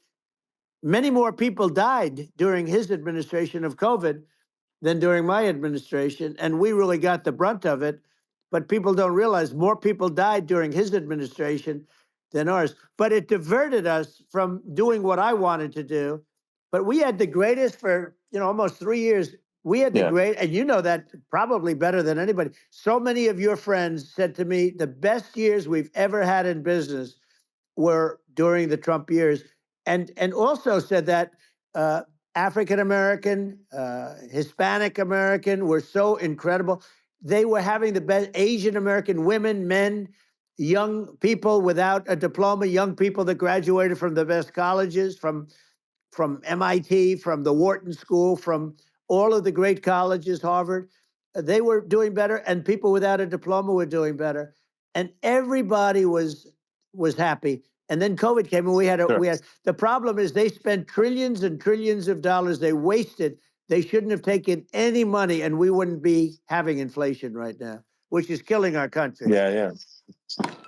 many more people died during his administration of COVID than during my administration, and we really got the brunt of it. But people don't realize more people died during his administration than ours. But it diverted us from doing what I wanted to do. But we had the greatest for, you know, almost 3 years. We had the great, and you know that probably better than anybody. So many of your friends said to me, the best years we've ever had in business were during the Trump years, and also said that African American, Hispanic American were so incredible. They were having the best. Asian American women, men, young people without a diploma, young people that graduated from the best colleges, from MIT, from the Wharton School, from all of the great colleges, Harvard. They were doing better, and people without a diploma were doing better, and everybody was happy. And then COVID came, and we had the problem is they spent trillions and trillions of dollars. They wasted. They shouldn't have taken any money, and we wouldn't be having inflation right now, which is killing our country.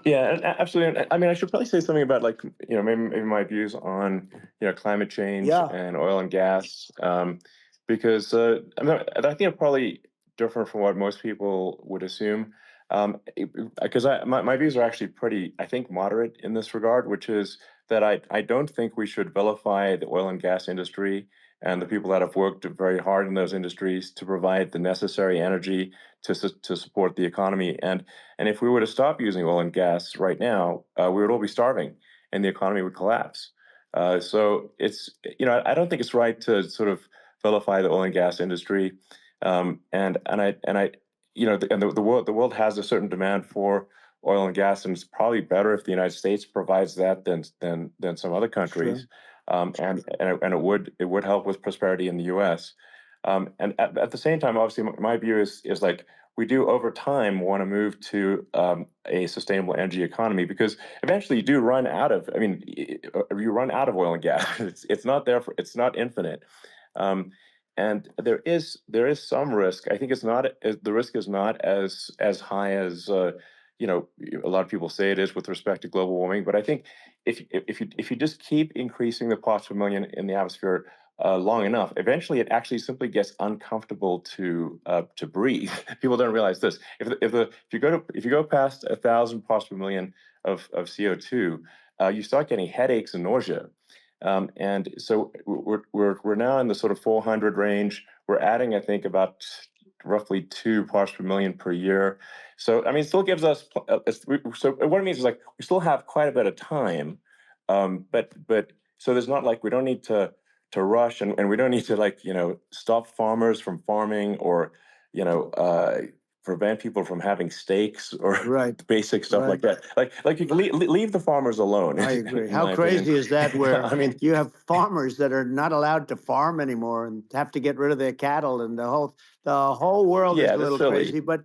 Yeah, absolutely. I mean, I should probably say something about, like, you know, maybe my views on, you know, climate change and oil and gas, because I mean, I think I'm probably different from what most people would assume, because my views are actually pretty, I think, moderate in this regard, which is that I don't think we should vilify the oil and gas industry and the people that have worked very hard in those industries to provide the necessary energy to support the economy. And if we were to stop using oil and gas right now, we would all be starving and the economy would collapse. So it's, you know, I don't think it's right to sort of vilify the oil and gas industry. And I, you know, the world has a certain demand for oil and gas, and it's probably better if the United States provides that than some other countries. And it would help with prosperity in the U.S. And at the same time, obviously, my view is like we do over time want to move to a sustainable energy economy, because eventually you do run out of. I mean, you run out of oil and gas. It's not there for. It's not infinite. And there is some risk. I think the risk is not as high as a lot of people say it is with respect to global warming. But I think if you just keep increasing the parts per million in the atmosphere long enough, eventually it actually simply gets uncomfortable to breathe. People don't realize this. If you go past 1,000 parts per million of CO2, you start getting headaches and nausea. And so we're now in the sort of 400 range. We're adding, I think, about roughly 2 parts per million per year. So I mean, it still gives us. So what it means is like we still have quite a bit of time, but so there's not like we don't need to rush, and we don't need to stop farmers from farming, or you know prevent people from having steaks or Right. basic stuff like Right. that. Like you can leave the farmers alone. I agree. in How my opinion. crazy is that? Where I mean, you have farmers that are not allowed to farm anymore and have to get rid of their cattle, and the whole world is yeah, a that's little silly. crazy. But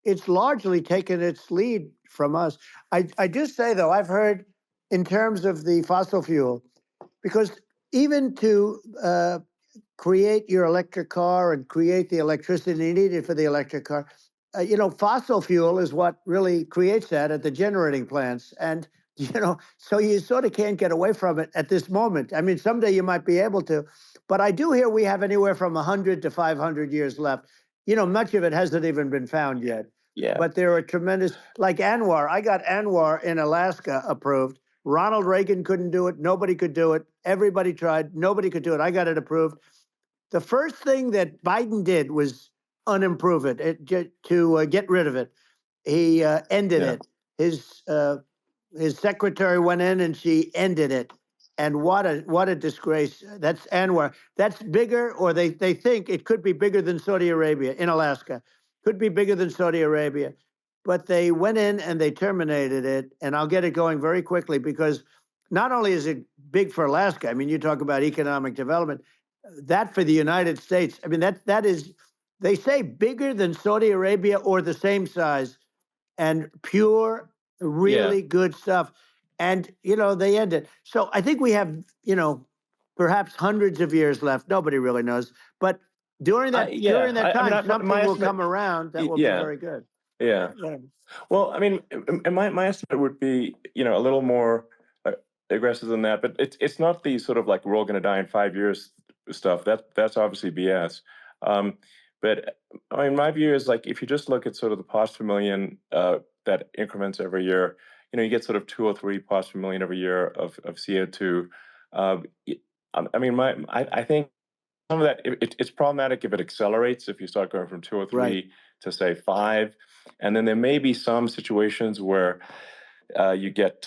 it's largely taken its lead from us. I do say though, I've heard in terms of the fossil fuel, because even to create your electric car and create the electricity needed for the electric car, fossil fuel is what really creates that at the generating plants. And, so you sort of can't get away from it at this moment. I mean, someday you might be able to, but I do hear we have anywhere from 100 to 500 years left. Much of it hasn't even been found yet. Yeah. But there are tremendous, like Anwar. I got Anwar in Alaska approved. Ronald Reagan couldn't do it. Nobody could do it. Everybody tried. Nobody could do it. I got it approved. The first thing that Biden did was unimprove it, to get rid of it. He ended Yeah. it. His secretary went in and she ended it. And what a disgrace. That's Anwar. That's bigger, or they think it could be bigger than Saudi Arabia in Alaska. Could be bigger than Saudi Arabia. But they went in and they terminated it. And I'll get it going very quickly, because not only is it big for Alaska, I mean, you talk about economic development, that for the United States, I mean, that is, they say bigger than Saudi Arabia or the same size, and pure, really good stuff. And, they end it. So I think we have, perhaps hundreds of years left. Nobody really knows. But during that I mean, time, my something will estimate. come around that will be Yeah. very good. Yeah. Yeah. Well, I mean, my estimate would be, a little more aggressive than that, but it's not the sort of like we're all going to die in 5 years stuff. That's obviously BS. But I mean, my view is like if you just look at sort of the parts per million that increments every year, you get sort of 2 or 3 parts per million every year of CO2. I mean, I think some of that it's problematic if it accelerates, if you start going from 2 or 3 Right. to say 5, and then there may be some situations where you get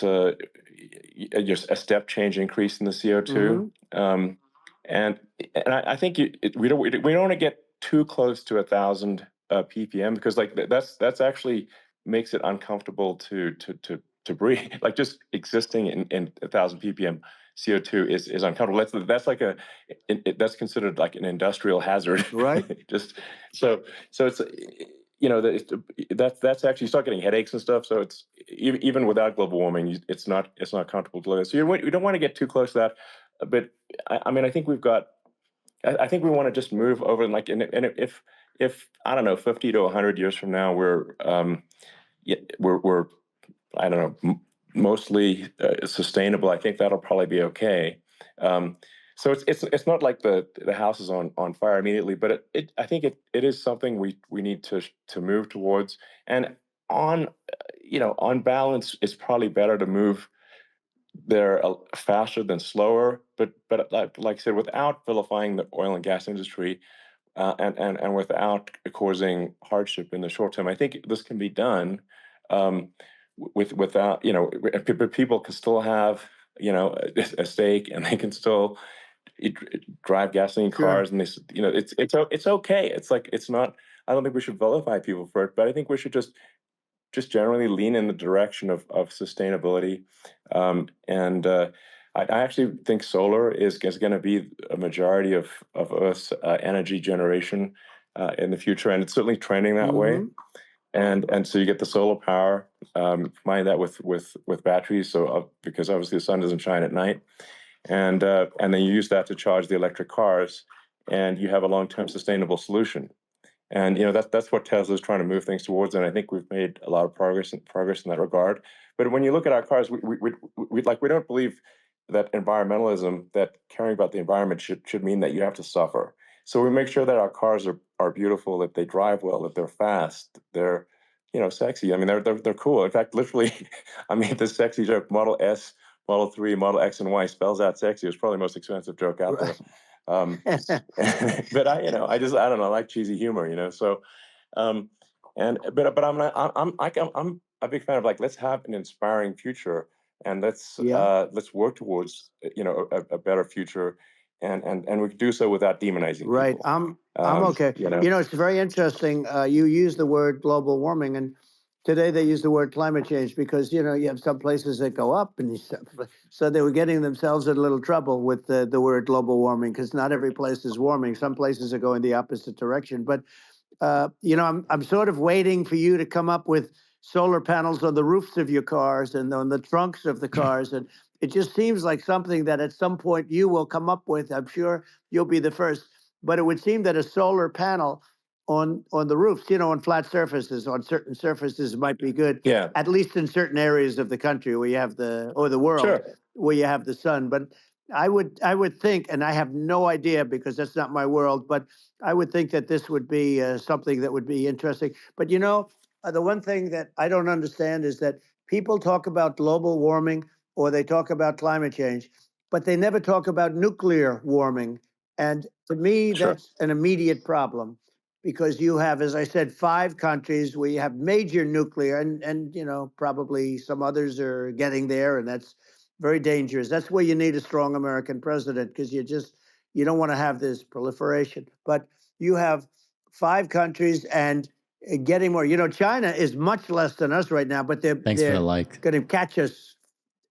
just a step change increase in the CO2, and I think we don't want to get too close to 1,000 ppm, because like that's actually makes it uncomfortable to breathe. Like just existing in 1,000 ppm CO2 is uncomfortable. That's like that's considered like an industrial hazard. Right. Just so it's that's actually, you start getting headaches and stuff. So it's even without global warming, it's not comfortable to live. So you don't want to get too close to that. But I mean, I think we've got. I think we want to just move over, and like, and if I don't know, 50 to 100 years from now, we're I don't know, mostly sustainable. I think that'll probably be okay. So it's not like the house is on fire immediately, but I think it is something we need to move towards. And on on balance, it's probably better to move there faster than slower. But like I said, without vilifying the oil and gas industry, and without causing hardship in the short term, I think this can be done. Without people can still have a stake, and they can still drive gasoline cars, and this it's okay. It's like it's not. I don't think we should vilify people for it, but I think we should just just generally lean in the direction of sustainability. I actually think solar is going to be a majority of Earth's energy generation in the future, and it's certainly trending that way. And so you get the solar power, combine that with batteries, so because obviously the sun doesn't shine at night, and then you use that to charge the electric cars, and you have a long-term sustainable solution. And that's what Tesla is trying to move things towards, and I think we've made a lot of progress in that regard. But when you look at our cars, we don't believe that environmentalism, that caring about the environment should mean that you have to suffer. So we make sure that our cars are beautiful, that they drive well, that they're fast, they're sexy. I mean, they're cool. In fact, literally, I mean, the sexy joke, Model S, Model 3, Model X, and Y spells out sexy. It's probably the most expensive joke out there. But I don't know, I like cheesy humor, so but I'm a big fan of, like, let's have an inspiring future, and let's work towards a better future, and we can do so without demonizing Right. people. I'm okay. It's very interesting. You use the word global warming, and today they use the word climate change because you have some places that go up, and so they were getting themselves in a little trouble with the word global warming, because not every place is warming. Some places are going the opposite direction. But I'm sort of waiting for you to come up with solar panels on the roofs of your cars and on the trunks of the cars, and it just seems like something that at some point you will come up with. I'm sure you'll be the first. But it would seem that a solar panel on the roofs, on flat surfaces, on certain surfaces might be good. Yeah. At least in certain areas of the country where you have the world, Sure. where you have the sun. But I would think, and I have no idea because that's not my world, but I would think that this would be something that would be interesting. But the one thing that I don't understand is that people talk about global warming or they talk about climate change, but they never talk about nuclear warming. And to me, Sure. that's an immediate problem because you have, as I said, 5 countries where you have major nuclear, and probably some others are getting there, and that's very dangerous. That's where you need a strong American president, because you don't want to have this proliferation. But you have 5 countries and getting more. China is much less than us right now, but they're going to catch us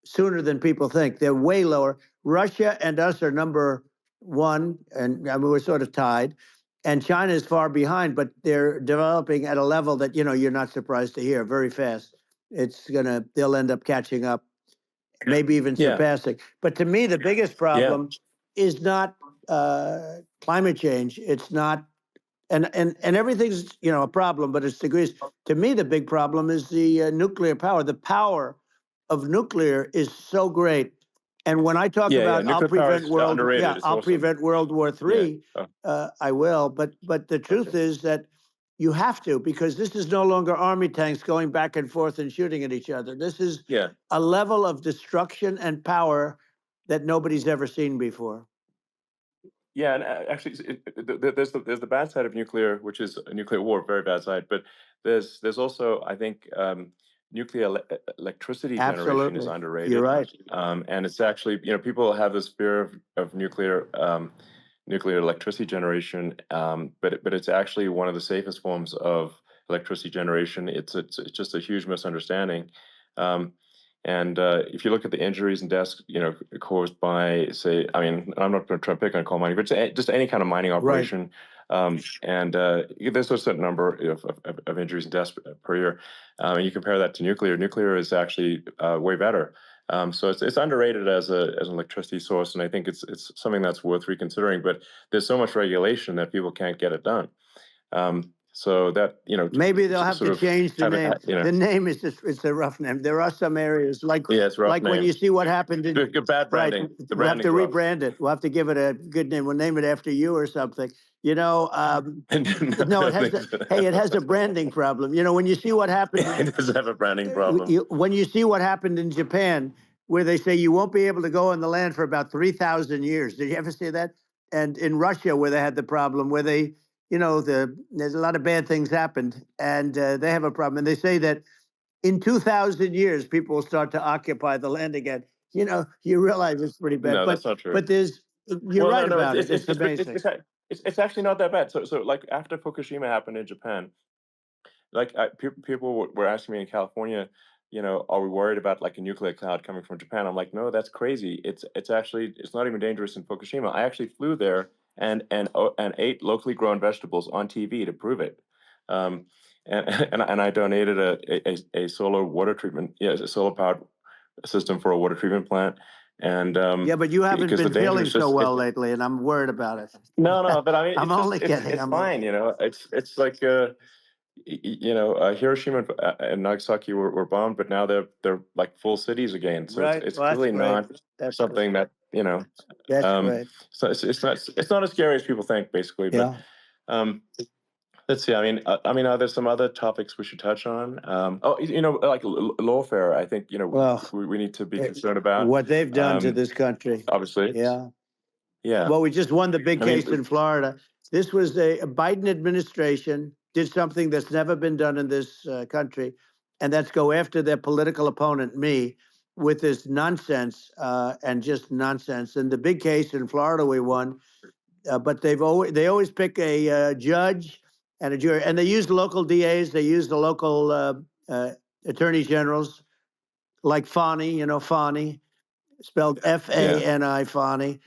sooner than people think. They're way lower. Russia and us are number 1, and I mean, we're sort of tied. And China is far behind, but they're developing at a level that you're not surprised to hear, very fast. They'll end up catching up, maybe even surpassing. But to me, the biggest problem is not climate change. It's not, and everything's a problem, but it's degrees. To me, the big problem is the nuclear power. The power of nuclear is so great. And when I talk about I'll prevent World War III, I will. But the truth is that you have to, because this is no longer army tanks going back and forth and shooting at each other. This is a level of destruction and power that nobody's ever seen before. Yeah, and actually, there's the bad side of nuclear, which is a nuclear war, very bad side. But there's also, I think, nuclear electricity generation is underrated. You're right. And it's actually, people have this fear of nuclear electricity generation, but it's actually one of the safest forms of electricity generation. It's just a huge misunderstanding. And if you look at the injuries and deaths, caused by, say, I mean, I'm not going to try to pick on coal mining, but just any kind of mining operation. And there's a certain number of injuries and deaths per year. And you compare that to nuclear. Nuclear is actually way better. So it's underrated as an electricity source, and I think it's something that's worth reconsidering. But there's so much regulation that people can't get it done. So that maybe they'll have to change the name. The name is it's a rough name. There are some areas like when you see what happened in bad branding. Right, we'll have to rebrand it. We'll have to give it a good name. We'll name it after you or something. No, it has a branding problem. When you see what happened, it does have a branding problem. When you see what happened in Japan, where they say you won't be able to go on the land for about 3,000 years. Did you ever see that? And in Russia, where they had the problem, where they there's a lot of bad things happened, and they have a problem. And they say that in 2,000 years, people will start to occupy the land again. You realize it's pretty bad. No, that's not true. But you're right about it. It's amazing. It's actually not that bad. So like after Fukushima happened in Japan, like people were asking me in California, are we worried about like a nuclear cloud coming from Japan? I'm like, no, that's crazy. It's actually it's not even dangerous in Fukushima. I actually flew there and ate locally grown vegetables on TV to prove it. Um, and I donated a solar water treatment, a solar powered system for a water treatment plant. And Yeah, but you haven't because the been danger feeling is so just well lately, and I'm worried about it. no, but I mean I'm it's just only kidding. it's fine, it's like Hiroshima and Nagasaki were bombed, but now they're like full cities again. So Right. it's Well, that's clearly great. not That's good. something that That's um, great. so it's not as scary as people think, basically. But Yeah. um, let's see. I mean, are there some other topics we should touch on? Oh, like lawfare. I think Well, we need to be concerned about. what they've done to this country. Obviously, Yeah. yeah. Well, we just won the big I mean, case in Florida. This was a Biden administration did something that's never been done in this country, and that's go after their political opponent, me, with this nonsense and just nonsense. And the big case in Florida we won, but they always pick a judge and a jury, and they use local DAs, they use the local attorney generals, like Fani, Fani, spelled yeah, Fani, Fani,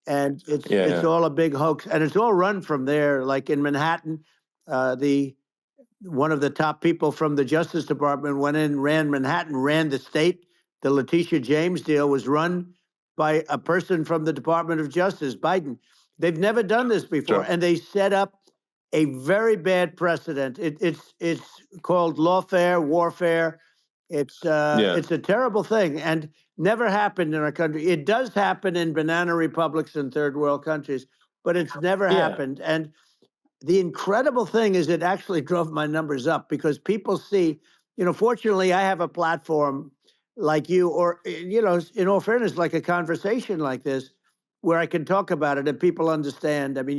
and it's yeah, all a big hoax, and it's all run from there. Like in Manhattan, the one of the top people from the Justice Department went in, ran Manhattan, ran the state. The Letitia James deal was run by a person from the Department of Justice, Biden. They've never done this before, sure, and they set up a very bad precedent. It's called lawfare, warfare. yeah, It's a terrible thing, and never happened in our country. It does happen in banana republics and third world countries, but it's never yeah, happened. And the incredible thing is it actually drove my numbers up because people see, fortunately I have a platform like you, or, in all fairness, like a conversation like this, where I can talk about it and people understand. I mean,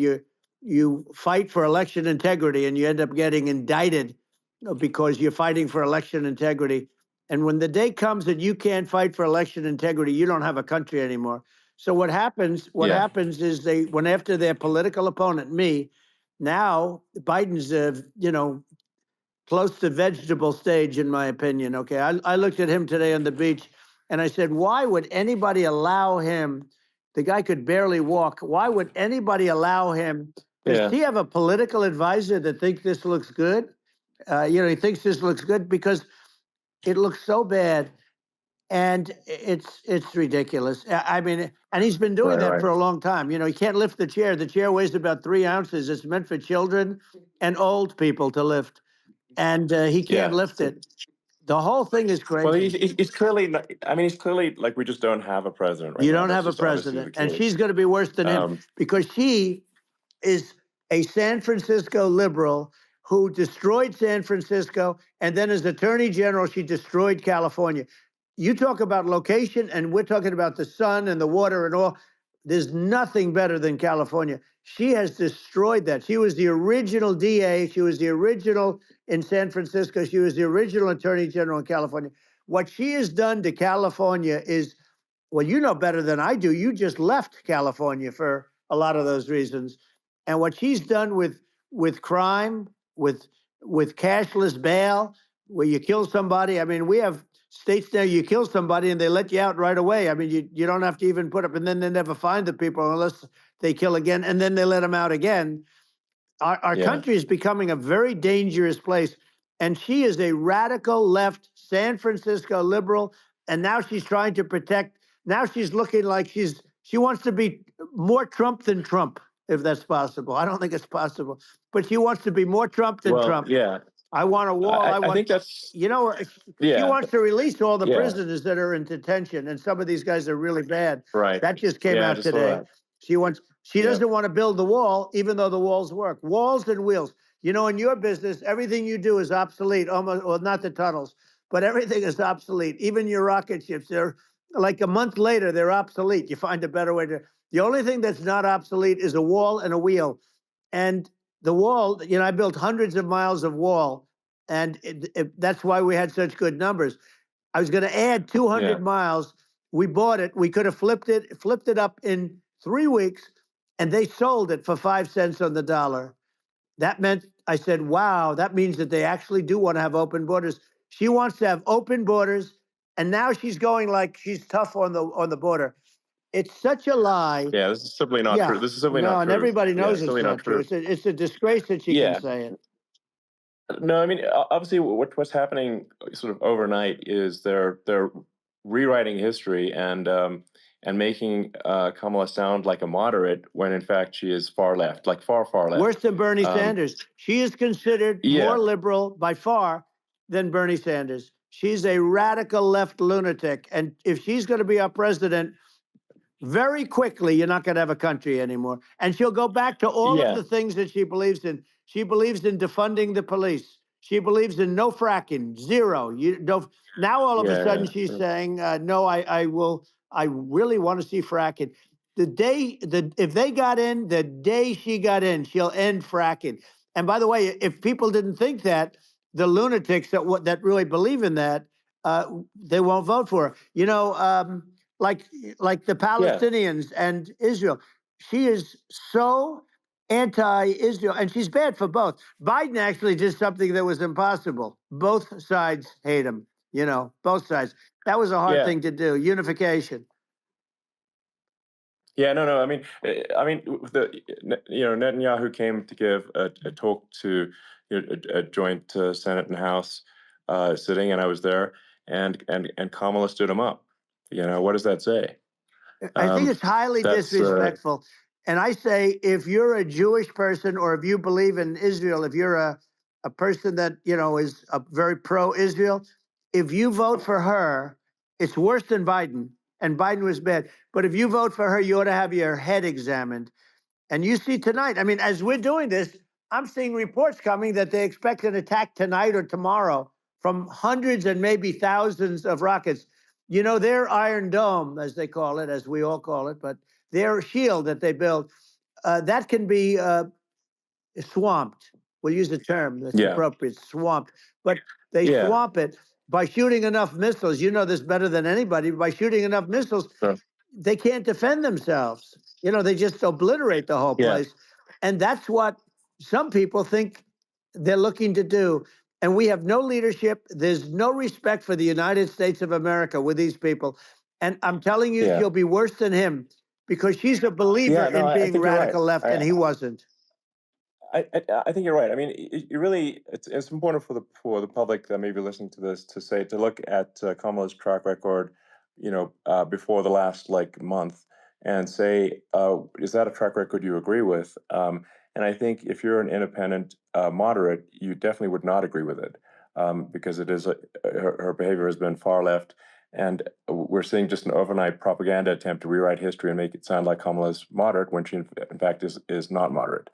you fight for election integrity and you end up getting indicted because you're fighting for election integrity. And when the day comes that you can't fight for election integrity, you don't have a country anymore. So what happens? What yeah, happens is they went after their political opponent, me. Now Biden's, close to vegetable stage, in my opinion. Okay, I looked at him today on the beach, and I said, why would anybody allow him? The guy could barely walk. Why would anybody allow him? Does yeah, he have a political advisor that thinks this looks good? He thinks this looks good because it looks so bad, and it's ridiculous. I mean, and he's been doing right, that right, for a long time. He can't lift the chair. The chair weighs about 3 ounces. It's meant for children and old people to lift, and he can't yeah. lift it. The whole thing is Well, crazy. he's clearly not, I mean, he's clearly like we just don't have a president right You now. don't That's have a just obviously the president, and case. she's going to be worse than him Um, because she is a San Francisco liberal who destroyed San Francisco, and then as Attorney General, she destroyed California. You talk about location, and we're talking about the sun and the water and all. There's nothing better than California. She has destroyed that. She was the original DA. She was the original in San Francisco. She was the original Attorney General in California. What she has done to California is, well, you know better than I do. You just left California for a lot of those reasons. And what she's done with crime, with cashless bail, where you kill somebody. I mean, we have states now you kill somebody and they let you out right away. I mean, you don't have to even put up, and then they never find the people unless they kill again, and then they let them out again. Our yeah, country is becoming a very dangerous place. And she is a radical left San Francisco liberal. And now she's trying to protect. Now she's looking like she wants to be more Trump than Trump, if that's possible. I don't think it's possible, but she wants to be more Trump than well, Trump. yeah, I want a wall. I I want, think that's she yeah, wants to release all the yeah, prisoners that are in detention, and some of these guys are really bad. right, That just came yeah, I out just saw today. that. She Yeah, doesn't want to build the wall, even though the walls work. Walls and wheels. In your business, everything you do is obsolete. Almost, well, not the tunnels, but everything is obsolete. Even your rocket ships, they're like a month later, they're obsolete. You find a better way to. The only thing that's not obsolete is a wall and a wheel. And the wall, I built hundreds of miles of wall, and that's why we had such good numbers. I was going to add yeah, 200 miles. We bought it. We could have flipped it up in 3 weeks, and they sold it for 5 cents on the dollar. that meant, I said, wow, that means that they actually do want to have open borders. She wants to have open borders, and now she's going like she's tough on the border. It's such a lie. Yeah, this is simply not true. Yeah, This is simply no, not and true. everybody Yeah, knows it's it's simply not not true. true. It's a disgrace that she can Yeah. say it. No, I mean, obviously, what's happening sort of overnight is they're rewriting history and making Kamala sound like a moderate when in fact she is far left, like far left. Worse than Bernie Um, Sanders. She is considered Yeah. more liberal by far than Bernie Sanders. She's a radical left lunatic. And if she's going to be our president, very quickly, you're not going to have a country anymore. And she'll go back to all Yeah. of the things that she believes in. She believes in defunding the police. She believes in no fracking, zero. You don't. Now all of a Yeah, sudden yeah, she's yeah. saying, no, I will. I really want to see fracking. If they got in, the day she got in, she'll end fracking. And by the way, if people didn't think that, the lunatics that really believe in that, they won't vote for her. You know, like the Palestinians and Israel. She is so anti-Israel, and she's bad for both. Biden actually did something that was impossible. Both sides hate him. You know, both sides. That was a hard Yeah. thing to do. Unification. Yeah, no. I mean, Netanyahu came to give a talk to a joint Senate and House sitting, and I was there, and Kamala stood him up. You know, what does that say? I think it's highly That's disrespectful. And I say, if you're a Jewish person or if you believe in Israel, if you're a person that, you know, is very pro-Israel, if you vote for her, it's worse than Biden. And Biden was bad. But if you vote for her, you ought to have your head examined. And you see tonight, I mean, as we're doing this, I'm seeing reports coming that they expect an attack tonight or tomorrow from hundreds and maybe thousands of rockets. You know, their Iron Dome, as they call it, as we all call it, but their shield that they build, that can be swamped. We'll use a term that's Yeah. appropriate, swamped. But they Yeah. swamp it by shooting enough missiles. You know this better than anybody. By shooting enough missiles, Sure. they can't defend themselves. You know, they just obliterate the whole Yeah. place. And that's what some people think they're looking to do. And we have no leadership. There's no respect for the United States of America with these people. And I'm telling you, Yeah. she'll be worse than him because she's a believer Yeah, no, in I being think you're right. radical left, and he wasn't. I think you're right. I mean, you really, it's important for the public that may be listening to this to look at Kamala's track record, before the last month, and say, is that a track record you agree with? And I think if you're an independent moderate, you definitely would not agree with it, because it is her behavior has been far left, and we're seeing just an overnight propaganda attempt to rewrite history and make it sound like Kamala's moderate when she in fact is not moderate.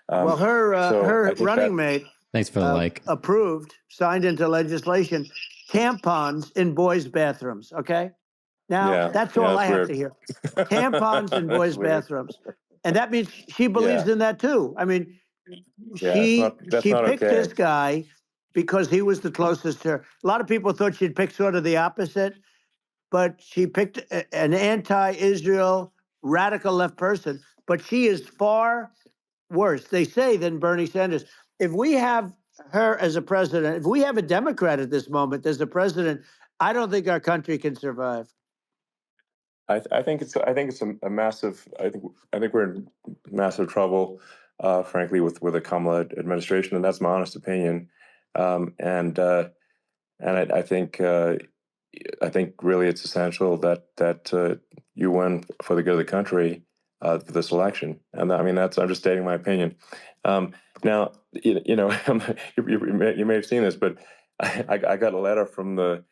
Well, her running mate Thanks for the like. approved, signed into legislation, tampons in boys' bathrooms. Okay, now that's all I have to hear. Tampons in boys' bathrooms, and that means she believes in that too. I mean, she picked okay. this guy because he was the closest to her. A lot of people thought she'd pick sort of the opposite, but she picked an anti-Israel radical left person. But she is far worse, they say, than Bernie Sanders. If we have her as a president, if we have a Democrat at this moment as a president, I don't think our country can survive. I think it's a massive. I think we're in massive trouble, frankly, with the Kamala administration, and that's my honest opinion. And I think really it's essential that you win for the good of the country for this election. And I mean, I'm just stating my opinion. Now, you may have seen this, but I got a letter from the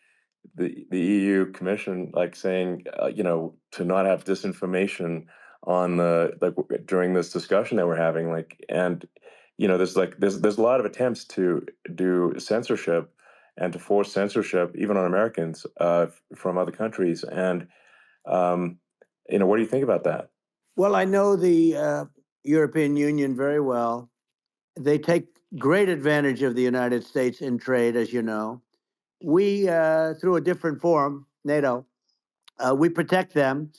EU Commission, saying, to not have disinformation on during this discussion that we're having, and there's a lot of attempts to do censorship and to force censorship even on Americans from other countries, and what do you think about that? Well, I know the European Union very well. They take great advantage of the United States in trade, as you know. We, through a different forum, NATO, we protect them.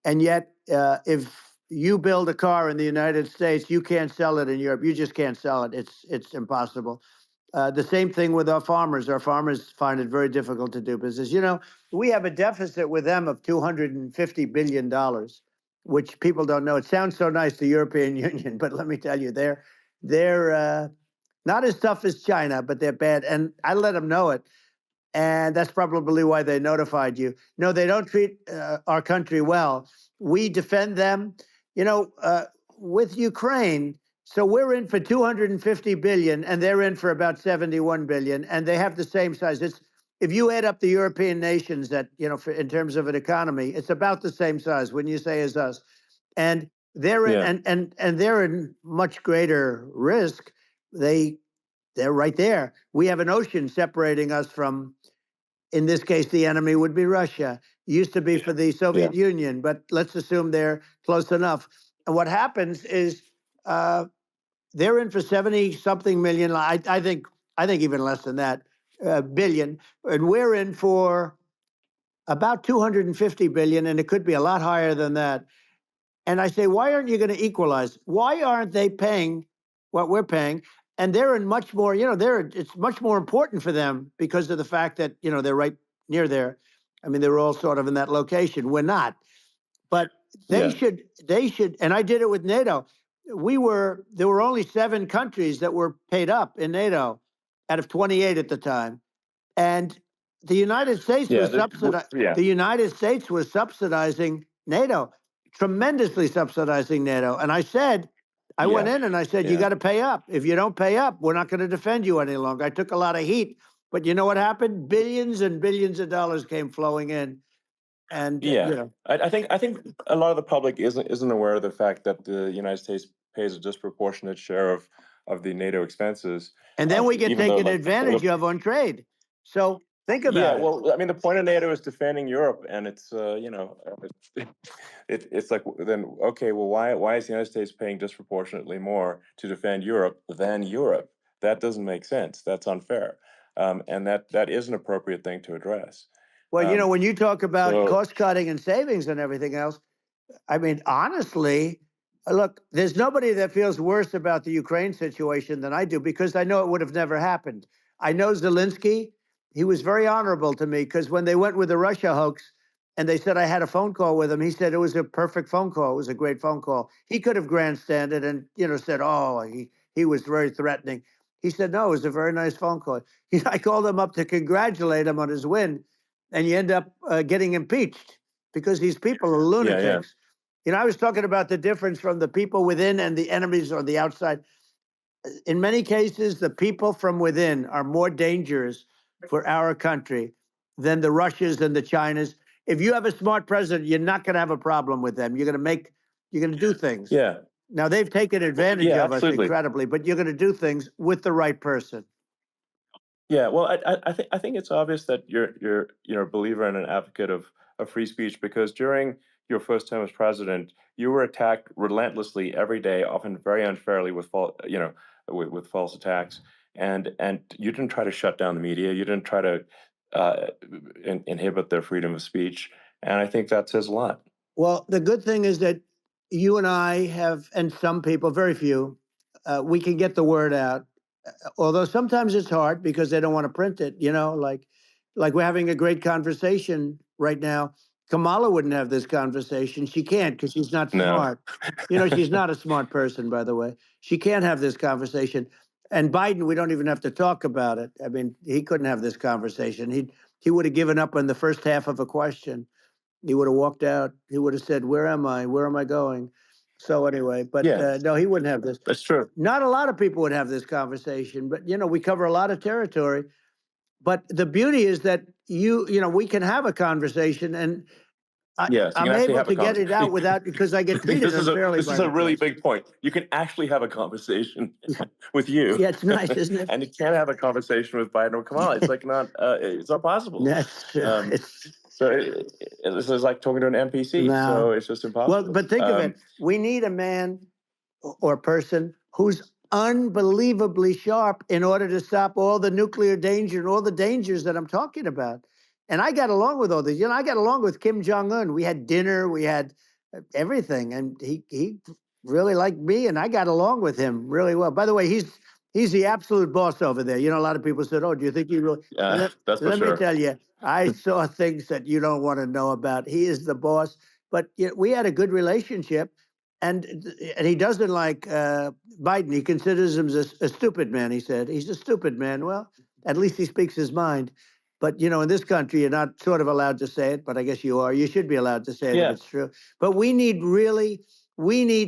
And yet, if you build a car in the United States, you can't sell it in Europe. You just can't sell it. It's impossible. The same thing with our farmers. Our farmers find it very difficult to do business. You know, we have a deficit with them of $250 billion, which people don't know. It sounds so nice, the European Union, but let me tell you, they're not as tough as China, but they're bad. And I let them know it. And that's probably why they notified you. No, they don't treat our country well. We defend them, you know, with Ukraine. So we're in for 250 billion, and they're in for about 71 billion, and they have the same size. It's if you add up the European nations that in terms of an economy, it's about the same size. When you say as us, and they're in, Yeah. and they're in much greater risk. They're right there. We have an ocean separating us from, in this case, the enemy would be Russia. Used to be for the Soviet Union, but let's assume they're close enough. And what happens is they're in for 70 something million. I think even less than that, billion, and we're in for about 250 billion, and it could be a lot higher than that. And I say, why aren't you going to equalize? Why aren't they paying what we're paying? And they're in much more, it's much more important for them because of the fact that, they're right near there. I mean, they're all sort of in that location. We're not. But they should, and I did it with NATO. There were only 7 countries that were paid up in NATO out of 28 at the time. And the United States was Yeah. The United States was subsidizing NATO, tremendously subsidizing NATO. And I said, I went in and I said, you got to pay up. If you don't pay up, we're not going to defend you any longer. I took a lot of heat, but you know what happened? Billions and billions of dollars came flowing in. And I think a lot of the public isn't aware of the fact that the United States pays a disproportionate share of the NATO expenses. And then we get even though, taken advantage of on trade. So think about it. Well, I mean, the point of NATO is defending Europe, and it's it's like, then okay, well, why is the United States paying disproportionately more to defend Europe than Europe? That doesn't make sense. That's unfair, and that is an appropriate thing to address. Well, when you talk about cost cutting and savings and everything else, I mean, honestly, look, there's nobody that feels worse about the Ukraine situation than I do, because I know it would have never happened. I know Zelensky. He was very honorable to me, because when they went with the Russia hoax and they said I had a phone call with him, he said it was a perfect phone call. It was a great phone call. He could have grandstanded and, said, oh, he was very threatening. He said, no, it was a very nice phone call. I called him up to congratulate him on his win, and you end up getting impeached because these people are lunatics. I was talking about the difference from the people within and the enemies on the outside. In many cases, the people from within are more dangerous for our country than the Russias and the Chinas. If you have a smart president, you're not going to have a problem with them. You're going to do things. Yeah. Now, they've taken advantage of us incredibly, but you're going to do things with the right person. Yeah, well, I think it's obvious that you're a believer and an advocate of free speech, because during your first term as president, you were attacked relentlessly every day, often very unfairly with with false attacks, and you didn't try to shut down the media. You didn't try to inhibit their freedom of speech, and I think that says a lot. Well, the good thing is that you and I have, and some people, very few, we can get the word out. Although sometimes it's hard because they don't want to print it, like we're having a great conversation right now. Kamala wouldn't have this conversation. She can't, because she's not smart. She's not a smart person, by the way. She can't have this conversation. And Biden, we don't even have to talk about it. I mean, he couldn't have this conversation. He would have given up on the first half of a question. He would have walked out. He would have said, where am I? Where am I going? So anyway, but no, he wouldn't have this. That's true. Not a lot of people would have this conversation, but we cover a lot of territory. But the beauty is that we can have a conversation, and I'm able to get it out without, because I get treated unfairly. This is a really big point. You can actually have a conversation with you. Yeah, it's nice, isn't it? And you can't have a conversation with Biden or Kamala. It's like it's not possible. That's true. So this is like talking to an NPC. No. So it's just impossible. Well, but think of it. We need a man or person who's unbelievably sharp in order to stop all the nuclear danger and all the dangers that I'm talking about. And I got along with all these. I got along with Kim Jong-un. We had dinner. We had everything, and he really liked me, and I got along with him really well. By the way, he's the absolute boss over there. You know, a lot of people said, "Oh, do you think he really?" That's for Let me sure. tell you, I saw things that you don't want to know about. He is the boss, but we had a good relationship, and he doesn't like Biden. He considers him a stupid man. He said he's a stupid man. Well, at least he speaks his mind. But you know, in this country, you're not sort of allowed to say it, but I guess you are. You should be allowed to say it if Yeah. it's true. But we need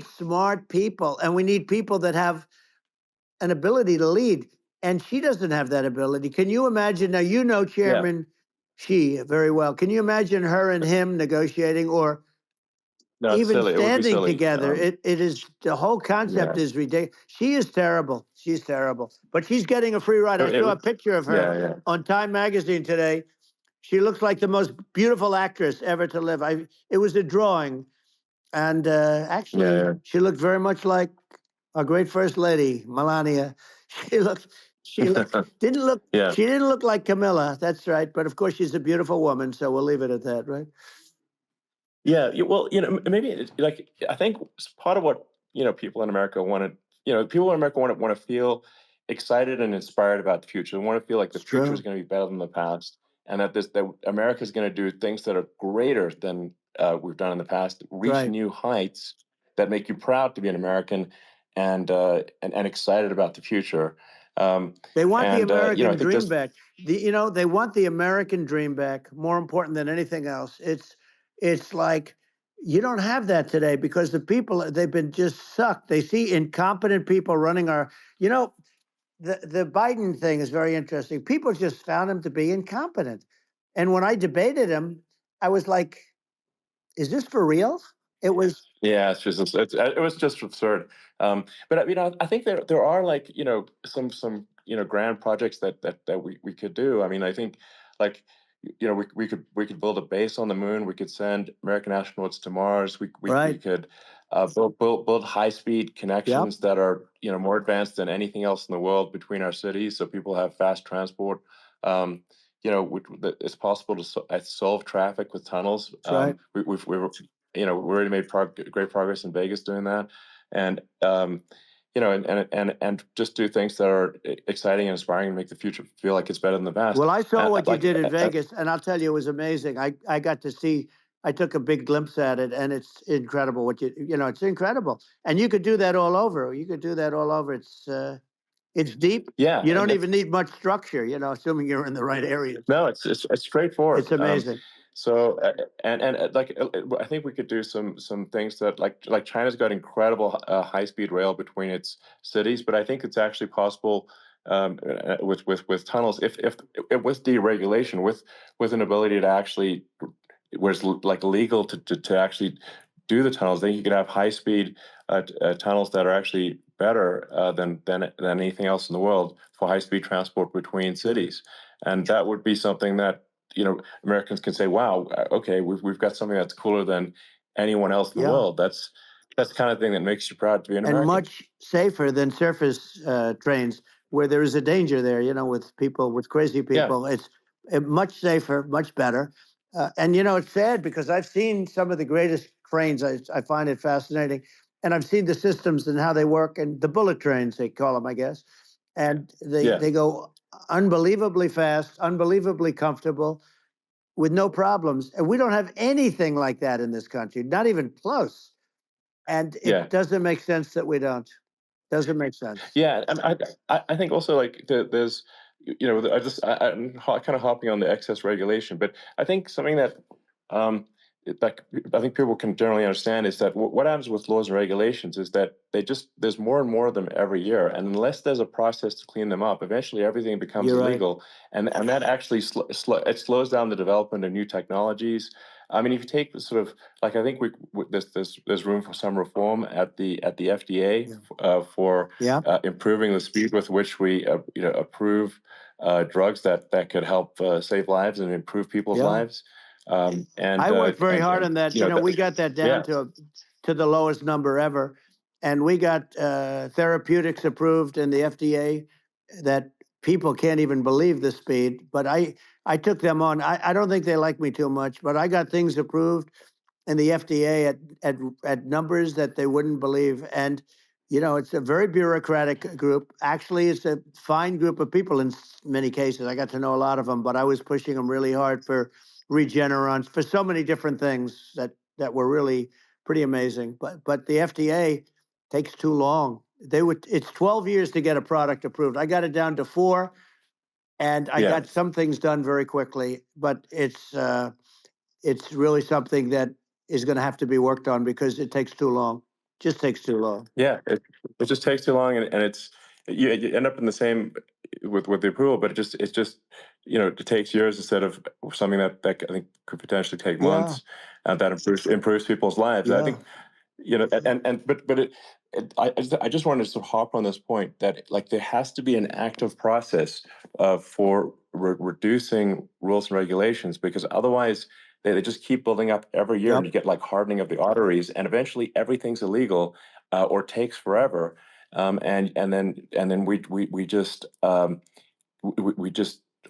smart people, and we need people that have an ability to lead. And she doesn't have that ability. Can you imagine? Now, you know Chairman Xi very well. Can you imagine her and him negotiating, or No, it's even silly. It would be standing silly. together? It is, the whole concept Yeah. is ridiculous. She is terrible. She's terrible. But she's getting a free ride. I It saw a would, picture of yeah, her yeah. on Time Magazine today. She looks like the most beautiful actress ever to live. It was a drawing, and actually, Yeah, she looked very much like our great First Lady, Melania. She looked, didn't look, yeah. she didn't look like Camilla. That's right. But of course, she's a beautiful woman, so we'll leave it at that, right? Yeah, well, maybe like I think part of what people in America people in America want to feel excited and inspired about the future. They want to feel like the It's future is true. going to be better than the past, and that America is going to do things that are greater than we've done in the past, reach Right. new heights that make you proud to be an American, and excited about the future. They want the And I American think dream this, back. They want the American dream back, more important than anything else. It's like you don't have that today because the people, they've been just sucked. They see incompetent people running our, you know, the Biden thing is very interesting. People just found him to be incompetent. And when I debated him, I was like, is this for real? It was yeah, it was just absurd. But I think there are like some grand projects that we could do. I mean, I think like we could build a base on the moon. We could send American astronauts to Mars. We right. could build high speed Yep. connections that are more advanced than anything else in the world between our cities, so people have fast transport. Um, it's possible to solve traffic with tunnels. That's right. We already made great progress in Vegas doing that, and and just do things that are exciting and inspiring and make the future feel like it's better than the past. Well, I saw what you Like, did in Vegas, and I'll tell you, it was amazing. I got to see. I took a big glimpse at it, and it's incredible. It's incredible, and you could do that all over. You could do that all over. It's deep. yeah, You and don't even need much structure. Assuming you're in the right areas. no, it's It's straightforward. amazing. So and like I think we could do some things that like China's got incredible high speed rail between its cities, but I think it's actually possible with tunnels if with deregulation with an ability to actually where it's like legal to actually do the tunnels. Then you could have high speed tunnels that are actually better than anything else in the world for high speed transport between cities, and that would be something that Americans can say, "Wow, okay, we've got something that's cooler than anyone else in the Yeah. world." That's the kind of thing that makes you proud to be an And American. much safer than surface trains where there is a danger there, with people, with crazy Yeah, people. It's much safer, much better. And, it's sad because I've seen some of the greatest trains. I find it fascinating. And I've seen the systems and how they work, and the bullet trains, they call them, I guess. And they, yeah, they go unbelievably fast, unbelievably comfortable with no problems. And we don't have anything like that in this country, not even close. And yeah. it doesn't make sense that we don't. Doesn't make sense. Yeah, and I think also like there's I'm kind of hopping on the excess regulation, but I think something that like I think people can generally understand is that what happens with laws and regulations is that there's more and more of them every year, and unless there's a process to clean them up, eventually everything becomes You're right. illegal, and that actually it slows down the development of new technologies. I mean, if you take sort of like I think there's room for some reform at the FDA Yeah. for Yeah. improving the speed with which we approve drugs that could help save lives and improve people's Yeah. lives. And I worked very hard and on that. you know We got that down yeah, to the lowest number ever, and we got therapeutics approved in the FDA that people can't even believe the speed. But I took them on. I don't think they like me too much, but I got things approved and the FDA at numbers that they wouldn't believe. And it's a very bureaucratic group. Actually, it's a fine group of people in many cases. I got to know a lot of them, but I was pushing them really hard for Regeneron, for so many different things that were really pretty amazing. But the FDA takes too long. It's 12 years to get a product approved. I got it down to 4, and I got some things done very quickly. But it's really something that is going to have to be worked on because it takes too long. Just takes too long. Yeah, it just takes too long, and it's you end up in the same with the approval, but it's just it takes years instead of something that I think could potentially take months, and that improves people's lives. I think I just wanted to sort of hop on this point that like there has to be an active process for reducing rules and regulations, because otherwise they just keep building up every year, and you get like hardening of the arteries, and eventually everything's illegal or takes forever, and then we just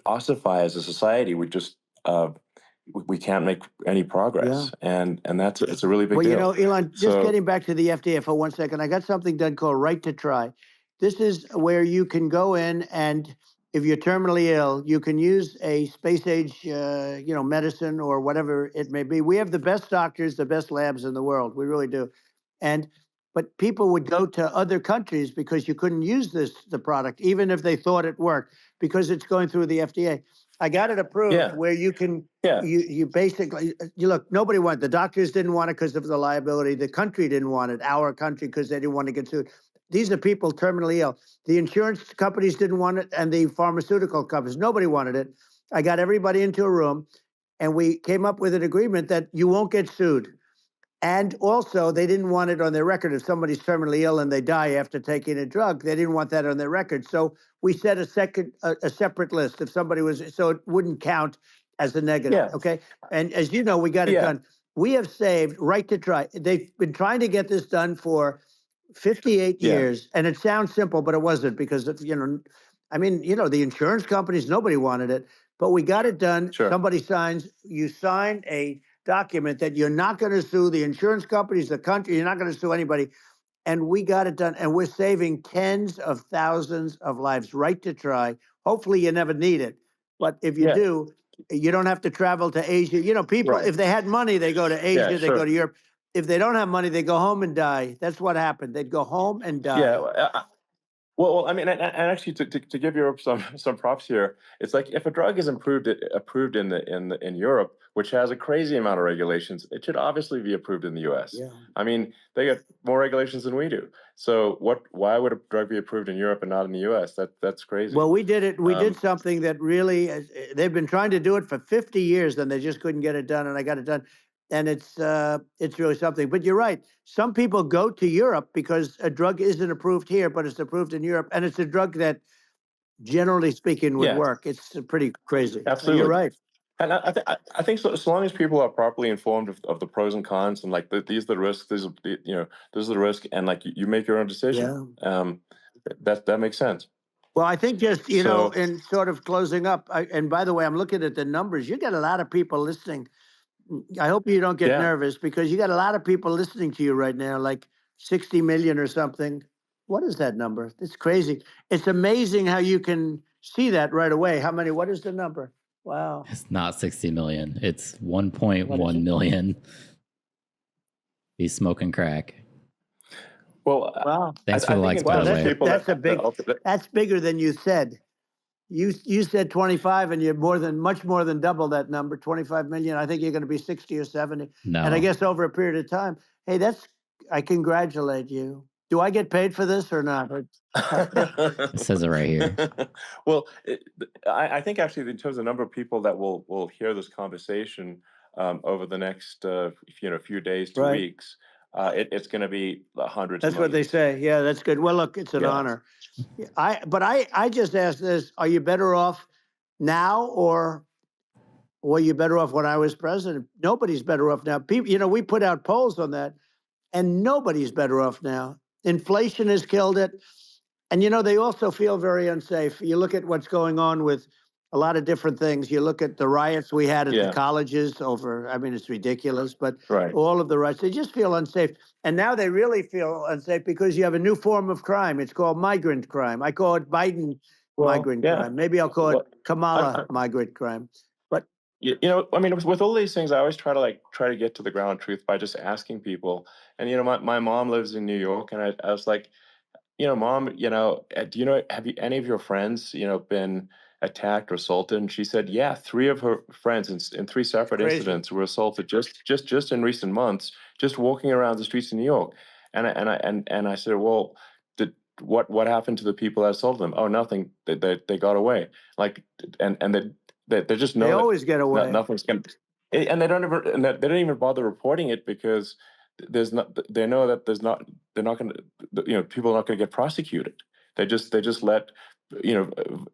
ossify as a society. We can't make any progress, and it's a really big deal. Well, Elon, just getting back to the FDA for 1 second, I got something done called Right to Try. This is where you can go in, and if you're terminally ill, you can use a space age, medicine or whatever it may be. We have the best doctors, the best labs in the world. We really do. But people would go to other countries because you couldn't use the product, even if they thought it worked, because it's going through the FDA. I got it approved where you can, you basically, look, nobody wanted, the doctors didn't want it because of the liability. The country didn't want it, our country, because they didn't want to get sued. These are people terminally ill. The insurance companies didn't want it, and the pharmaceutical companies, nobody wanted it. I got everybody into a room, and we came up with an agreement that you won't get sued. And also, they didn't want it on their record. If somebody's terminally ill and they die after taking a drug, they didn't want that on their record. So we set a separate list if somebody was, so it wouldn't count as a negative. Okay. And as you know, we got it done. We have saved Right to Try. They've been trying to get this done for 58 years, and it sounds simple, but it wasn't, because the insurance companies, nobody wanted it, but we got it done. Somebody signs, you sign a document that you're not going to sue the insurance companies, the country, you're not going to sue anybody. And we got it done, and we're saving tens of thousands of lives. Right to Try. Hopefully you never need it, but if you do, you don't have to travel to Asia. People, if they had money, they go to Asia, they go to Europe. If they don't have money, they go home and die. That's what happened. They'd go home and die. Well, I mean, and actually, to give Europe some props here, it's like if a drug is approved in Europe, which has a crazy amount of regulations, it should obviously be approved in the U.S. I mean, they get more regulations than we do. So why would a drug be approved in Europe and not in the U.S.? That's crazy. Well, we did it. We did something that really, they've been trying to do it for 50 years, and they just couldn't get it done, and I got it done. And it's really something. But you're right. Some people go to Europe because a drug isn't approved here, but it's approved in Europe, and it's a drug that, generally speaking, would work. It's pretty crazy. Absolutely, you're right. And I think so, as long as people are properly informed of the pros and cons, and like these are the risks, this is the risk, and like you make your own decision. That makes sense. Well, I think just in sort of closing up, and by the way, I'm looking at the numbers. You got a lot of people listening. I hope you don't get nervous, because you got a lot of people listening to you right now, like 60 million or something. What is that number? It's crazy. It's amazing how you can see that right away. How many? What is the number? Wow. It's not 60 million. It's 1.1 million. He's smoking crack. Well, wow. Thanks for the likes, by the way. That's bigger than you said. You said 25, and you're much more than double that number, 25 million. I think you're going to be 60 or 70. No. And I guess over a period of time. Hey, I congratulate you. Do I get paid for this or not? It says it right here. Well, I think actually, in terms of the number of people that will hear this conversation over the next few days to weeks, it's going to be hundreds. That's what they say. Yeah, that's good. Well, look, it's an honor. I just asked this: are you better off now, or were you better off when I was president? Nobody's better off now. People, we put out polls on that, and nobody's better off now. Inflation has killed it, and they also feel very unsafe. You look at what's going on with a lot of different things. You look at the riots we had at the Yeah. colleges over, I mean, it's ridiculous, but Right. all of the riots, they just feel unsafe. And now they really feel unsafe because you have a new form of crime. It's called migrant crime. I call it Biden migrant Yeah. crime. Maybe I'll call it Well, Kamala I, migrant crime. But I mean, with all these things, I always try to get to the ground truth by just asking people. And my mom lives in New York, and I was like, Mom, do have any of your friends, been attacked or assaulted? And she said, yeah, three of her friends in three separate crazy. incidents were assaulted just in recent months, just walking around the streets of New York. And I said, well, what happened to the people that assaulted them? Oh, nothing. They got away. Like, and they just know They that always get away. nothing's going to, and they don't even bother reporting it because there's not, they know that they're not going to, people are not going to get prosecuted. They just let,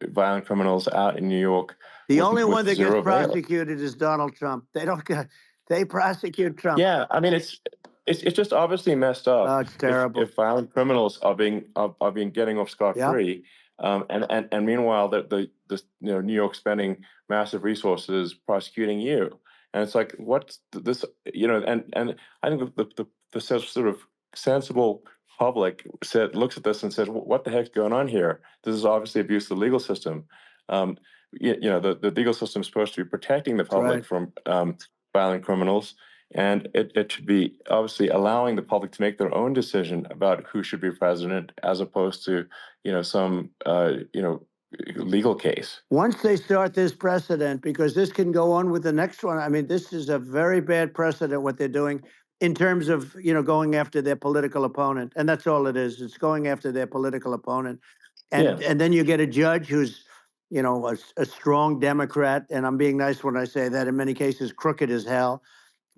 violent criminals out in New York. The with, only with one that gets zero bail. prosecuted is Donald Trump. They don't get, they prosecute Trump. Yeah, I mean, it's just obviously messed up. Oh, it's terrible. If violent criminals are being getting off scot-free, and meanwhile the New York spending massive resources prosecuting you, and it's like, what's this? And I think the sort of sensible public looks at this and says, what the heck's going on here? This is obviously abuse of the legal system. The legal system is supposed to be protecting the public right. from violent criminals. And it should be obviously allowing the public to make their own decision about who should be president, as opposed to, some, legal case. Once they start this precedent, because this can go on with the next one. I mean, this is a very bad precedent, what they're doing in terms of, going after their political opponent. And that's all it is. It's going after their political opponent. And then you get a judge who's, a strong Democrat. And I'm being nice when I say that, in many cases, crooked as hell.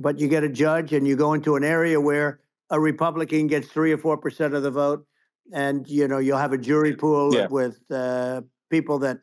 But you get a judge and you go into an area where a Republican gets 3 or 4% of the vote, and you'll have a jury pool with people that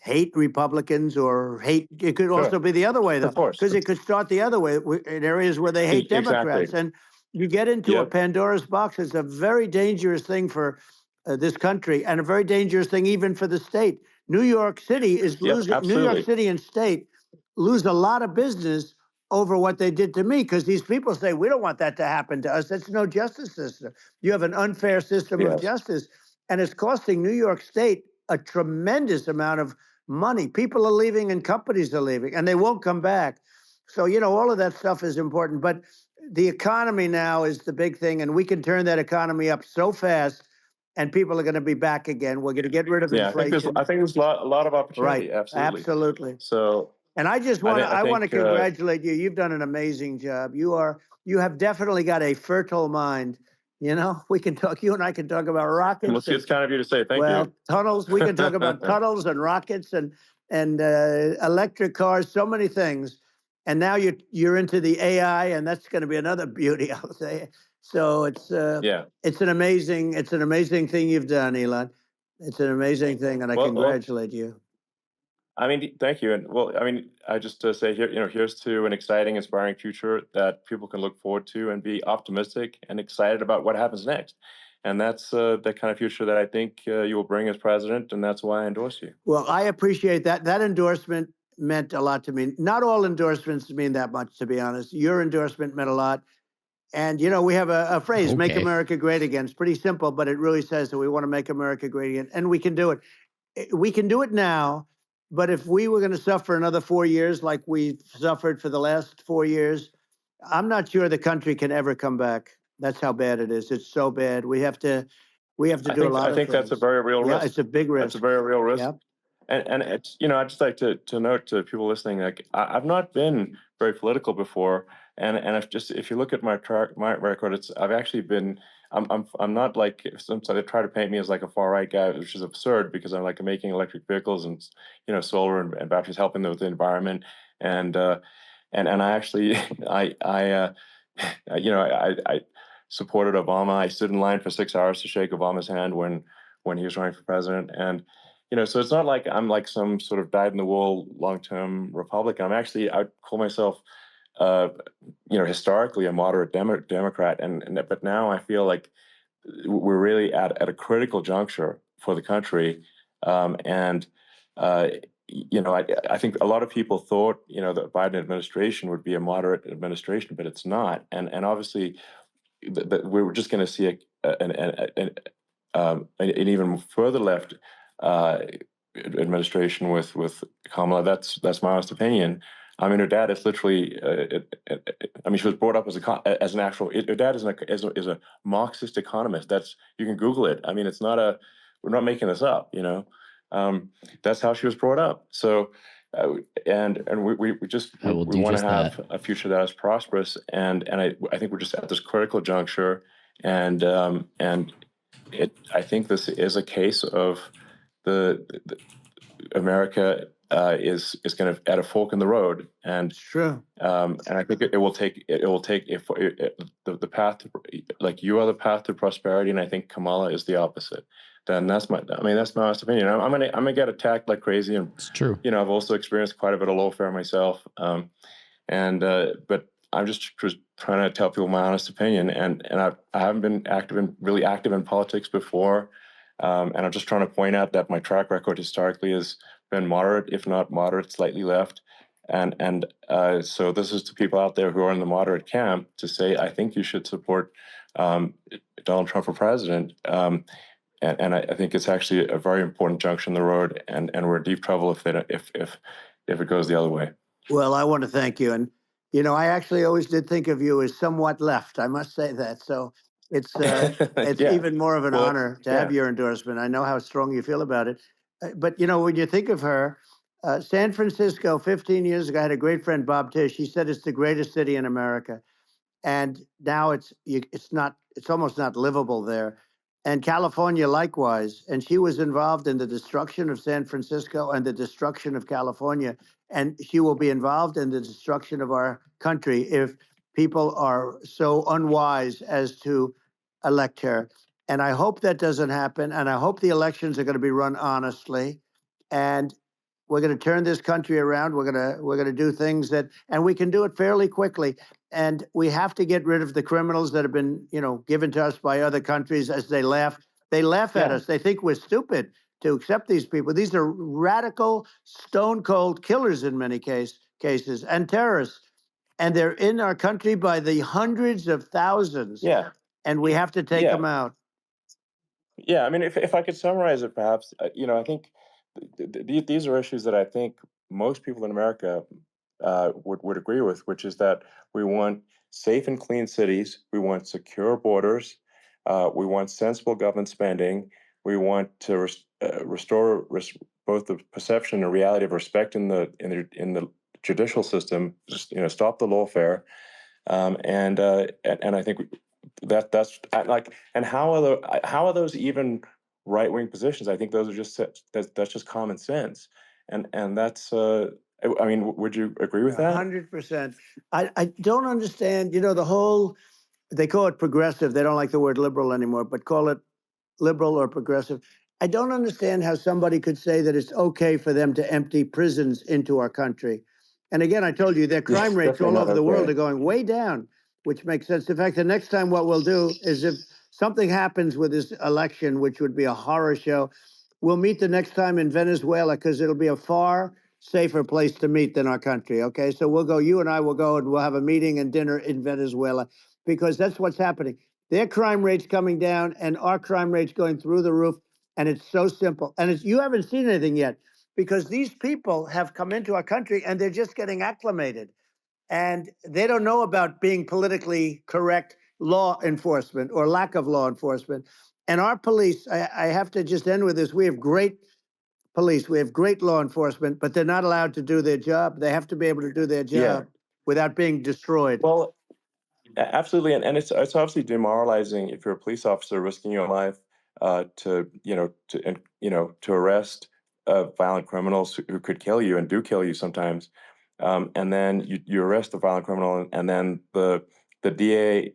hate Republicans or hate. It could also be the other way, though, Of course. because it could start the other way in areas where they hate Democrats, Exactly. and you get into a Pandora's box. It's a very dangerous thing for this country, and a very dangerous thing even for the state. New York City is losing. New York Absolutely. City and state lose a lot of business over what they did to me, because these people say, we don't want that to happen to us. That's no justice system. You have an unfair system of justice, and it's costing New York State a tremendous amount of money. People are leaving and companies are leaving, and they won't come back. So, all of that stuff is important. But the economy now is the big thing, and we can turn that economy up so fast, and people are going to be back again. We're going to get rid of inflation. I think there's a lot of opportunity. Right. Absolutely. So, and I just want to, I want to congratulate you. You've done an amazing job. You have definitely got a fertile mind. We can talk, you and I can talk about rockets. Well, it's kind of you to say. Thank you. Tunnels. We can talk about tunnels and rockets and electric cars, so many things. And now you're into the AI, and that's going to be another beauty, I'll say. So it's an amazing thing you've done, Elon. It's an amazing thing, and I congratulate you. I mean, thank you. And I mean, I just say here, here's to an exciting, inspiring future that people can look forward to and be optimistic and excited about what happens next. And that's the kind of future that I think you will bring as president, and that's why I endorse you. Well, I appreciate that. That endorsement meant a lot to me. Not all endorsements mean that much, to be honest. Your endorsement meant a lot. And, we have a phrase, make America great again. It's pretty simple, but it really says that we want to make America great again. And we can do it. We can do it now. But if we were going to suffer another 4 years like we've suffered for the last 4 years, I'm not sure the country can ever come back. That's how bad it is. It's so bad. We have to do a lot of things. I think that's a very real risk. Yeah, it's a big risk. That's a very real risk. Yep. And it's, I'd just like to note to people listening, like I've not been very political before, and if you look at my record, I've actually been. I'm not like some they try to paint me as like a far right guy, which is absurd, because I'm like making electric vehicles and solar and batteries, helping them with the environment, and I actually I supported Obama. I stood in line for 6 hours to shake Obama's hand when he was running for president, and so it's not like I'm like some sort of dyed-in-the-wool long-term Republican. I call myself historically a moderate Democrat, but now I feel like we're really at a critical juncture for the country, and I think a lot of people thought, the Biden administration would be a moderate administration, but it's not. And obviously, we were just going to see an even further left administration with Kamala. That's my honest opinion. I mean, her dad is literally. I mean, she was brought up as an actual. Her dad is a Marxist economist. You can Google it. I mean, it's not a. We're not making this up. That's how she was brought up. So, and we want to have a future that is prosperous. And I think we're just at this critical juncture. And I think this is a case of the America is kind of at a fork in the road, and True. And I think it will take the path to, like, you are the path to prosperity, and I think Kamala is the opposite. Then that's my honest opinion. I'm gonna get attacked like crazy, and it's true. I've also experienced quite a bit of lawfare myself, but I'm just trying to tell people my honest opinion, and I haven't been really active in politics before, and I'm just trying to point out that my track record historically has been moderate, if not moderate, slightly left, and so this is to people out there who are in the moderate camp to say, I think you should support Donald Trump for president, and I think it's actually a very important junction in the road, and we're in deep trouble if it goes the other way. Well, I want to thank you, and I actually always did think of you as somewhat left. I must say that. So it's Yeah. even more of an honor to have your endorsement. I know how strong you feel about it. But when you think of her, San Francisco 15 years ago, I had a great friend, Bob Tish. He said it's the greatest city in America, and now it's almost not livable there. And California likewise. And she was involved in the destruction of San Francisco and the destruction of California. And she will be involved in the destruction of our country if people are so unwise as to elect her. And I hope that doesn't happen. And I hope the elections are going to be run honestly. And we're going to turn this country around. We're going to do things and we can do it fairly quickly. And we have to get rid of the criminals that have been, given to us by other countries as they laugh. They laugh at us. They think we're stupid to accept these people. These are radical, stone cold killers in many cases and terrorists. And they're in our country by the hundreds of thousands. Yeah. And we have to take them out. Yeah. I mean, if I could summarize it, perhaps, I think these are issues that I think most people in America would agree with, which is that we want safe and clean cities, we want secure borders, we want sensible government spending, we want to restore both the perception and reality of respect in the judicial system, just stop the lawfare, and I think that's like, and how are those even right-wing positions? I think those are that's just common sense, and that's I mean, would you agree with that? 100%. I don't understand, the whole, they call it progressive. They don't like the word liberal anymore, but call it liberal or progressive. I don't understand how somebody could say that it's okay for them to empty prisons into our country. And again, I told you, their crime rates all over the world are going way down, which makes sense. In fact, the next time what we'll do is, if something happens with this election, which would be a horror show, we'll meet the next time in Venezuela, because it'll be a far safer place to meet than our country. Okay, so you and I will go and we'll have a meeting and dinner in Venezuela, because that's what's happening. Their crime rate's coming down and our crime rate's going through the roof. And it's so simple. And you haven't seen anything yet, because these people have come into our country and they're just getting acclimated. And they don't know about being politically correct law enforcement or lack of law enforcement. And our police, I have to just end with this. We have great police. We have great law enforcement, but they're not allowed to do their job. They have to be able to do their job without being destroyed. Well, absolutely, and it's obviously demoralizing if you're a police officer risking your life to arrest violent criminals who could kill you and do kill you sometimes, and then you arrest the violent criminal, and then the DA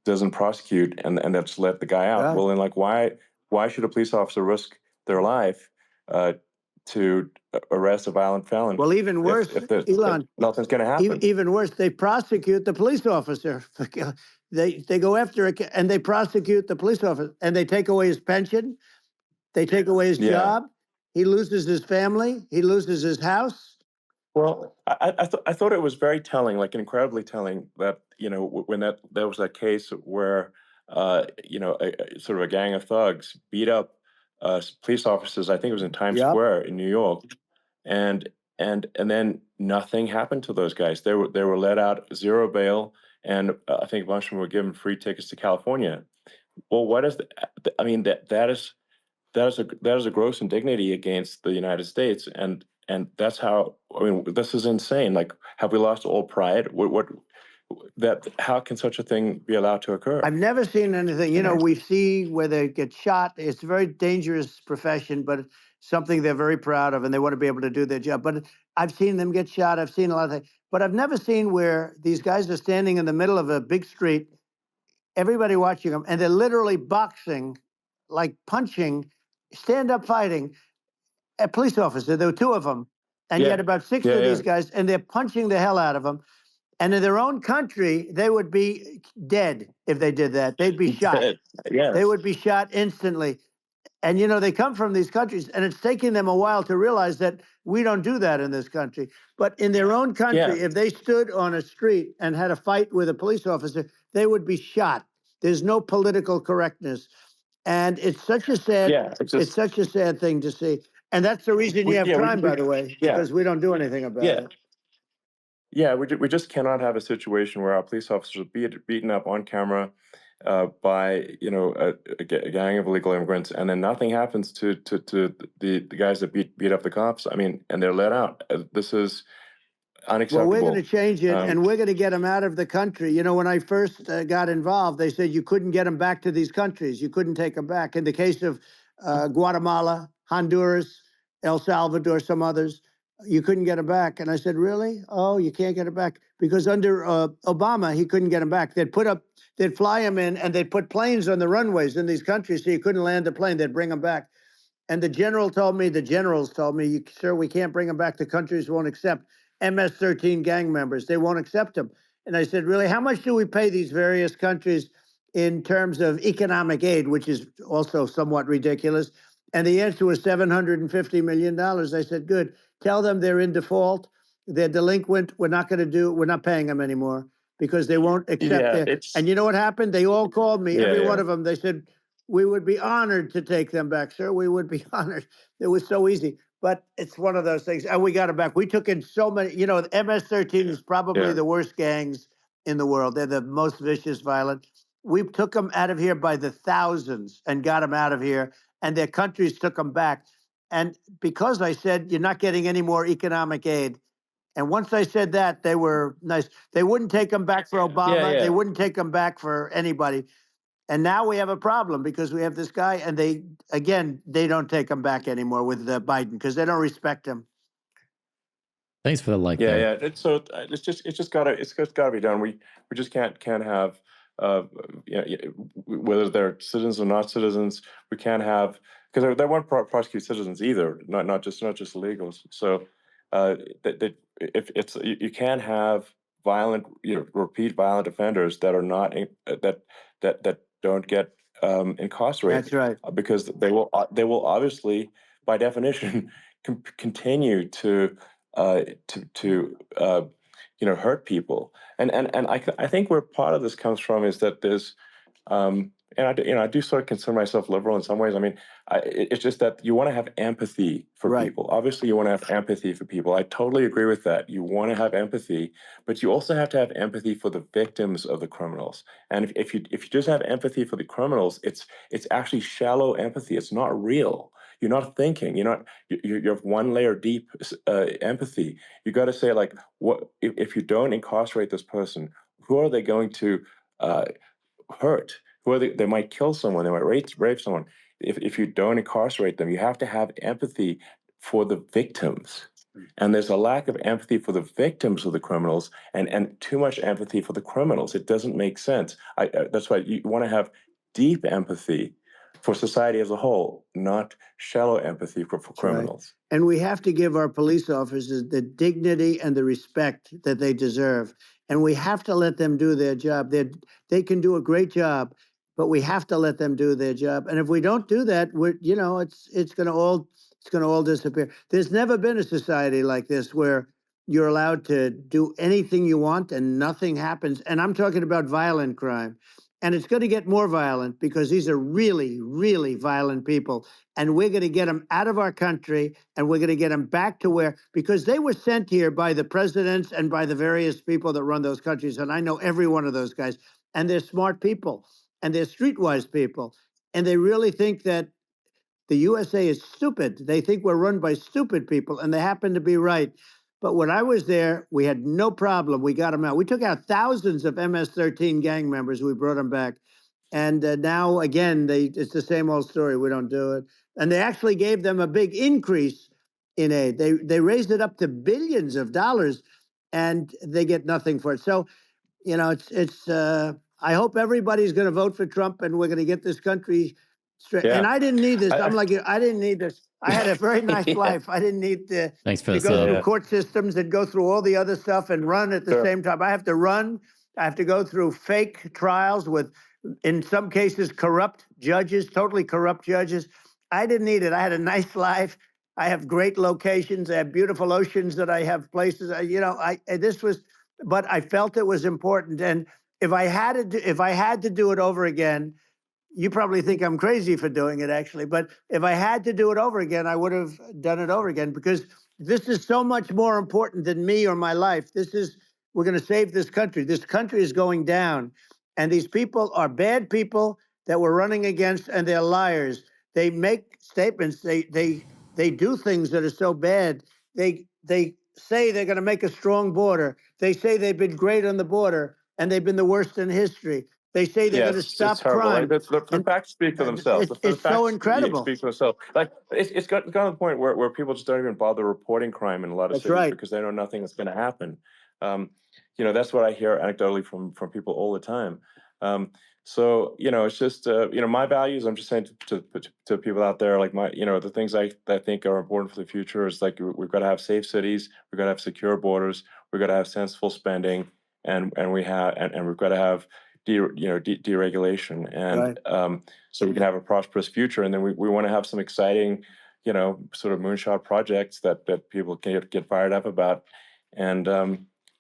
doesn't prosecute and that's let the guy out. Yeah. Well, then, like, why should a police officer risk their life to arrest a violent felon? Well, even worse, Elon, if nothing's going to happen. Even worse, they prosecute the police officer. They go after it and they prosecute the police officer, and they take away his pension. They take away his job. He loses his family. He loses his house. Well, I thought it was very telling, like incredibly telling, that when there was that case where sort of a gang of thugs beat up police officers. I think it was in Times Yep. Square in New York, and and then nothing happened to those guys. They were let out, zero bail, and I think a bunch of them were given free tickets to California. Well, what is I mean, that is a gross indignity against the United States, and that's how, I mean, this is insane. Like, have we lost all pride? What that how can such a thing be allowed to occur? I've never seen anything. We see where they get shot. It's a very dangerous profession, but it's something they're very proud of, and they want to be able to do their job. But I've seen them get shot. I've seen a lot of things, but I've never seen where these guys are standing in the middle of a big street, everybody watching them, and they're literally boxing, like punching, stand-up fighting a police officer. There were two of them, and Yeah. yet about six Yeah, of yeah. these guys, and they're punching the hell out of them. And in their own country, they would be dead if they did that. They'd be shot. Yes. They would be shot instantly. And they come from these countries, and it's taking them a while to realize that we don't do that in this country. But in their own country, Yeah. if they stood on a street and had a fight with a police officer, they would be shot. There's no political correctness. And it's such a sad, Yeah, it's such a sad thing to see. And that's the reason you have crime, by the way, because we don't do anything about it. Yeah, we just cannot have a situation where our police officers are beaten up on camera by a gang of illegal immigrants, and then nothing happens to the guys that beat up the cops. I mean, and they're let out. This is unacceptable. Well, we're going to change it, and we're going to get them out of the country. When I first got involved, they said you couldn't get them back to these countries. You couldn't take them back. In the case of Guatemala, Honduras, El Salvador, some others, you couldn't get them back. And I said, really? Oh, you can't get them back? Because under Obama, he couldn't get them back. They'd fly them in, and they'd put planes on the runways in these countries so you couldn't land a plane. They'd bring them back. And the generals told me, sir, we can't bring them back. The countries won't accept MS-13 gang members. They won't accept them. And I said, really, how much do we pay these various countries in terms of economic aid, which is also somewhat ridiculous? And the answer was $750 million. I said, good. Tell them they're in default. They're delinquent. We're not paying them anymore because they won't accept it. And you know what happened? They all called me, every one of them. They said, we would be honored to take them back, sir. We would be honored. It was so easy. But it's one of those things. And we got it back. We took in so many, the MS-13 is probably the worst gangs in the world. They're the most vicious, violent. We took them out of here by the thousands and got them out of here. And their countries took them back. And because I said, you're not getting any more economic aid. And once I said that, they were nice. They wouldn't take them back for Obama. They wouldn't take them back for anybody. And now we have a problem because we have this guy, and they don't take him back anymore with Biden because they don't respect him. Thanks for the like. Yeah. It's just gotta be done. We just can't have whether they're citizens or not citizens. We can't have, because they won't prosecute citizens either, not just illegals. So if it's, you can't have violent, repeat violent offenders that are not that don't get incarcerated. That's right. Because they will obviously, by definition, continue to hurt people. And I think where part of this comes from is that there's and I do sort of consider myself liberal in some ways. I mean, it's just that you want to have empathy for people. Obviously, you want to have empathy for people. I totally agree with that. You want to have empathy, but you also have to have empathy for the victims of the criminals. And if you just have empathy for the criminals, it's actually shallow empathy. It's not real. You're not thinking. You have one layer deep empathy. You got to say, like, what if you don't incarcerate this person? Who are they going to hurt? Who are they might kill someone. They might rape someone. If you don't incarcerate them, you have to have empathy for the victims. And there's a lack of empathy for the victims of the criminals, and too much empathy for the criminals. It doesn't make sense. That's why you want to have deep empathy for society as a whole, not shallow empathy for criminals. Right. And we have to give our police officers the dignity and the respect that they deserve. And we have to let them do their job. They can do a great job, but we have to let them do their job. And if we don't do that, it's going to all It's going to all disappear. There's never been a society like this where you're allowed to do anything you want and nothing happens. And I'm talking about violent crime. And it's going to get more violent because these are really, really violent people. And we're going to get them out of our country, and we're going to get them back to where, because they were sent here by the presidents and by the various people that run those countries. And I know every one of those guys. And they're smart people, and they're streetwise people. And they really think that the USA is stupid. They think we're run by stupid people, and they happen to be right. But when I was there, we had no problem. We got them out. We took out thousands of MS-13 gang members. We brought them back. And now, again, it's the same old story. We don't do it. And they actually gave them a big increase in aid. They raised it up to billions of dollars, and they get nothing for it. So, you know, I hope everybody's going to vote for Trump, and we're going to get this country straight. Yeah. And I didn't need this. I'm like you. I didn't need this. I had a very nice life. I didn't need Thanks for to the go sub. through court systems and go through all the other stuff and run at the Sure. same time. I have to run. I have to go through fake trials with, in some cases, corrupt judges, totally corrupt judges. I didn't need it. I had a nice life. I have great locations. I have beautiful oceans that I have places. But I felt it was important. And if I had to do it over again, you probably think I'm crazy for doing it, actually. But if I had to do it over again, I would have done it over again, because this is so much more important than me or my life. We're going to save this country. This country is going down. And these people are bad people that we're running against, and they're liars. They make statements. They do things that are so bad. They say they're going to make a strong border. They say they've been great on the border, and they've been the worst in history. They say they're going to stop it's horrible. crime. Like, the facts speak for themselves. The It's facts so incredible. speak for themselves. Like it's gotten to the point where people just don't even bother reporting crime in a lot of That's cities right. because they know nothing is going to happen. That's what I hear anecdotally from people all the time. So it's just my values. I'm just saying to people out there, like the things I think are important for the future is like we've got to have safe cities, we've got to have secure borders, we've got to have sensible spending, and we've got to have deregulation, and Right. so we can have a prosperous future. And then we want to have some exciting, sort of moonshot projects that people can get fired up about. And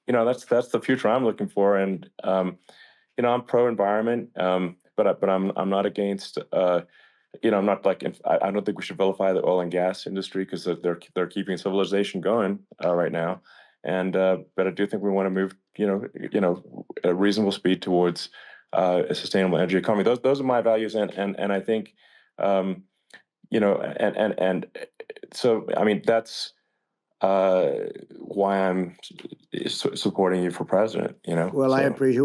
that's the future I'm looking for. And I'm pro environment, but I'm not against. I'm not like I don't think we should vilify the oil and gas industry because they're keeping civilization going right now. And but I do think we want to move, at a reasonable speed towards a sustainable energy economy. Those are my values, and I think, and so I mean that's why I'm supporting you for president. Well, I appreciate it.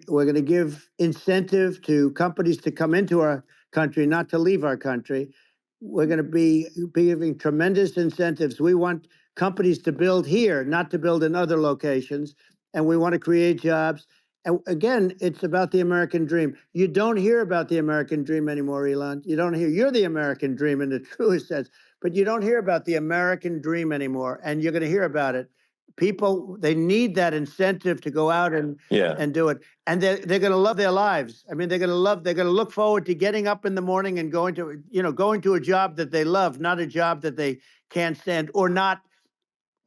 We're going to give incentive to companies to come into our country, not to leave our country. We're going to be giving tremendous incentives. We want companies to build here, not to build in other locations. And we want to create jobs. And again, it's about the American dream. You don't hear about the American dream anymore, Elon. You're the American dream in the truest sense, but you don't hear about the American dream anymore. And you're going to hear about it. People, they need that incentive to go out and do it. And they're going to love their lives. I mean, they're going to look forward to getting up in the morning and going to a job that they love, not a job that they can't stand, or not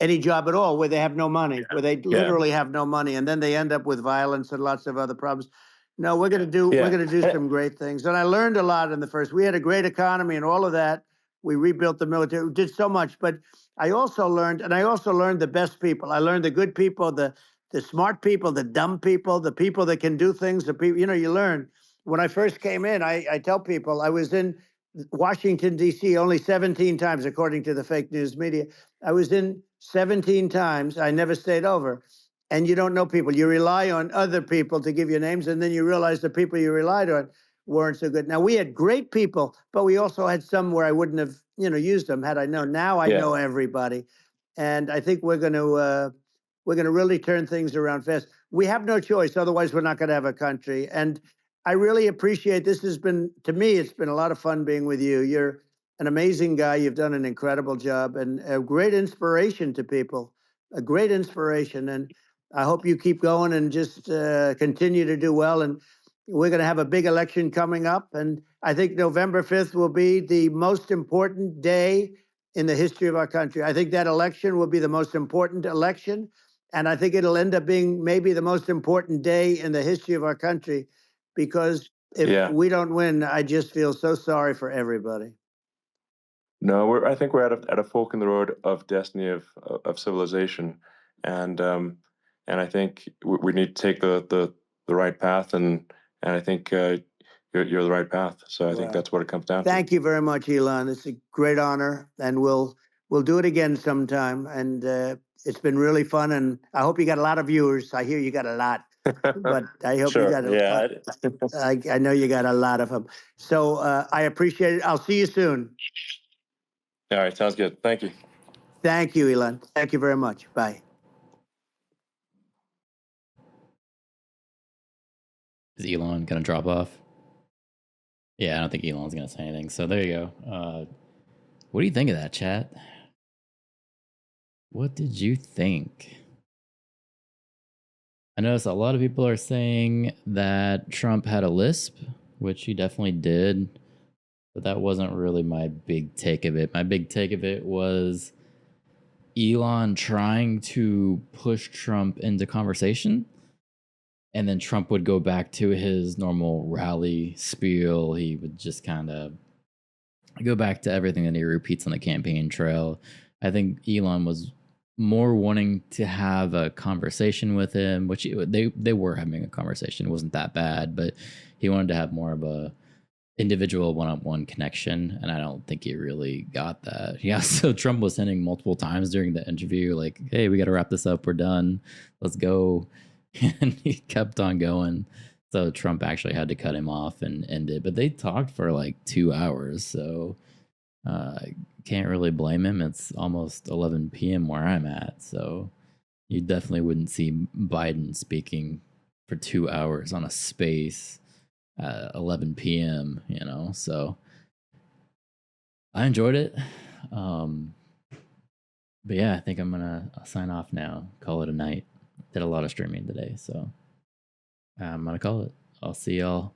any job at all, where they have no money, where they literally have no money. And then they end up with violence and lots of other problems. No, we're going to do some great things. And I learned a lot in the first. We had a great economy and all of that. We rebuilt the military. We did so much. But I also learned the best people. I learned the good people, the smart people, the dumb people, the people that can do things. The people, you learn. When I first came in, I tell people I was in Washington, D.C. only 17 times, according to the fake news media. I was in 17 times. I never stayed over. And you don't know people. You rely on other people to give you names, and then you realize the people you relied on weren't so good. Now, we had great people, but we also had some where I wouldn't have, used them had I known. Now I know everybody. And I think we're going to really turn things around fast. We have no choice. Otherwise, we're not going to have a country. And I really appreciate this. To me, it's been a lot of fun being with you. You're an amazing guy. You've done an incredible job and a great inspiration to people, a great inspiration. And I hope you keep going and just continue to do well. And we're going to have a big election coming up. And I think November 5th will be the most important day in the history of our country. I think that election will be the most important election. And I think it'll end up being maybe the most important day in the history of our country, because if Yeah. we don't win, I just feel so sorry for everybody. No, I think we're at a fork in the road of destiny of civilization, and I think we need to take the right path, and I think you're the right path. So I think Well, that's what it comes down to. thank you very much, Elon. It's a great honor, and we'll do it again sometime. And it's been really fun, and I hope you got a lot of viewers. I hear you got a lot, but I hope you Sure. got a Yeah. I know you got a lot of them. So I appreciate it. I'll see you soon. All right. Sounds good. Thank you. Thank you, Elon. Thank you very much. Bye. Is Elon gonna drop off? Yeah, I don't think Elon's gonna say anything. So there you go. What do you think of that, chat? What did you think? I noticed a lot of people are saying that Trump had a lisp, which he definitely did, but that wasn't really my big take of it. My big take of it was Elon trying to push Trump into conversation, and then Trump would go back to his normal rally spiel. He would just kind of go back to everything that he repeats on the campaign trail. I think Elon was more wanting to have a conversation with him, which they were having a conversation. It wasn't that bad, but he wanted to have more of a individual one-on-one connection, and I don't think he really got that. Yeah, so Trump was hinting multiple times during the interview, like, hey, we got to wrap this up. We're done. Let's go. And he kept on going. So Trump actually had to cut him off and end it. But they talked for like 2 hours, so can't really blame him. It's almost 11 p.m. where I'm at, so you definitely wouldn't see Biden speaking for 2 hours on a space at 11 p.m., you know? So I enjoyed it. But yeah, I think I'm going to sign off now, call it a night. Did a lot of streaming today, so I'm going to call it. I'll see y'all